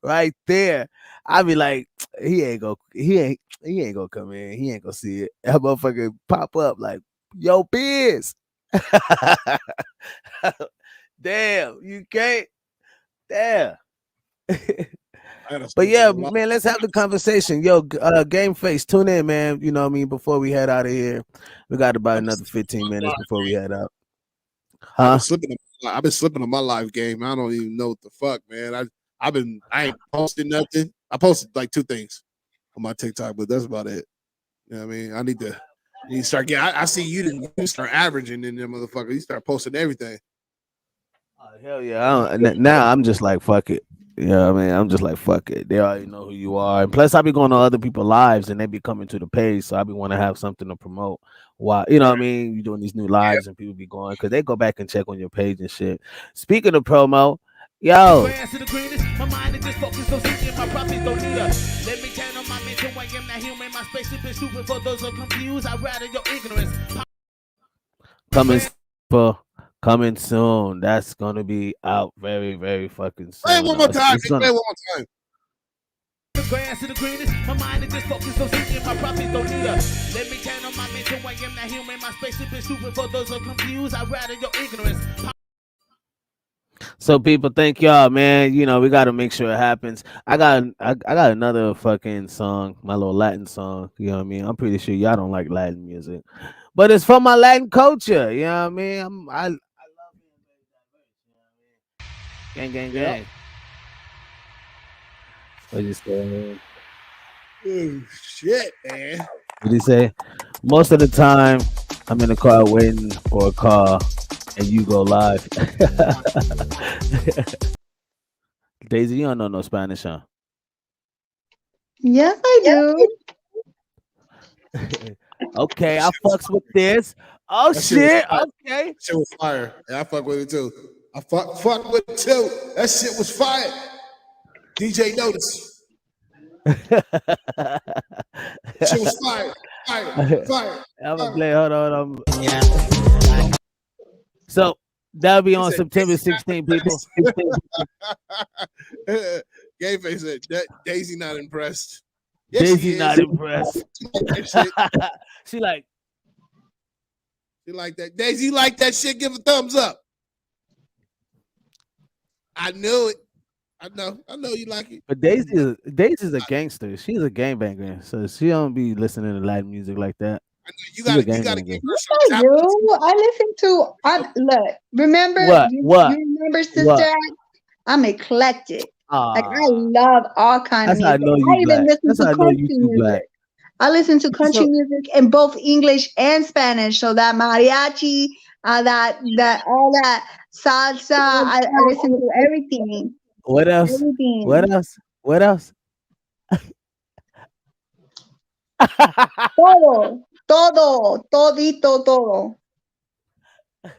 right there. I be like, he ain't gonna come in. He ain't gonna see it. That motherfucker pop up like, yo, Biz. Damn, UK, damn. But yeah, man, let's have the conversation. Yo, Game Face, tune in, man. You know what I mean? Before we head out of here, we got about another 15 minutes before we head out. Huh? I've been slipping on my live game. I don't even know what the fuck, man. I ain't posted nothing. I posted like 2 things on my TikTok, but that's about it. You know what I mean? I need to start getting. I see you start averaging in there, motherfucker. You start posting everything. Oh, hell yeah. Now I'm just like, fuck it. You know what I mean? I'm just like, fuck it. They already know who you are. And plus, I be going to other people's lives and they be coming to the page. So I be want to have something to promote. Why, you know what I mean? You doing these new lives and people be going because they go back and check on your page and shit. Speaking of promo, yo. My mind is just focused on seeking my profits, don't need us. Let me turn on my mental. I am not human. My space is stupid for those who are confused. I'd rather your ignorance. Coming soon. That's gonna be out very, very fucking soon. Play it one more time. It's gonna Play it one more time. the grass to the greenest. My mind is just focused on seeking my profits, don't need us. Let me turn on my mental. I am not human. My space is stupid for those who are confused. I'd rather your ignorance. So people, thank y'all, man. You know, we gotta make sure it happens. I got another fucking song, my little Latin song. You know what I mean? I'm pretty sure y'all don't like Latin music, but it's for my Latin culture. You know what I mean? I love being very diverse. You know what I mean? Gang, gang, Yeah. gang. What you say? Oh shit, man. What he say? Most of the time, I'm in the car waiting for a car, and you go live. Daisy, you don't know no Spanish, huh? Yes, I do. Okay, I fucks with this. Oh That shit was shit. fire. Okay. That shit was fire. Yeah, I fuck with it too. I fuck with it too. That shit was fire. DJ Notice. That shit was fire. Fire. I'm gonna play. Hold on. Yeah. So that'll be on September 16th, people. Gay face said Daisy not impressed. Yes, Daisy she is. not impressed. She like. You like that? Daisy, you like that shit? Give a thumbs up. I knew it. I know you like it. But Daisy's a gangster. She's a gangbanger, so she don't be listening to Latin music like that. You gotta give her Yes, I do. I listen to. Look, remember What? you What? remember Sister What? Act? I'm eclectic. Like I Ah, love all kind of that's how I music. know I you even black. listen That's to how I know country you too black. music. I listen to country So music in both English and Spanish. So that mariachi, that all that salsa. I listen to everything. what else? Everything. What else? What else? Todito, todo. She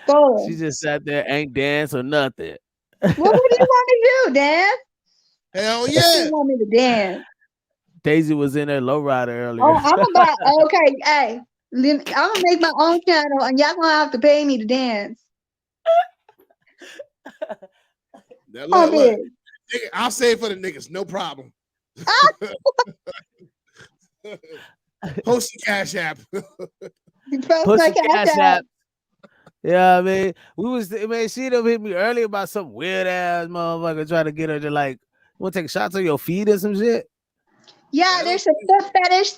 Todo. just sat there, ain't dance or nothing. What do you want to do, Dan? Hell You yeah. want me to dance? Daisy was in there lowrider earlier. Oh, I'm about okay. Hey, I'm gonna make my own channel, and y'all gonna have to pay me to dance. Now, Oh, look. Nigga, I'll say it for the niggas, no problem. Post your Cash App. Push the Cash App. Yeah, I mean, she done hit me earlier about some weird ass motherfucker trying to get her to like, want to take shots of your feet or some shit. Yeah, there's a foot fetish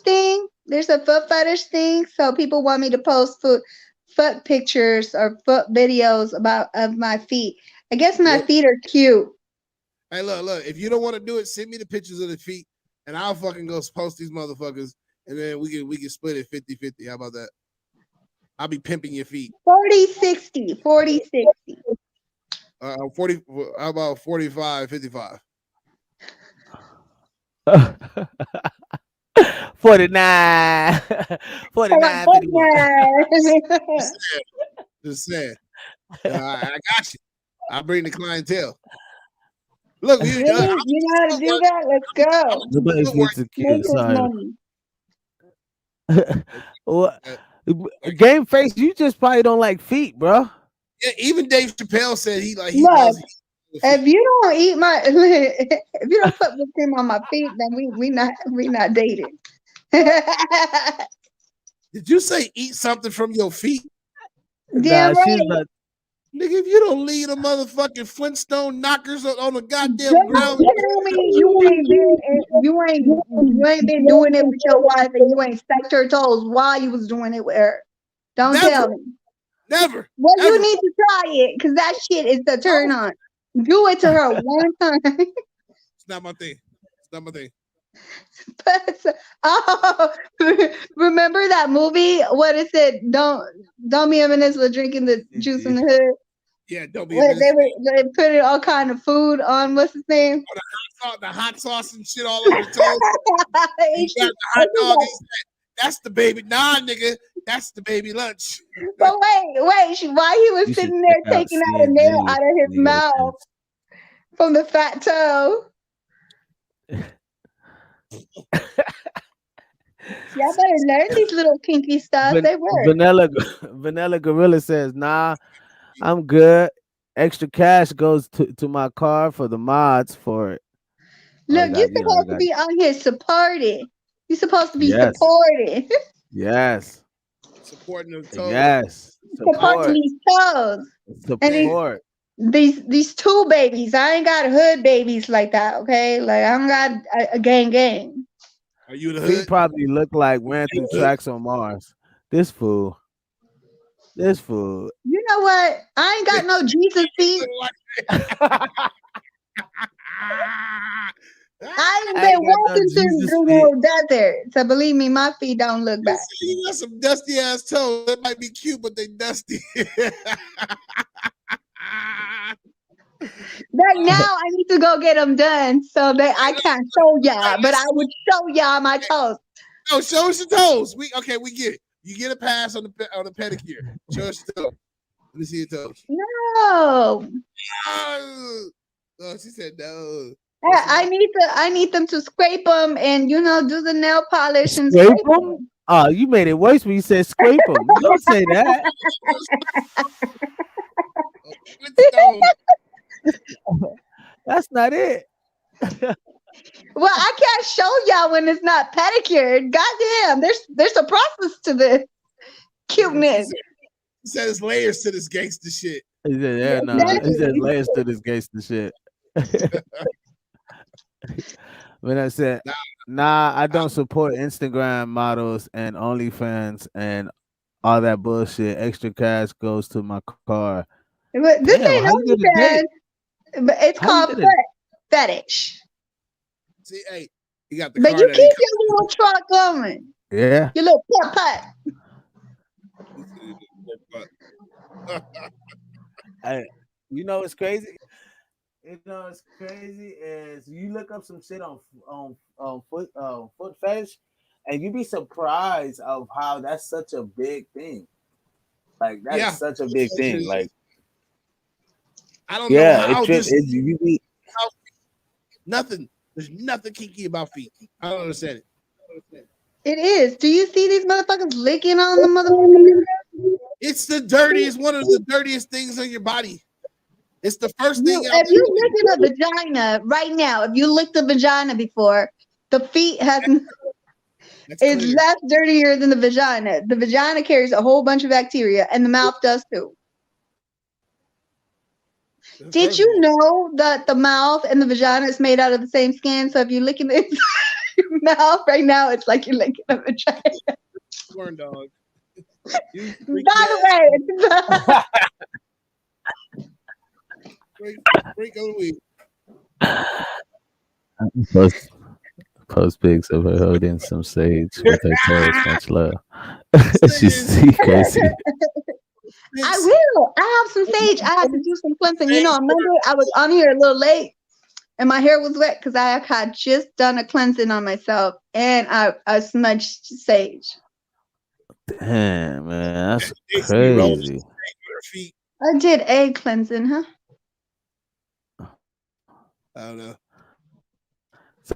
thing. So people want me to post foot pictures or foot videos of my feet. I guess my feet are cute. Hey, look. If you don't want to do it, send me the pictures of the feet, and I'll fucking go post these motherfuckers, and then we can split it 50-50. How about that? I'll be pimping your feet. 40-60. 40-60. 40. How about 45, 55? 49. 49, 51. Just saying. I got you. I bring the clientele. Look, you know how to do that? Let's go. Nobody's getting Make cute. this Sorry. money. Well, Game Face, you just probably don't like feet, bro. Yeah, even Dave Chappelle said he Look, loves. if you don't eat my, if you don't put whipped cream on my feet, then we not dating. Did you say eat something from your feet? Damn right. Nigga, if you don't leave the motherfucking Flintstone knockers on the goddamn ground, tell me you ain't been doing it with your wife and you ain't stacked her toes while you was doing it with her. Don't tell me. Never. Well, you need to try it because that shit is the turn on. Do it to her one time. It's not my thing. It's not my thing. Remember that movie? What is it? Don't be a Peninsula drinking the juice in the hood. Yeah, don't be. They put all kind of food on. What's his name? The hot sauce and shit all over the toast. He got the hot dog. He said, "That's the baby." Nah, nigga, that's the baby lunch. But wait. While he was sitting there taking out a nail out of his mouth from the fat toe. Y'all better learn these little kinky stuff. They work. Vanilla Gorilla says, "Nah, I'm good. Extra cash goes to my car for the mods for it." Look, you're supposed to be on here supporting. You're supposed to be supporting. Yes. Supporting the toes. Yes. Supporting these toes. Support. And these two babies. I ain't got hood babies like that, okay? Like, I don't got a gang. Are you the hood? He probably look like ran through tracks on Mars. This fool. You know what? I ain't got no Jesus feet. I ain't been walking through the desert. So believe me, my feet don't look bad. You got some dusty ass toes. That might be cute, but they dusty. Right now, I need to go get them done so that I can't show y'all, but I would show y'all my toes. Oh, show us your toes. We get it. You get a pass on the pedicure. Show us your toes. Let me see your toes. No. Oh, she said no. I need them to scrape them and do the nail polish and scrape them. Oh, you made it worse when you said scrape them. You don't say that. That's not it. Well, I can't show y'all when it's not pedicured. Goddamn, there's a process to this cuteness. He said there's layers to this gangster shit. He said, yeah, no. He said layers to this gangster shit. When I said, nah, I don't support Instagram models and OnlyFans and all that bullshit. Extra cash goes to my car. But this ain't OnlyFans, but it's called fetish. See, hey, you got the but car. You keep your little truck going. Yeah. Your little putt. It's crazy. It's crazy is you look up some shit on foot fetish, and you be surprised of how that's such a big thing. Like that's such a big thing. Like I don't know how nothing. There's nothing kinky about feet. I don't understand it. It is. Do you see these motherfuckers licking on the motherfuckers? It's the dirtiest, one of the dirtiest things on your body. It's the first thing. If you lick a vagina right now, if you licked a vagina before, the feet is less dirtier than the vagina. The vagina carries a whole bunch of bacteria, and the mouth does too. Did you know that the mouth and the vagina is made out of the same skin? So if you're licking it your mouth right now, it's like you're licking a vagina. Corn dog. By the way, break of the week. Post pics of her holding some sage with her toes. Much love. She's crazy. I Thanks. will. I have some sage. I had to do some cleansing. You know, on Monday I was on here a little late, and my hair was wet because I had just done a cleansing on myself, and I smudged sage. Damn, man, that's They used to be rolling crazy. their feet. I did a cleansing, huh? I don't know. So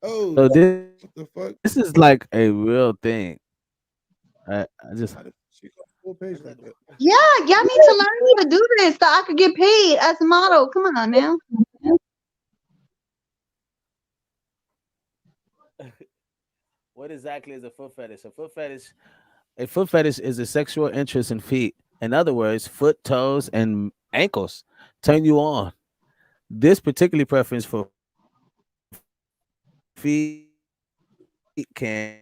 Oh, this is what like the a fuck? real thing. I just She got a full page like that. Yeah, y'all need to learn how to do this so I could get paid as a model. Come on now. what exactly is a foot fetish? A foot fetish is a sexual interest in feet. In other words, foot, toes, and ankles turn you on. This particular preference for feet can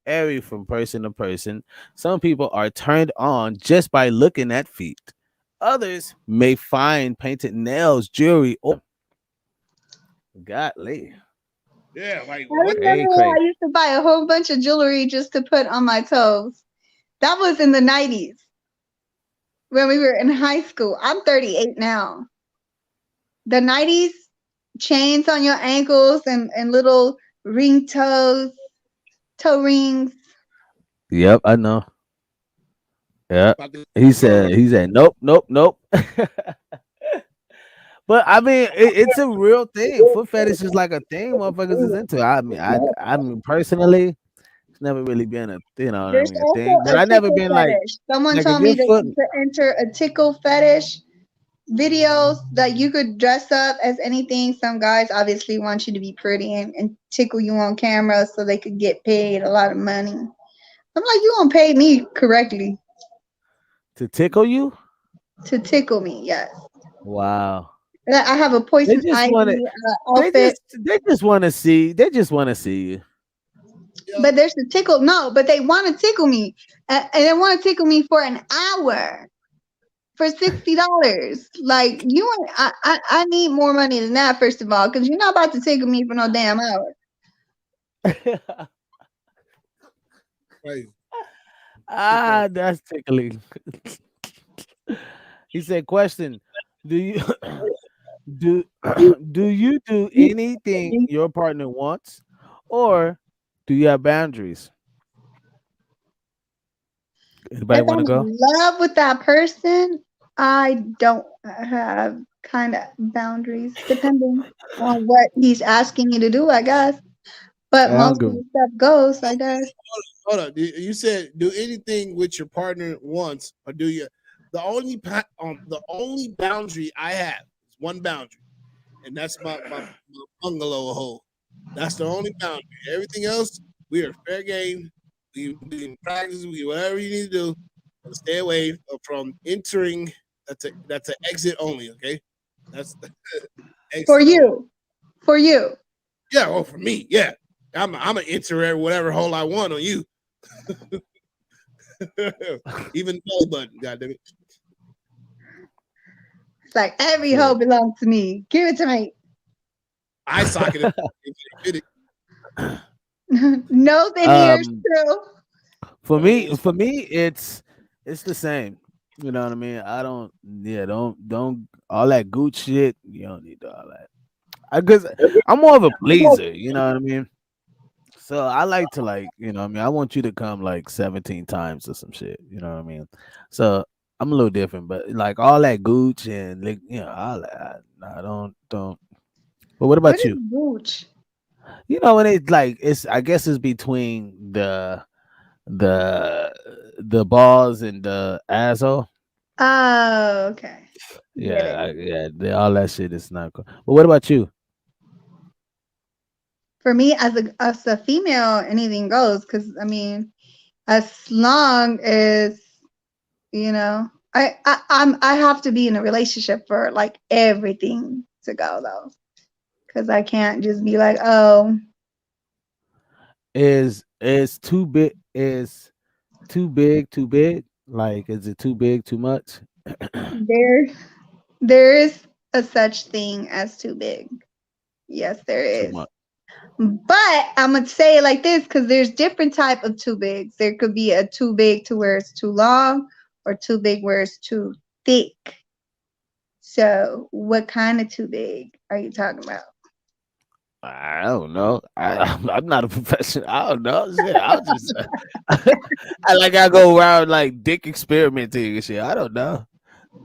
vary from person to person. Some people are turned on just by looking at feet. Others may find painted nails, jewelry, or godly. Yeah, like I what? Cray remember when cray. I used to buy a whole bunch of jewelry just to put on my toes. That was in the 90s when we were in high school. I'm 38 now. The 90s, chains on your ankles and little ring toes, toe rings. Yep, I know. Yeah. About to He go around. said, he said, nope, nope, nope. But I mean, it's a real thing. Foot fetish is like a thing motherfuckers is into. I mean, personally, it's never really been a, what I There's mean, a also thing. But a I never tickle been fetish. Someone like if told your me that foot. you could enter a tickle fetish videos, that you could dress up as anything. Some guys obviously want you to be pretty and tickle you on camera so they could get paid a lot of money. I'm like, you won't pay me correctly To tickle you? to tickle me. Yes. Wow. I have a They poison just want to. ivy They outfit. just. They just want to see. They just want to see you. Yep. But there's the tickle. No, but they want to tickle me, and they want to tickle me for an hour for $60. Like you, I need more money than that. First of all, because you're not about to tickle me for no damn hour. Crazy. That's tickling. He said, "Question: Do you do do you do anything your partner wants, or do you have boundaries? Anybody If want I'm to go? in love with that person, I don't have kind of boundaries, depending on what he's asking me to do, I guess. But Yeah, I don't most of give. the stuff goes, I guess. Hold on. You said do anything with your partner once, or do you? The only boundary I have is one boundary, and that's my bungalow hole. That's the only boundary. Everything else, we are fair game. We can practice. We whatever you need to do, but stay away from entering. That's an exit only. Okay, that's For exit only. you, for you. Yeah. Oh, for me, yeah. I'm gonna enter whatever hole I want on you. Even the belly button. God damn it. It's like every hoe Shit. belongs to me. Give it to me. Eye socket. If you fit it. Nose and ears Um, too. for me, Oh, it's the same. You know what I mean? I don't. Yeah, don't all that gooch shit. You don't need all that. Because I'm more of a pleaser. You know what I mean? So I like to I mean, I want you to come like 17 times or some shit. You know what I mean? So I'm a little different, but like all that gooch and all that. I don't. But what What about is you? booch? When it's I guess it's between the the balls and the asshole. Oh, okay. Get it. All that shit is not cool. But what about you? For me, as a female, anything goes. Because I mean, as long as I have to be in a relationship for like everything to go though. Because I can't just be like, oh, Is too big too big? Like, is it too big too much? there there is a such thing as too big. Yes, there Too is. much. But I'm gonna say it like this because there's different type of too bigs. There could be a too big to where it's too long, or too big where it's too thick. So, what kind of too big are you talking about? I don't know. I'm not a professional. I don't know. Shit, I'll just I go around like dick experimenting and shit. I don't know.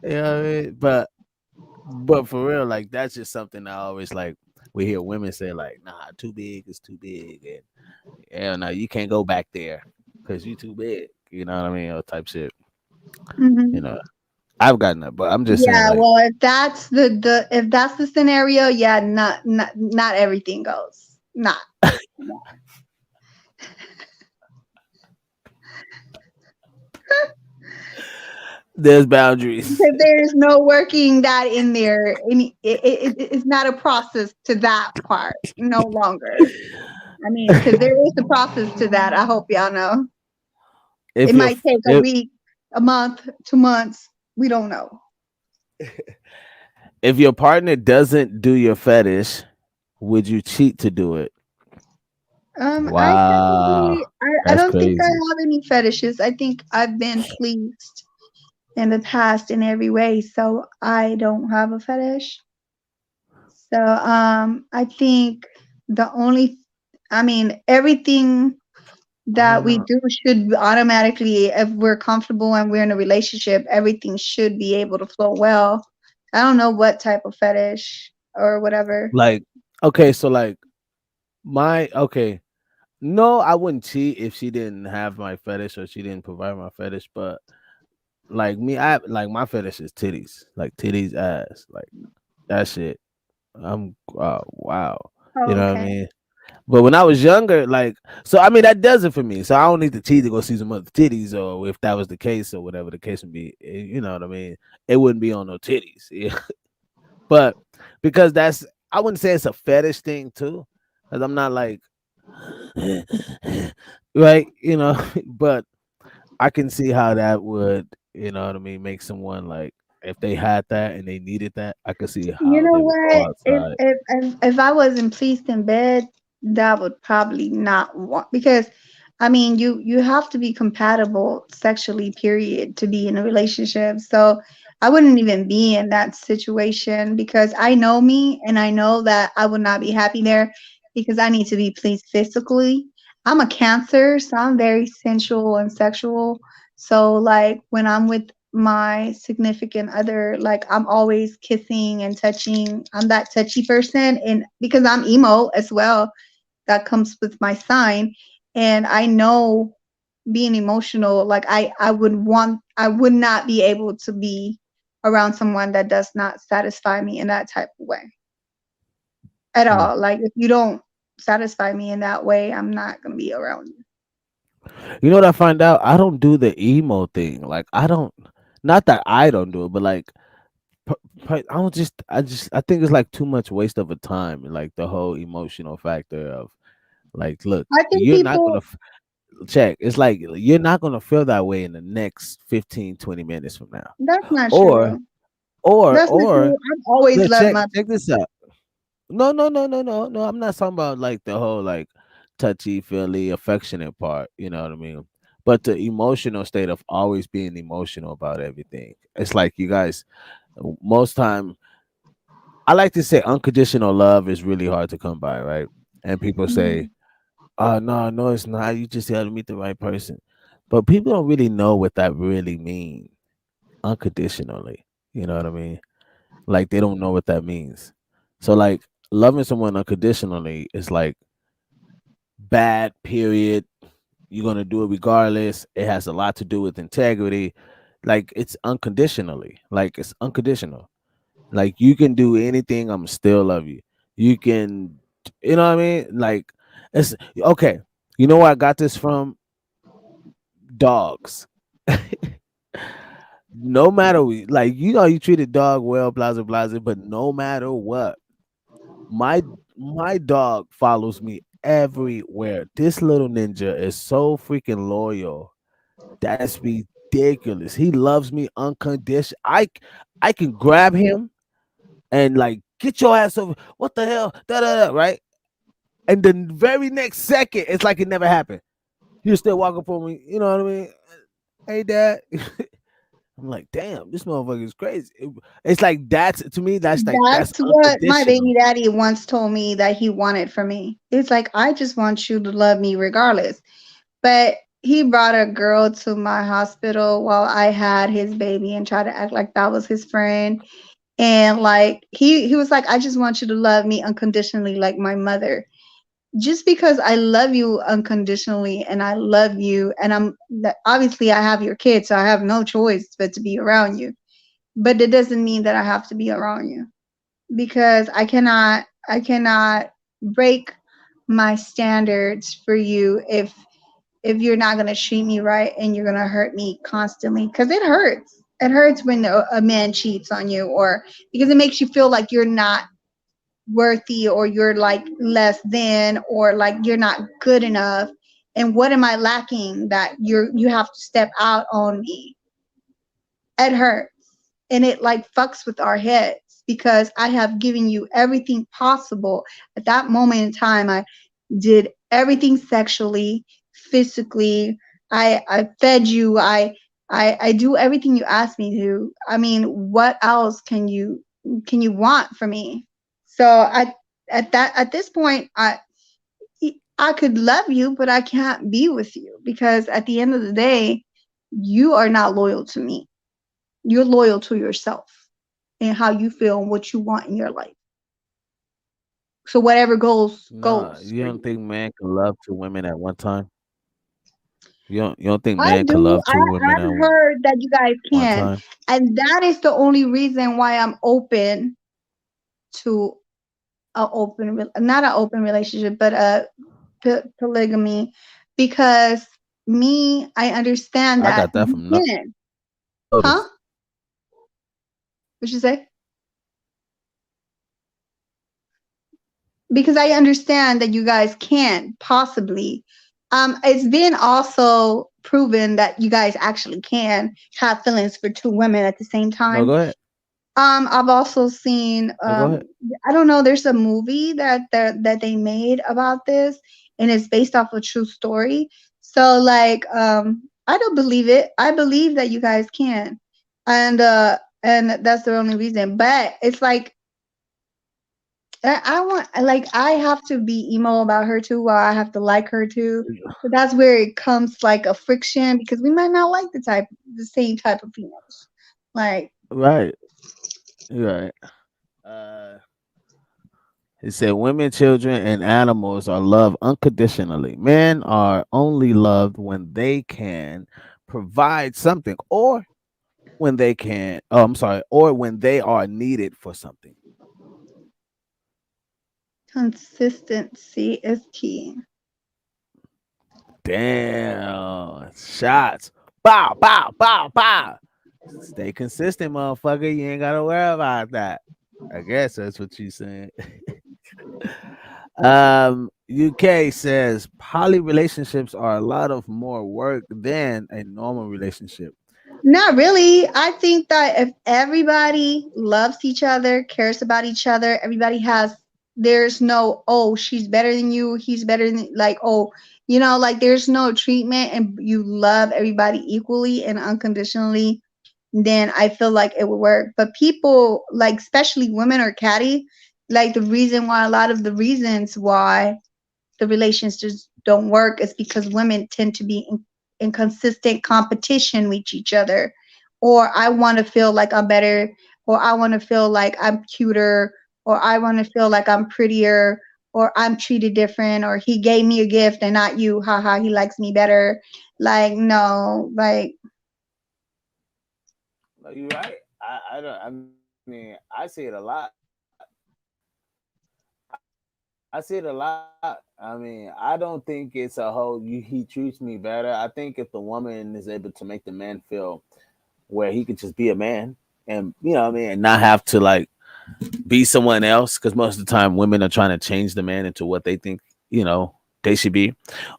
You know what I mean? But for real, like that's just something I always like. We hear women say like, "Nah, too big is too big," and yeah, no, you can't go back there because you too big. You know what I mean? Or type shit. You Hmm. know, I've gotten that, but I'm just saying Yeah, like, well, if that's the if that's the scenario, yeah, not everything goes. Not. there's boundaries. Because there's no working that in there. It's not a process to that part no longer. I mean, because there is a process to that. I hope y'all know. It if you're might take a if, week, a month, 2 months. We don't know. if your partner doesn't do your fetish, would you cheat to do it? I Wow, technically, I that's don't think I crazy. have any fetishes. I think I've been pleased in the past in every way, so I don't have a fetish. So, I think the only, I mean, everything I that don't we know. do should automatically, if we're comfortable and we're in a relationship, everything should be able to flow well. I don't know what type of fetish or whatever. Like, okay, so like my okay, no, I wouldn't cheat if she didn't have my fetish or she didn't provide my fetish. But like me, I like my fetish is titties, like titties, ass, like that shit. I'm wow, you Oh, know what I okay. mean. But when I was younger, like, so I mean that does it for me. So I don't need to cheat to go see some other titties, or if that was the case, or whatever the case would be. You know what I mean? It wouldn't be on no titties. Yeah. But because that's, I wouldn't say it's a fetish thing too, because I'm not like, right, you know. But I can see how that would, you know what I mean, make someone like, if they had that and they needed that, I could see You how know they would go what? outside. If I wasn't pleased in bed, that would probably not want, because I mean you have to be compatible sexually, period, to be in a relationship. So I wouldn't even be in that situation because I know me and I know that I would not be happy there because I need to be pleased physically. I'm a Cancer, so I'm very sensual and sexual. So like when I'm with my significant other, like I'm always kissing and touching. I'm that touchy person, and because I'm emo as well, that comes with my sign. And I know being emotional, like I would not be able to be around someone that does not satisfy me in that type of way at Hmm. all. Like if you don't satisfy me in that way, I'm not gonna be around you. You know what I find out? I don't do the emo thing. Like I don't, not that I don't do it, but like I don't I think it's like too much waste of a time and like the whole emotional factor of like, look, I think you're not gonna people, check. It's like you're not gonna feel that way in the next 15, 20 minutes from now. that's not Or true. That's not or true. I've always look, loved my. check this out. No. I'm not talking about like the whole like touchy feely affectionate part, you know what I mean? But the emotional state of always being emotional about everything. It's like you guys most time, I like to say unconditional love is really hard to come by, right? And people say, Mhm. "Oh no, it's not. You just got to meet the right person." But people don't really know what that really means unconditionally. You know what I mean? Like they don't know what that means. So like loving someone unconditionally is like bad period. You're gonna do it regardless. It has a lot to do with integrity. Like it's unconditionally. Like it's unconditional. Like you can do anything, I'm still love you. You can, you know what I mean? Like it's okay. You know where I got this from? Dogs. No matter like you know you treat a dog well, blah blah blah, but no matter what, my my dog follows me everywhere. This little ninja is so freaking loyal. That's ridiculous. He loves me unconditional. I can grab him and like get your ass over. What the hell? Da da da. Right? and the very next second, it's like it never happened. You're still walking for me. You know what I mean? Hey, dad. I'm like, damn, this motherfucker is crazy. It's like that's to me. That's That's what my unconditional. baby daddy once told me that he wanted from me. It's like, I just want you to love me regardless. But he brought a girl to my hospital while I had his baby and tried to act like that was his friend. And like he was like, I just want you to love me unconditionally like my mother. Just because I love you unconditionally and I love you and obviously I have your kids, so I have no choice but to be around you. But it doesn't mean that I have to be around you because I cannot break my standards for you if you're not going to treat me right and you're going to hurt me constantly because it hurts when a man cheats on you or because it makes you feel like you're not worthy or you're like less than or like you're not good enough and what am I lacking that you have to step out on me. It hurts and it like fucks with our heads because I have given you everything possible at that moment in time. I did everything sexually, physically. I fed you. I do everything you asked me to. I mean, what else can you want from me? So at this point, I could love you, but I can't be with you because at the end of the day, you are not loyal to me. You're loyal to yourself and how you feel and what you want in your life. So whatever goes Nah, goes you for don't you. think man can love two women at one time? You don't think I man can do. love two women at I've heard that you guys one can, time? and that is the only reason why I'm open to not an open relationship, but a polygamy, because I understand I that got that you from can, huh? notice. What you say? Because I understand that you guys can possibly. It's been also proven that you guys actually can have feelings for two women at the same No, time. go ahead. I've also seen No, go ahead. I don't know, there's a movie that they made about this and it's based off a true story. So like I don't believe it. I believe that you guys can. And that's the only reason. But it's like I want like I have to be emo about her too while I have to like her too. So that's where it comes like a friction because we might not like the same type of females. Like Right, right. Uh, It said women, children, and animals are loved unconditionally. Men are only loved when they can provide something, or when they can. Oh, I'm sorry, or when they are needed for something. consistency is key. Damn, shots. Bow, bow, bow, bow. Stay consistent, motherfucker. You ain't gotta worry about that. I guess that's what you saying. UK says poly relationships are a lot of more work than a normal relationship. Not really. I think that if everybody loves each other, cares about each other, there's no, oh, she's better than you, he's better than, like, oh, like there's no treatment and you love everybody equally and unconditionally, then I feel like it would work. But people, like, especially women are catty. Like, a lot of the reasons why the relations just don't work is because women tend to be in consistent competition with each other. Or I want to feel like I'm better, or I want to feel like I'm cuter, or I want to feel like I'm prettier, or I'm treated different, or he gave me a gift and not you. Haha, he likes me better. Like, no, like, No, you're right. I don't. I mean, I see it a lot. I see it a lot. I mean, I don't think it's a whole. He treats me better. I think if the woman is able to make the man feel where he could just be a man, and what I mean, and not have to like be someone else, because most of the time women are trying to change the man into what they think they should be,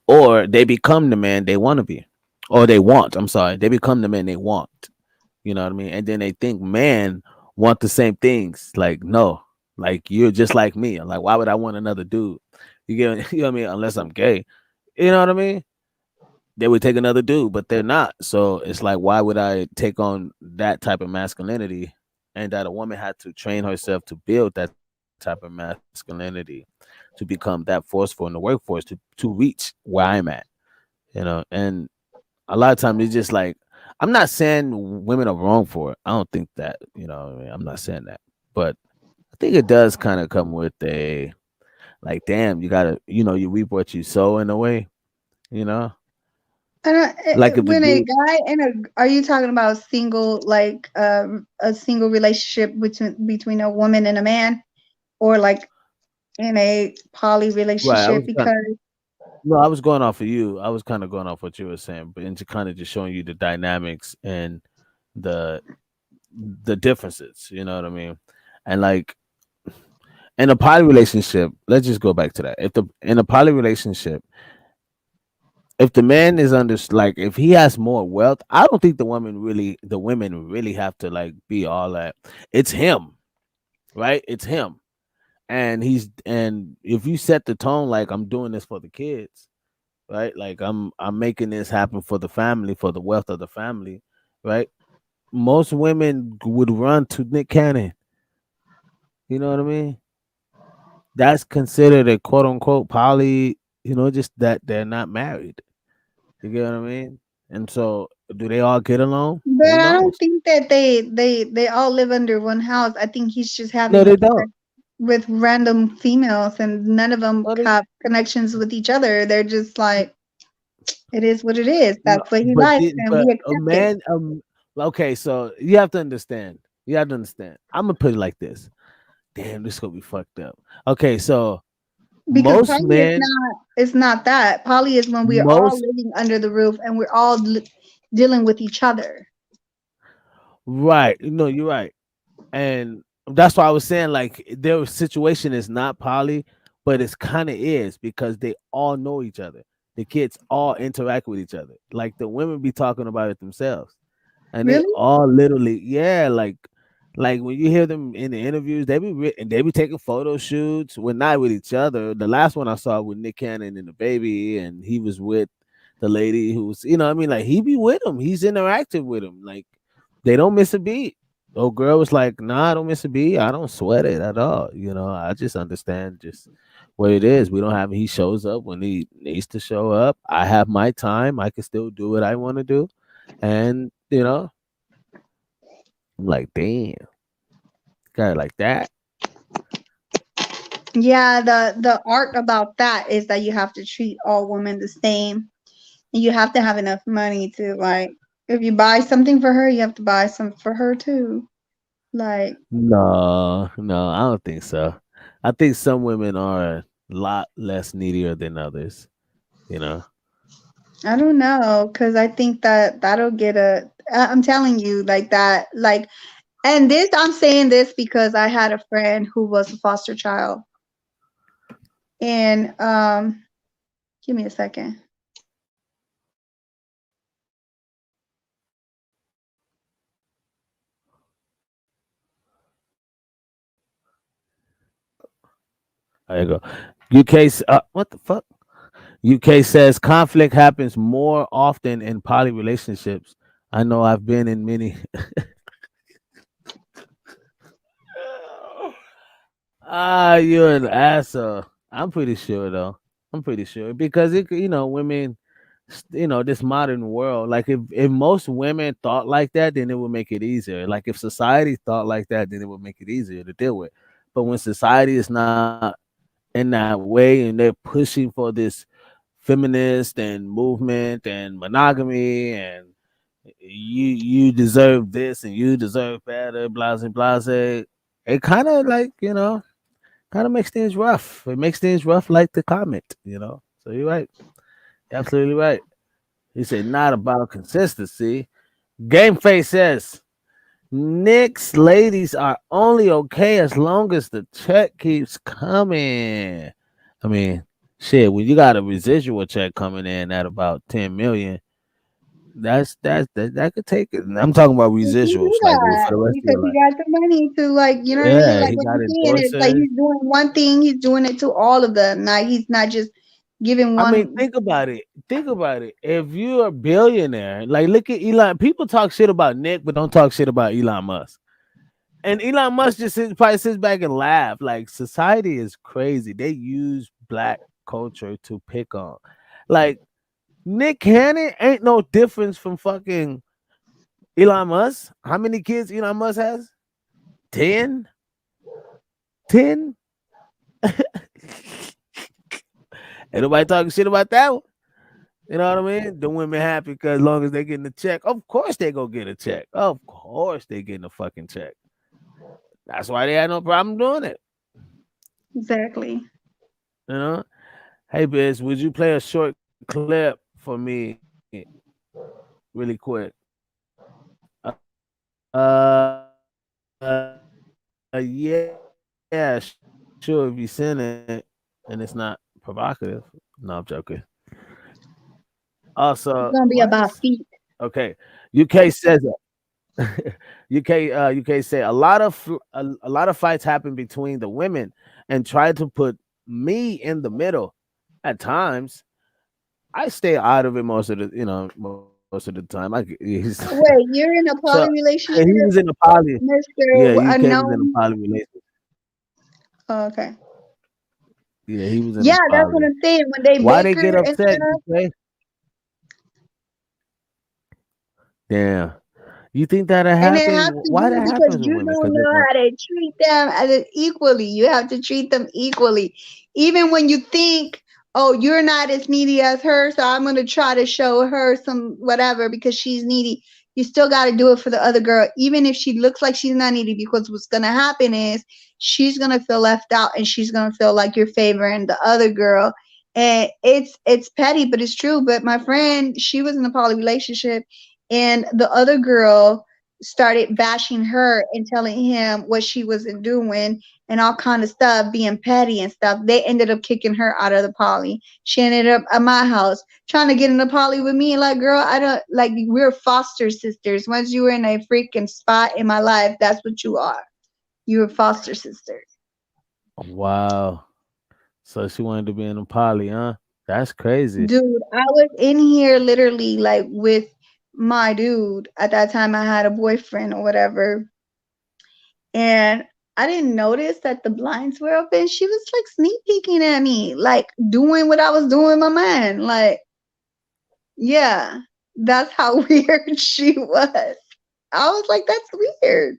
or they become the man they want to be, or they want. I'm sorry, they become the man they want. You know what I mean? And then they think men want the same things. Like, no, like you're just like me. Like, why would I want another dude? You get you know what I mean? Unless I'm gay, you know what I mean? They would take another dude, but they're not. So it's like, why would I take on that type of masculinity? And that a woman had to train herself to build that type of masculinity to become that forceful in the workforce to reach where I'm at, and a lot of times it's just like, I'm not saying women are wrong for it. I don't think that, what I mean? I'm not saying that. But I think it does kind of come with a, like, damn, you gotta, you reap what you sow in a way, you know? Like if the When a dude, guy and are you talking about single, like a single relationship between a woman and a man, or like in a poly right, relationship? Because I was going off of you. I was kind of going off what you were saying, but and to kind of just showing you the dynamics and the the differences, you know what I mean? And like in a poly relationship, let's just go back to that. If the in a poly relationship, if the man is under, like, if he has more wealth, I don't think the women really have to like be all that. It's him, right? It's him. And if you set the tone like, I'm doing this for the kids, right? Like I'm making this happen for the family, for the wealth of the family, right? Most women would run to Nick Cannon. You know what I mean? That's considered a quote unquote poly, just that they're not married. You get what I mean? And so, do they all get along? but Who I don't knows? think that they all live under one house. I think he's just No, having they don't. affairs with random females, and none of them No, they have connections with each other. They're just like, it is what it is. no, That's what he likes, and but we a accept it. man. Okay, so you have to understand. You have to understand. I'm gonna put it like this. Damn, this gonna be fucked up. Okay, so Because most poly is men, not that. Poly is when we're all most living under the roof and we're all dealing with each other. right. No, you're right. And that's why I was saying, like, their situation is not poly, but it's kind of is, because they all know each other. The kids all interact with each other. Like the women be talking about it themselves, and they Really? all literally, yeah, like when you hear them in the interviews, and they be taking photo shoots. Well, not with each other. The last one I saw with Nick Cannon and the baby, and he was with the lady who's, I mean, like, he be with him. He's interactive with him. Like, they don't miss a beat. Old girl was like, "Nah, I don't miss a beat. I don't sweat it at all. I just understand just what it is. We don't have. He shows up when he needs to show up. I have my time. I can still do what I want to do, and I'm like, damn, guy like that. Yeah, the art about that is that you have to treat all women the same. And you have to have enough money to, like, if you buy something for her, you have to buy some for her too. Like, No, no, I don't think so. I think some women are a lot less needier than others. You know. I don't know, cuz I think that that'll get I'm telling you, like that, like, and this, I'm saying this because I had a friend who was a foster child. And give me a second. There you go. UK, what the fuck? UK says conflict happens more often in poly relationships. I know I've been in many. You're an asshole. I'm pretty sure though. I'm pretty sure because women, this modern world. Like if most women thought like that, then it would make it easier. Like if society thought like that, then it would make it easier to deal with. But when society is not in that way and they're pushing for this feminist and movement and monogamy and you deserve this and you deserve better, blase blase. It kind of like kind of makes things rough. It makes things rough like the comment. So you're right. You're absolutely right. He said not about consistency. Game Face says Nick's ladies are only okay as long as the check keeps coming. I mean, shit, when you got a residual check coming in at about 10 million, that could take it. I'm talking about He can residuals, do like for that the rest of because your he life. got the money to, like, you know what I mean? Yeah, Like he what got you're saying is like endorsers. he's doing one thing, he's doing it to all of them. Like he's not just giving I mean, one. think about it. Think about it. If you're a billionaire, like look at Elon. People talk shit about Nick, but don't talk shit about Elon Musk. And Elon Musk probably sits back and laugh. Like society is crazy. They use black culture to pick on. Like Nick Cannon ain't no difference from fucking Elon Musk. How many kids Elon Musk has? 10? 10? Ain't nobody talking shit about that one. You know what I mean? The women happy because as long as they getting a check, of course they go get a check. Of course they getting a fucking check. That's why they had no problem doing it. Exactly. You know? Hey, Biz, would you play a short clip for me really quick? Yeah, sure. If you send it and it's not provocative. No, I'm joking. It's Also, gonna be what? about feet. Okay. UK says UK say a lot of fights happen between the women and try to put me in the middle. At times, I stay out of it most of the most of the time. Wait, you're in a so poly he was relationship, in a poly. Yeah, Mr. UK was in a Unknown? poly relationship. Oh, okay. Yeah, he was in Yeah, a that's what poly. I'm saying. When they Why they bicker get and upset? stuff, UK? Damn. You think that'll and it happen? has to Why do that because happens with you women? don't Because they know want. how to treat them as equally. You have to treat them equally. Even when you think, oh, you're not as needy as her, so I'm going to try to show her some whatever because she's needy. You still got to do it for the other girl, even if she looks like she's not needy, because what's going to happen is she's going to feel left out and she's going to feel like you're favoring the other girl. And it's petty, but it's true. But my friend, she was in a poly relationship, and the other girl started bashing her and telling him what she wasn't doing and all kind of stuff, being petty and stuff. They ended up kicking her out of the poly. She ended up at my house trying to get in the poly with me. Like, girl, I don't like, we're foster sisters. Once you were in a freaking spot in my life, that's what you are. You're foster sisters. Wow. So she wanted to be in a poly, huh? That's crazy. Dude, I was in here literally like with my dude. At that time I had a boyfriend or whatever. And I didn't notice that the blinds were open. She was like sneak peeking at me, like doing what I was doing in my mind. Like, yeah, that's how weird she was. I was like, that's weird.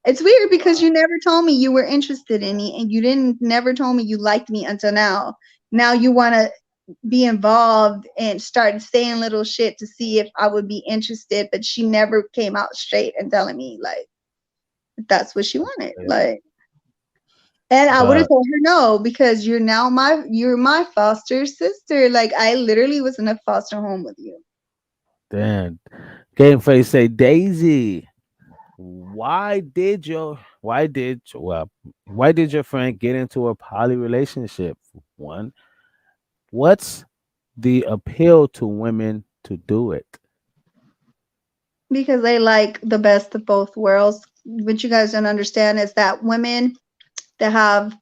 It's weird because you never told me you were interested in me and you didn't never told me you liked me until now. Now you want to be involved and start saying little shit to see if I would be interested, but she never came out straight and telling me like that's what she wanted. Like, and I would have But told her no because you're my foster sister. Like I literally was in a foster home with you. damn, Game Face say Daisy. Why did your friend get into a poly relationship? One, what's the appeal to women to do it? Because they like the best of both worlds. What you guys don't understand is that women that have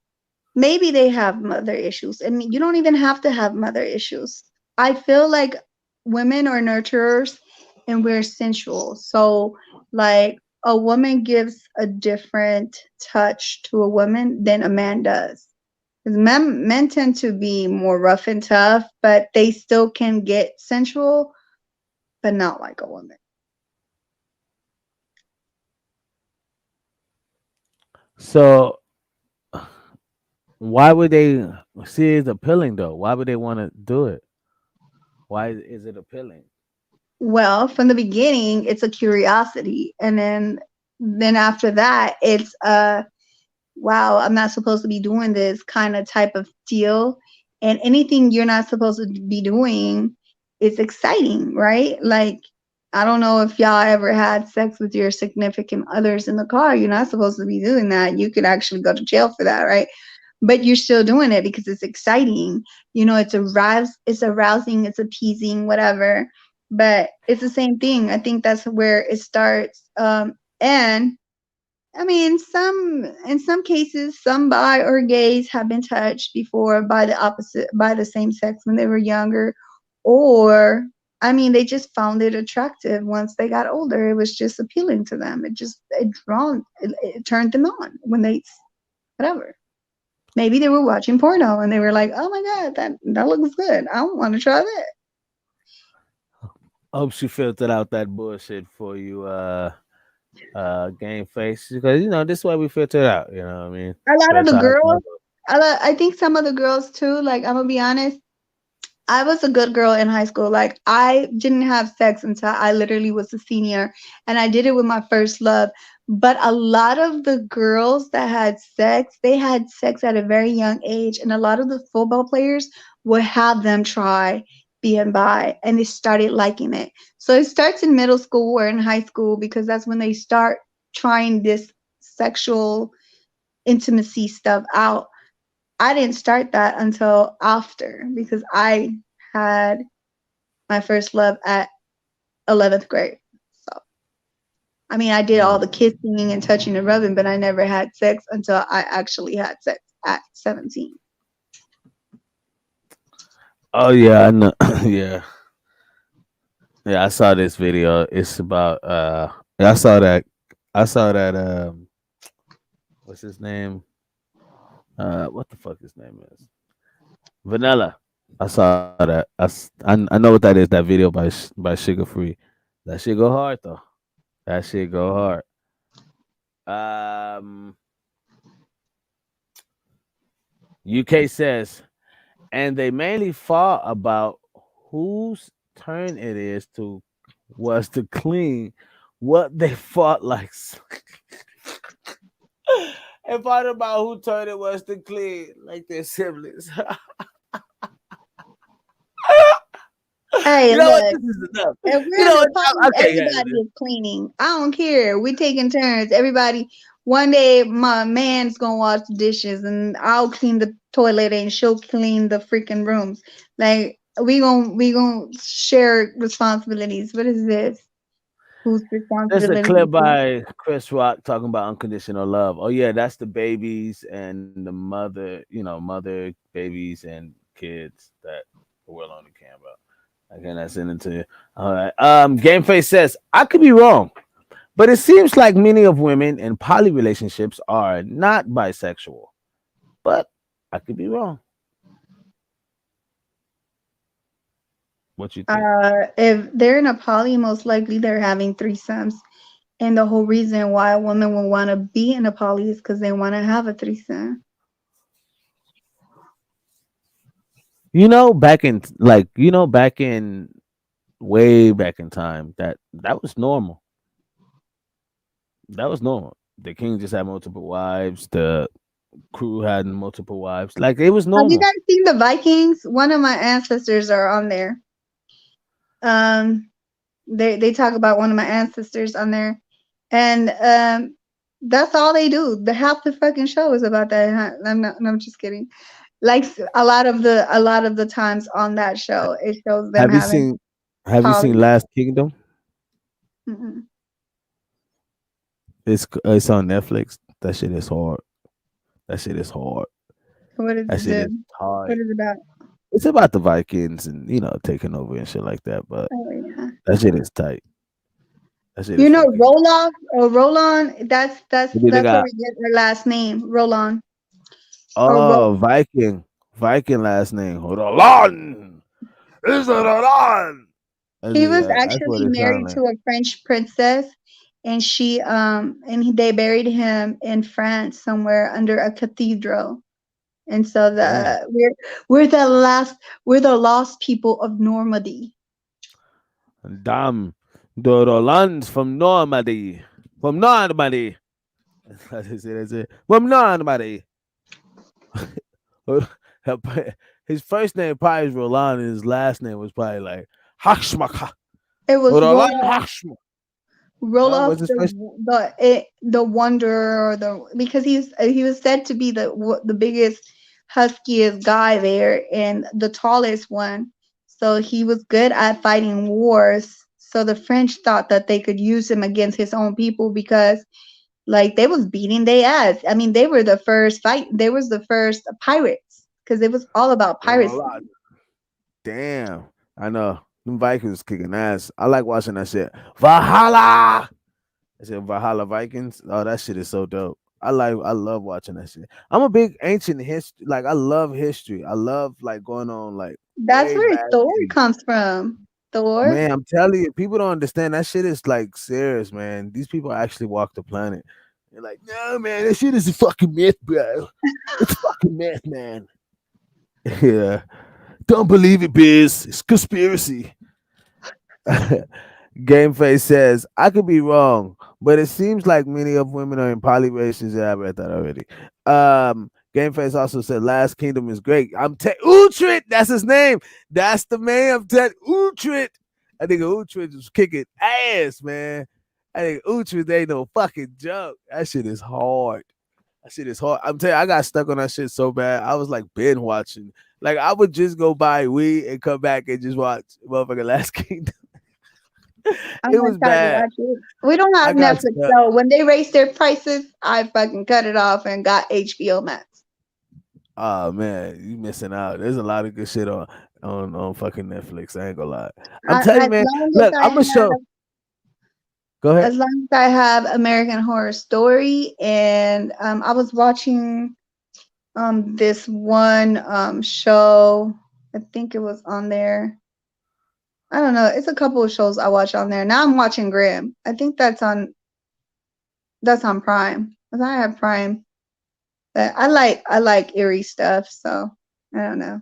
maybe they have mother issues. I mean, you don't even have to have mother issues. I feel like women are nurturers and we're sensual. So, like, a woman gives a different touch to a woman than a man does. 'Cause men tend to be more rough and tough, but they still can get sensual, but not like a woman. So why would they see it appealing though? Why would they want to do it? Why is it appealing? Well, from the beginning, it's a curiosity, and then after that, it's a wow, I'm not supposed to be doing this kind of type of deal. And anything you're not supposed to be doing is exciting, right? Like, I don't know if y'all ever had sex with your significant others in the car. You're not supposed to be doing that. You could actually go to jail for that, right? But you're still doing it because it's exciting. You know, it's arousing, it's appeasing, whatever. but it's the same thing. I think that's where it starts. And I mean, in some cases, some bi or gays have been touched before by the opposite, by the same sex when they were younger, or I mean, they just found it attractive once they got older. It was just appealing to them. It turned them on when they, whatever. Maybe they were watching porno and they were like, "Oh my god, that looks good. I want to try that." I hope she filtered out that bullshit for you, game face, because this is why we filter it out. You know what I mean? A lot of the Filter out girls, I think some of the girls too. Like I'm gonna be honest, I was a good girl in high school. Like I didn't have sex until I literally was a senior, and I did it with my first love. But a lot of the girls that had sex, they had sex at a very young age, and a lot of the football players would have them try being bi, and they started liking it. So it starts in middle school or in high school because that's when they start trying this sexual intimacy stuff out. I didn't start that until after because I had my first love at 11th grade. So, I mean, I did all the kissing and touching and rubbing, but I never had sex until I actually had sex at 17. Oh yeah, I know. Yeah, yeah. I saw this video. It's about I saw that. I saw that. What's his name? What the fuck his name is? Vanilla. I saw that. I know what that is. That video by Sugar Free. That shit go hard though. That shit go hard. Um, UK says, and they mainly fought about whose turn it is to was to clean what they fought like. And fought about who turn it was to clean like their siblings. Hey, You know what? look, This is enough. if You we're know in a what? I party, can't handle everybody this. is cleaning. I don't care. We taking turns. Everybody. One day, my man's gonna wash the dishes, and I'll clean the toilet, and she'll clean the freaking rooms. Like we gonna share responsibilities. What is this? Whose There's a responsibility clip is it? by Chris Rock talking about unconditional love. Oh yeah, that's the babies and the mother, mother, babies, and kids that we'll only care about. Again, I send it to you. All right. Gameface says, I could be wrong, but it seems like many of women in poly relationships are not bisexual. But I could be wrong. What you think? If they're in a poly, most likely they're having threesomes. And the whole reason why a woman would want to be in a poly is because they want to have a threesome. Back in way back in time, that was normal. That was normal. The king just had multiple wives. The crew had multiple wives. Like it was Have you normal. guys seen the Vikings? One of my ancestors are on there. Um, they talk about one of my ancestors on there, and that's all they do. The half the fucking show is about that. I'm not. I'm just kidding. Like a lot of the times on that show, it shows them Have you having seen Have you seen poly. Last Kingdom? Mm-mm. It's on Netflix. That shit is hard. That shit is hard. What is That shit the is what tight. is it about? It's about the Vikings and taking over and shit like that. But Oh yeah. that shit is tight. That shit You is know fucking. Roloff or Roland? That's that's They that's where got we get our last name, Roland or oh Viking last name. Hold on, it's a Roland. He was That's what actually it married sounds like. to a French princess, and they buried him in France somewhere under a cathedral. And so Damn, we're the last we're the lost people of Normandy. damn, the Rolands from Normandy, from Normandy. That's it. From Normandy. His first name probably is Roland, and his last name was probably like Hashmaka. It was Roland Roloff Hashma. No, Roloff what's his first? the wonder or the because he was said to be the biggest huskiest guy there and the tallest one. So he was good at fighting wars. So the French thought that they could use him against his own people because like they was beating their ass. I mean, they were the first fight. They was the first pirates because it was all about Ain't gonna piracy. lie. Damn. I know. Them Vikings kicking ass. I like watching that shit. Valhalla. I said Valhalla Vikings. Oh, that shit is so dope. I love watching that shit. I'm a big ancient history. Like I love history. I love like going on like That's way where back Thor in. comes from. Thor. Man, I'm telling you, people don't understand that shit is like serious, man. These people actually walk the planet. They're like, no, man, that shit is a fucking myth, bro. It's fucking myth, man. Yeah. Don't believe it, Biz. It's conspiracy. Gameface says, I could be wrong, but it seems like many of women are in poly relationships. Yeah, I read that already. Gameface also said, Last Kingdom is great. Utrecht, that's his name. That's the man. I'm telling Utrecht. I think Utrecht was kicking ass, man. I think Utrecht ain't no fucking joke. That shit is hard. That shit is hard. I'm telling you, I got stuck on that shit so bad. I was like binge watching. Like I would just go buy weed and come back and just watch motherfucking Last Kingdom. I'm It gonna was try to bad. watch it. We don't I have got Netflix stuck. though. When they raised their prices, I fucking cut it off and got HBO Max. Oh man, you missing out. There's a lot of good shit on fucking Netflix. I ain't gonna lie. I'm telling you, As man. long as Look, I'm gonna show. Go ahead. as long as I have American Horror Story, and I was watching this one show. I think it was on there. I don't know. It's a couple of shows I watch on there. Now I'm watching Grimm. I think that's on Prime. 'Cause I have Prime. But I like eerie stuff, so I don't know.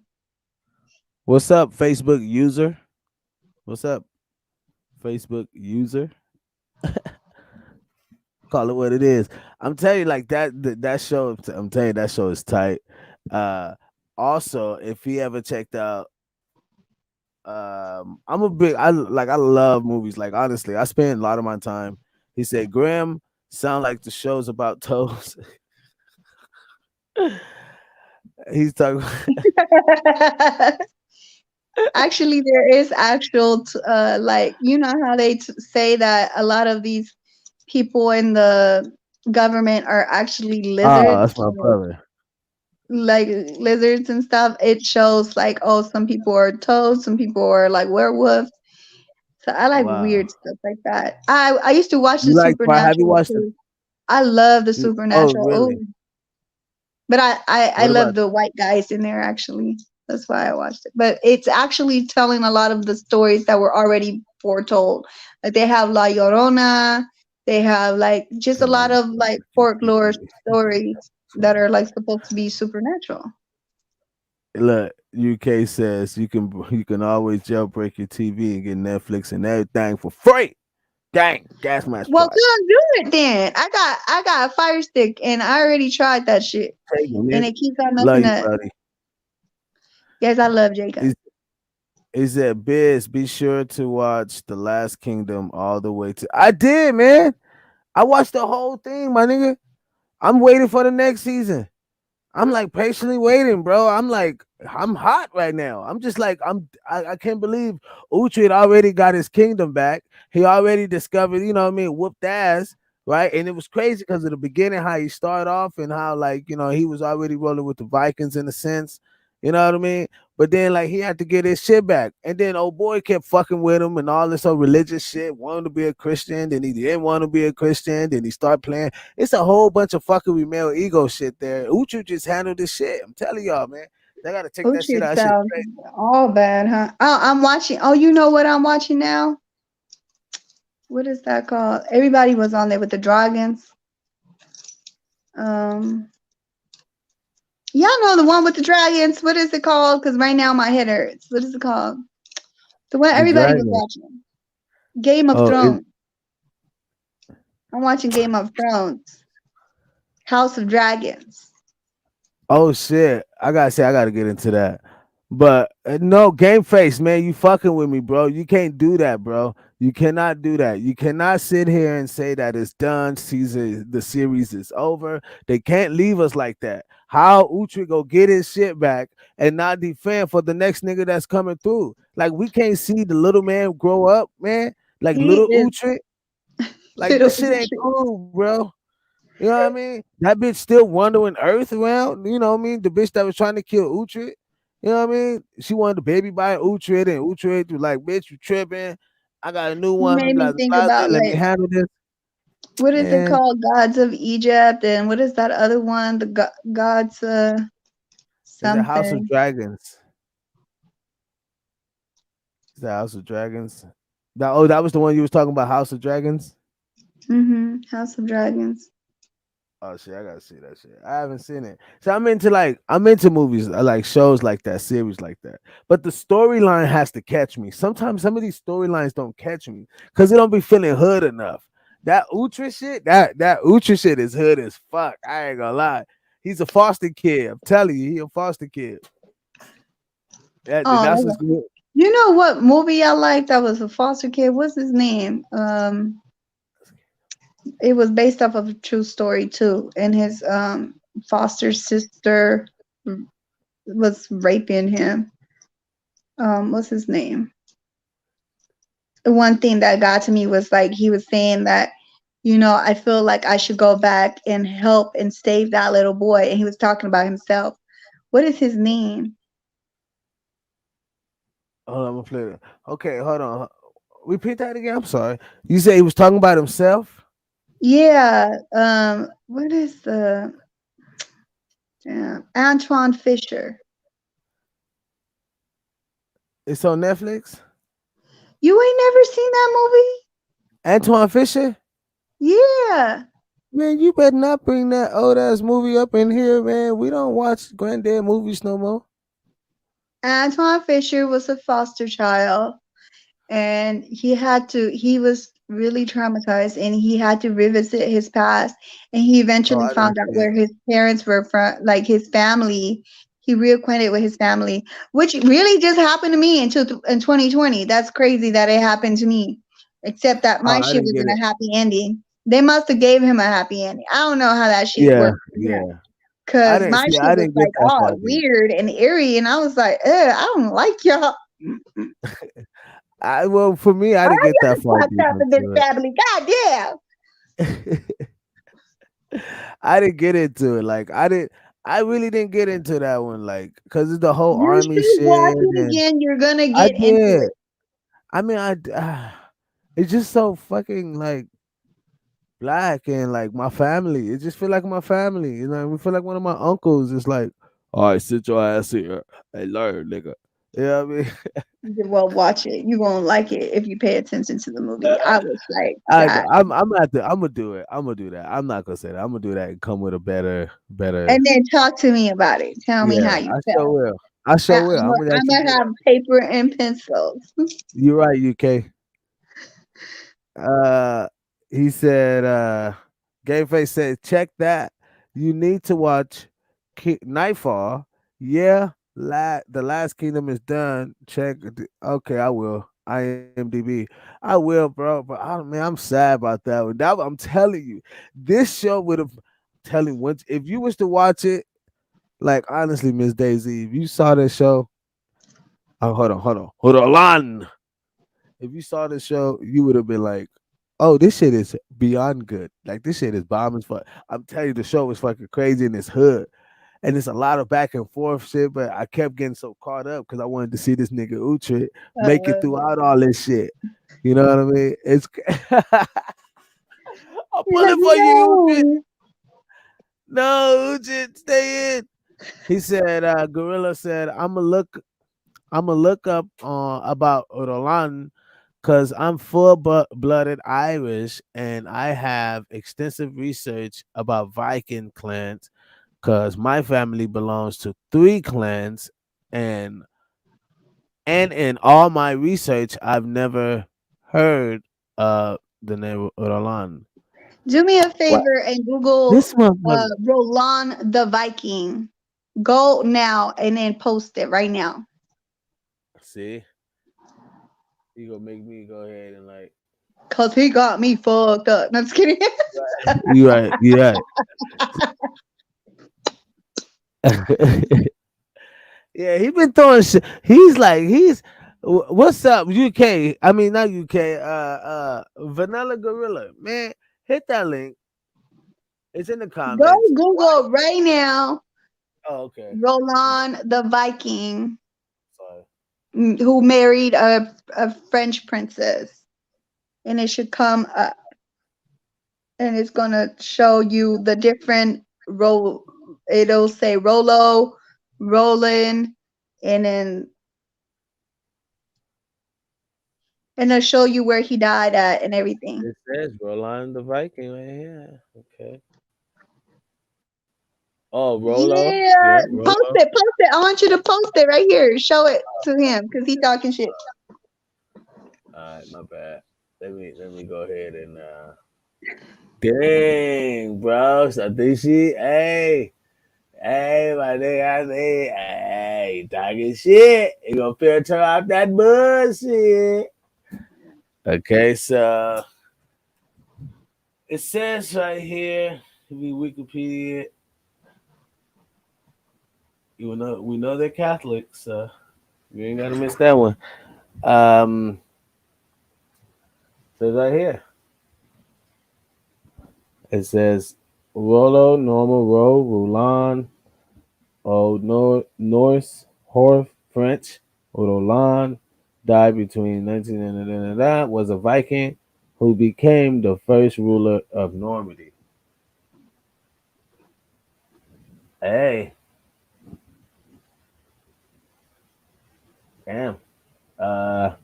What's up, Facebook user? What's up, Facebook user? Call it what it is. I'm telling you, like that show. I'm telling you, that show is tight. Uh, Also, if he ever checked out, I'm a big. I love movies. Like honestly, I spend a lot of my time. He said, Graham sound like the shows about toes. He's talking. Actually, there is actual, like, you know how they say that a lot of these people in the government are actually Oh, that's lizards, my brother. like lizards and stuff. It shows like, oh, some people are toads, some people are like werewolves. So I like Wow. weird stuff like that. I used to watch the You like? Have you Supernatural watched it? too. I love the Oh, Supernatural. Oh, really? but I What love about? the white guys in there actually. That's why I watched it. But it's actually telling a lot of the stories that were already foretold. Like they have La Llorona, they have like just a lot of like folklore stories that are like supposed to be supernatural. Look, UK says you can always jailbreak your TV and get Netflix and everything for free. Dang, gas mask Well, tribe. come do it then. I got a Fire Stick and I already tried that shit Take it, and man. it keeps on Love messing you, up. buddy. Yes, I love Jacob. He said, Biz, be sure to watch The Last Kingdom all the way to. I did, man. I watched the whole thing, my nigga. I'm waiting for the next season. I'm like patiently waiting, bro. I'm like, I'm hot right now. I'm just like, I can't believe Uhtred already got his kingdom back. He already discovered, you know what I mean, whooped ass, right? And it was crazy because of the beginning, how he started off and how, like, he was already rolling with the Vikings in a sense, you know what I mean? But then, like, he had to get his shit back. And then old boy kept fucking with him and all this other religious shit, wanted to be a Christian, then he didn't want to be a Christian, then he started playing. It's a whole bunch of fucking male ego shit there. Uchu just handled this shit. I'm telling y'all, man. They gotta take that shit Uhtred out. Shit sounds straight. all bad, huh? Oh, I'm watching. Oh, you know what I'm watching now? What is that called? Everybody was on there with the dragons. Um, y'all know the one with the dragons. What is it called? Because right now my head hurts. What is it called? The one The everybody was dragon. watching. Game of Oh, Thrones. I'm watching Game of Thrones. House of Dragons. oh shit. I gotta say, I gotta get into that. But no, game face, man. You fucking with me, bro. You can't do that, bro. You cannot do that. You cannot sit here and say that it's done. The series is over. They can't leave us like that. How Uhtred go get his shit back and not defend for the next nigga that's coming through? Like we can't see the little man grow up, man. Like He little is Uhtred. Like little this shit ain't Uhtred. cool, bro. You know what I mean? That bitch still wandering Earth around. You know what I mean? The bitch that was trying to kill Uhtred. You know what I mean? She wanted the baby by Uhtred, and Uhtred was like, "Bitch, you tripping? I got a new He one. made me Blah think blah blah. about Let me like handle this." what is it Man, called? Gods of Egypt, and what is that other one? The gods is it House of something. Dragons? Is that House of Dragons? That was the one you was talking about, House of Dragons. House of Dragons. Oh shit, I gotta see that shit. I haven't seen it. So I'm into movies, like shows like that, series like that. But the storyline has to catch me. Sometimes some of these storylines don't catch me because it don't be feeling hood enough. That Ultra shit, that Ultra shit is hood as fuck. I ain't gonna lie. He's a foster kid. I'm telling you, he a foster kid. Oh, That's what's good. you know what movie I liked? That was a foster kid. What's his name? It was based off of a true story too, and his foster sister was raping him. What's his name? The one thing that got to me was like he was saying that, I feel like I should go back and help and save that little boy, and he was talking about himself. What is his name? Hold on, I'm gonna play it. Okay, hold on. Repeat that again. I'm sorry. You say he was talking about himself? Yeah. What is the Antoine Fisher? It's on Netflix. You ain't never seen that Antoine Fisher. movie? Yeah. Man, you better not bring that old ass movie up in here, man. We don't watch granddad movies no more. Antoine Fisher was a foster child, and he was really traumatized, and he had to revisit his past, and he Oh, eventually I didn't found out see it. where his parents were from, like his family. He reacquainted with his family, which really just happened to me in 2020. That's crazy that it happened to me, except that Oh, my I shit didn't was get in it. a happy ending. They must have gave him a happy ending. I don't know how that shit Yeah, worked for him. yeah. I Cause didn't my see. shit I was didn't get like that all far deep. weird and eerie, and I was like, I don't like y'all. Well, for me, I Why didn't get that y'all far fucked deep up in this into family? God damn. it. I didn't get into it. Like I didn't. I really didn't get into that one. Like, cause it's the whole You army should shit, watch it and again. You're gonna I get into did. it. I mean, it's just so fucking like black and like my family. It just feel like my family. You know, we feel like one of my uncles. It's like, all right, sit your ass here. Hey, learn, nigga. You know what I mean? Well, watch it. You're gonna like it if you pay attention to the movie. I was like, I know. God. I'm gonna do it. I'm gonna do that. I'm not gonna say that. I'm gonna do that and come with a better. And then talk to me about it. Tell me Yeah, how you I sure felt. will. I sure will. I'm gonna I'm actually gonna do have that. paper and pencils. You're right, UK. Uh, he said, Gameface said, check that. You need to watch Nightfall. Yeah, the Last Kingdom is done. Okay, I will. IMDb. I will, bro. But man, I'm sad about that one. I'm telling you, this show would have. Telling once if you was to watch it, like honestly, Miss Daisy, if you saw this show, hold on. If you saw this show, you would have been like, "Oh, this shit is beyond good. Like this shit is bomb as fuck." I'm telling you, the show is fucking crazy in this hood, and it's a lot of back and forth shit. But I kept getting so caught up because I wanted to see this nigga Uche make it throughout all this shit. You know what I mean? It's I'm Let pulling me for you, Uche. know. No, Uche, stay in. He said, Gorilla said, I'ma look up about Roland because I'm full blooded Irish and I have extensive research about Viking clans because my family belongs to three clans and in all my research I've never heard the name Roland. Do me a What favor and Google this motherfucker? Roland the Viking. Go now and then post it right now. See, He gonna make me go ahead and like. Cause he got me fucked up. No, I'm just kidding. You right. You right. Yeah, he been throwing shit. What's up, UK? I mean not UK. Vanilla Gorilla, man. Hit that link. It's in the Go comments. Google right now. Oh, okay. Roland the Viking, Sorry. who married a French princess, and it should come up, and it's gonna show you the different role. It'll say Rolo, Roland, and then and it'll show you where he died at and everything. It says Roland the Viking right here. Okay. Oh, Rolo. Yeah, Yeah, post Rolo. it, post it. I want you to post it right here. Show it to him because he talking shit. All right, my bad. Let me go ahead and dang, bro. So think she hey, my nigga, I say, hey, talking shit. You gonna filter out that bullshit. Okay, so it says right here, we Wikipedia. We know they're Catholics, so you ain't gotta miss that one. Says right here. It says Rolo, normal, row, Roland, Old Norse, Horf, French, Roland, died between 19 and that was a Viking who became the first ruler of Normandy. Hey, damn. Uh,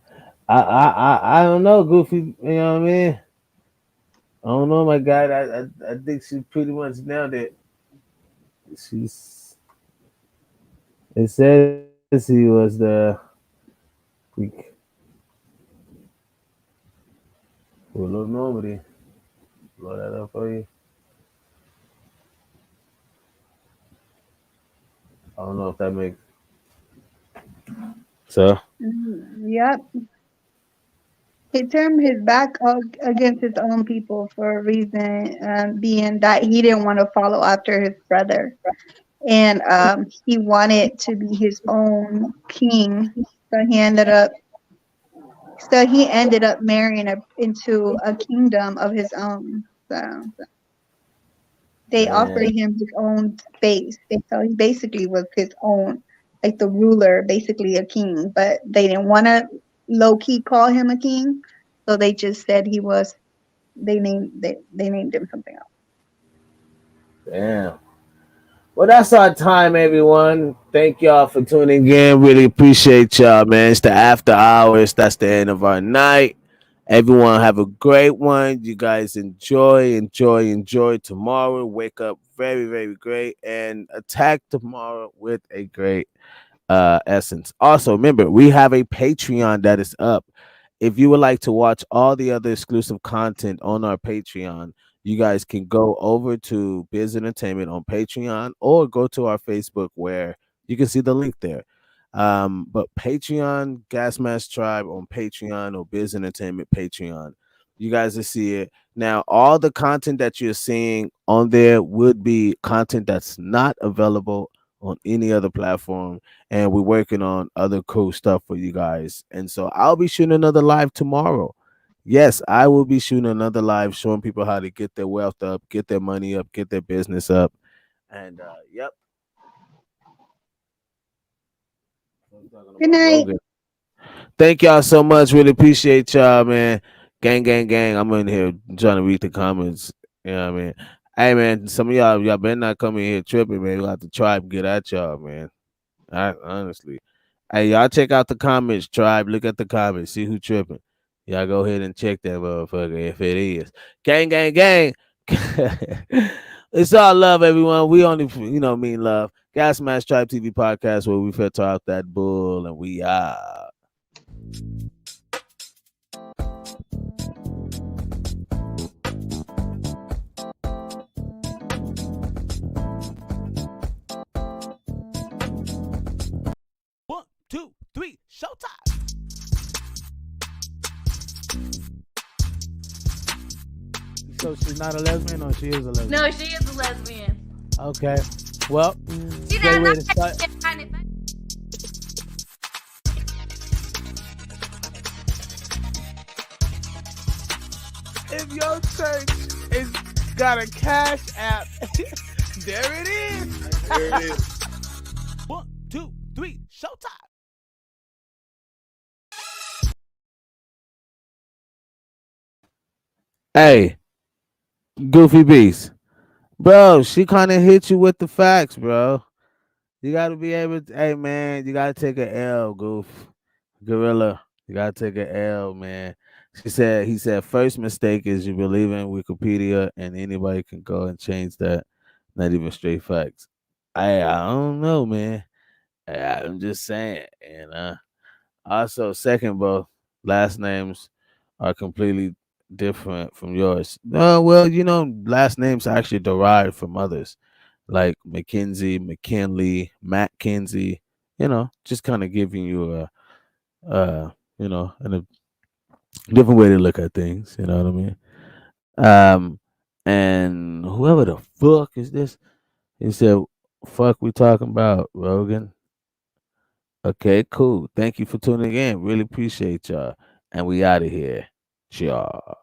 I don't know, Goofy. You know what I mean? I don't know, my guy. I think she pretty much nailed it. She's. It says he was the. Ruler of Normandy. Blow that up for you. I don't know if that makes so. Yep. He turned his back against his own people for a reason, being that he didn't want to follow after his brother, and he wanted to be his own king. So he ended up marrying into a kingdom of his own. So they offered Man, him his own space. So he basically was his own, like the ruler, basically a king. But they didn't want to low key call him a king, so they just said he was. They named him something else. damn. Well, that's our time, everyone. Thank y'all for tuning in. Really appreciate y'all, man. It's the after hours. That's the end of our night. Everyone have a great one. You guys enjoy tomorrow. Wake up very, very great and attack tomorrow with a great essence. Also, remember, we have a Patreon that is up. If you would like to watch all the other exclusive content on our Patreon, you guys can go over to Biz Entertainment on Patreon or go to our Facebook where you can see the link there. But Patreon, Gas Mask Tribe on Patreon or Biz Entertainment Patreon, you guys will see it. Now, all the content that you're seeing on there would be content that's not available on any other platform, and we're working on other cool stuff for you guys. And so I'll be shooting another live tomorrow. Yes, I will be shooting another live showing people how to get their wealth up, get their money up, get their business up. And yep. I'm talking Good about night. Rogan. Thank y'all so much. Really appreciate y'all, man. Gang, gang, gang. I'm in here trying to read the comments. You know what I mean? Hey man, some of y'all better not come in here tripping, man. We'll have to try and get at y'all, man. Honestly. Hey, y'all check out the comments, tribe. Look at the comments. See who tripping. Y'all go ahead and check that motherfucker if it is. Gang, gang, gang. It's all love, everyone. We only, mean love. GasmaskTribe TV podcast where we filter out that bull and we are. One, two, three, showtime. So she's not a lesbian, or she is a lesbian? No, she is a lesbian. Okay. Well, She great does way not to start. find it. If your church is got a cash app, there it is. There it is. 1, 2, 3, showtime. Hey, Goofy Beast. Bro, she kind of hit you with the facts, bro. You got to be able to, hey, man, you got to take a L, Goof. Gorilla, you got to take a L, man. He said, first mistake is you believe in Wikipedia and anybody can go and change that. Not even straight facts. I don't know, man. I'm just saying. And also, second, bro, last names are completely different from yours. Well, last names actually derived from others, like McKinsey, McKinley, Matt Kinsey. Just kind of giving you a different way to look at things. You know what I mean? And whoever the fuck is this? He said, "Fuck, we talking about Rogan." Okay, cool. Thank you for tuning in. Really appreciate y'all. And we out of here. Y'all.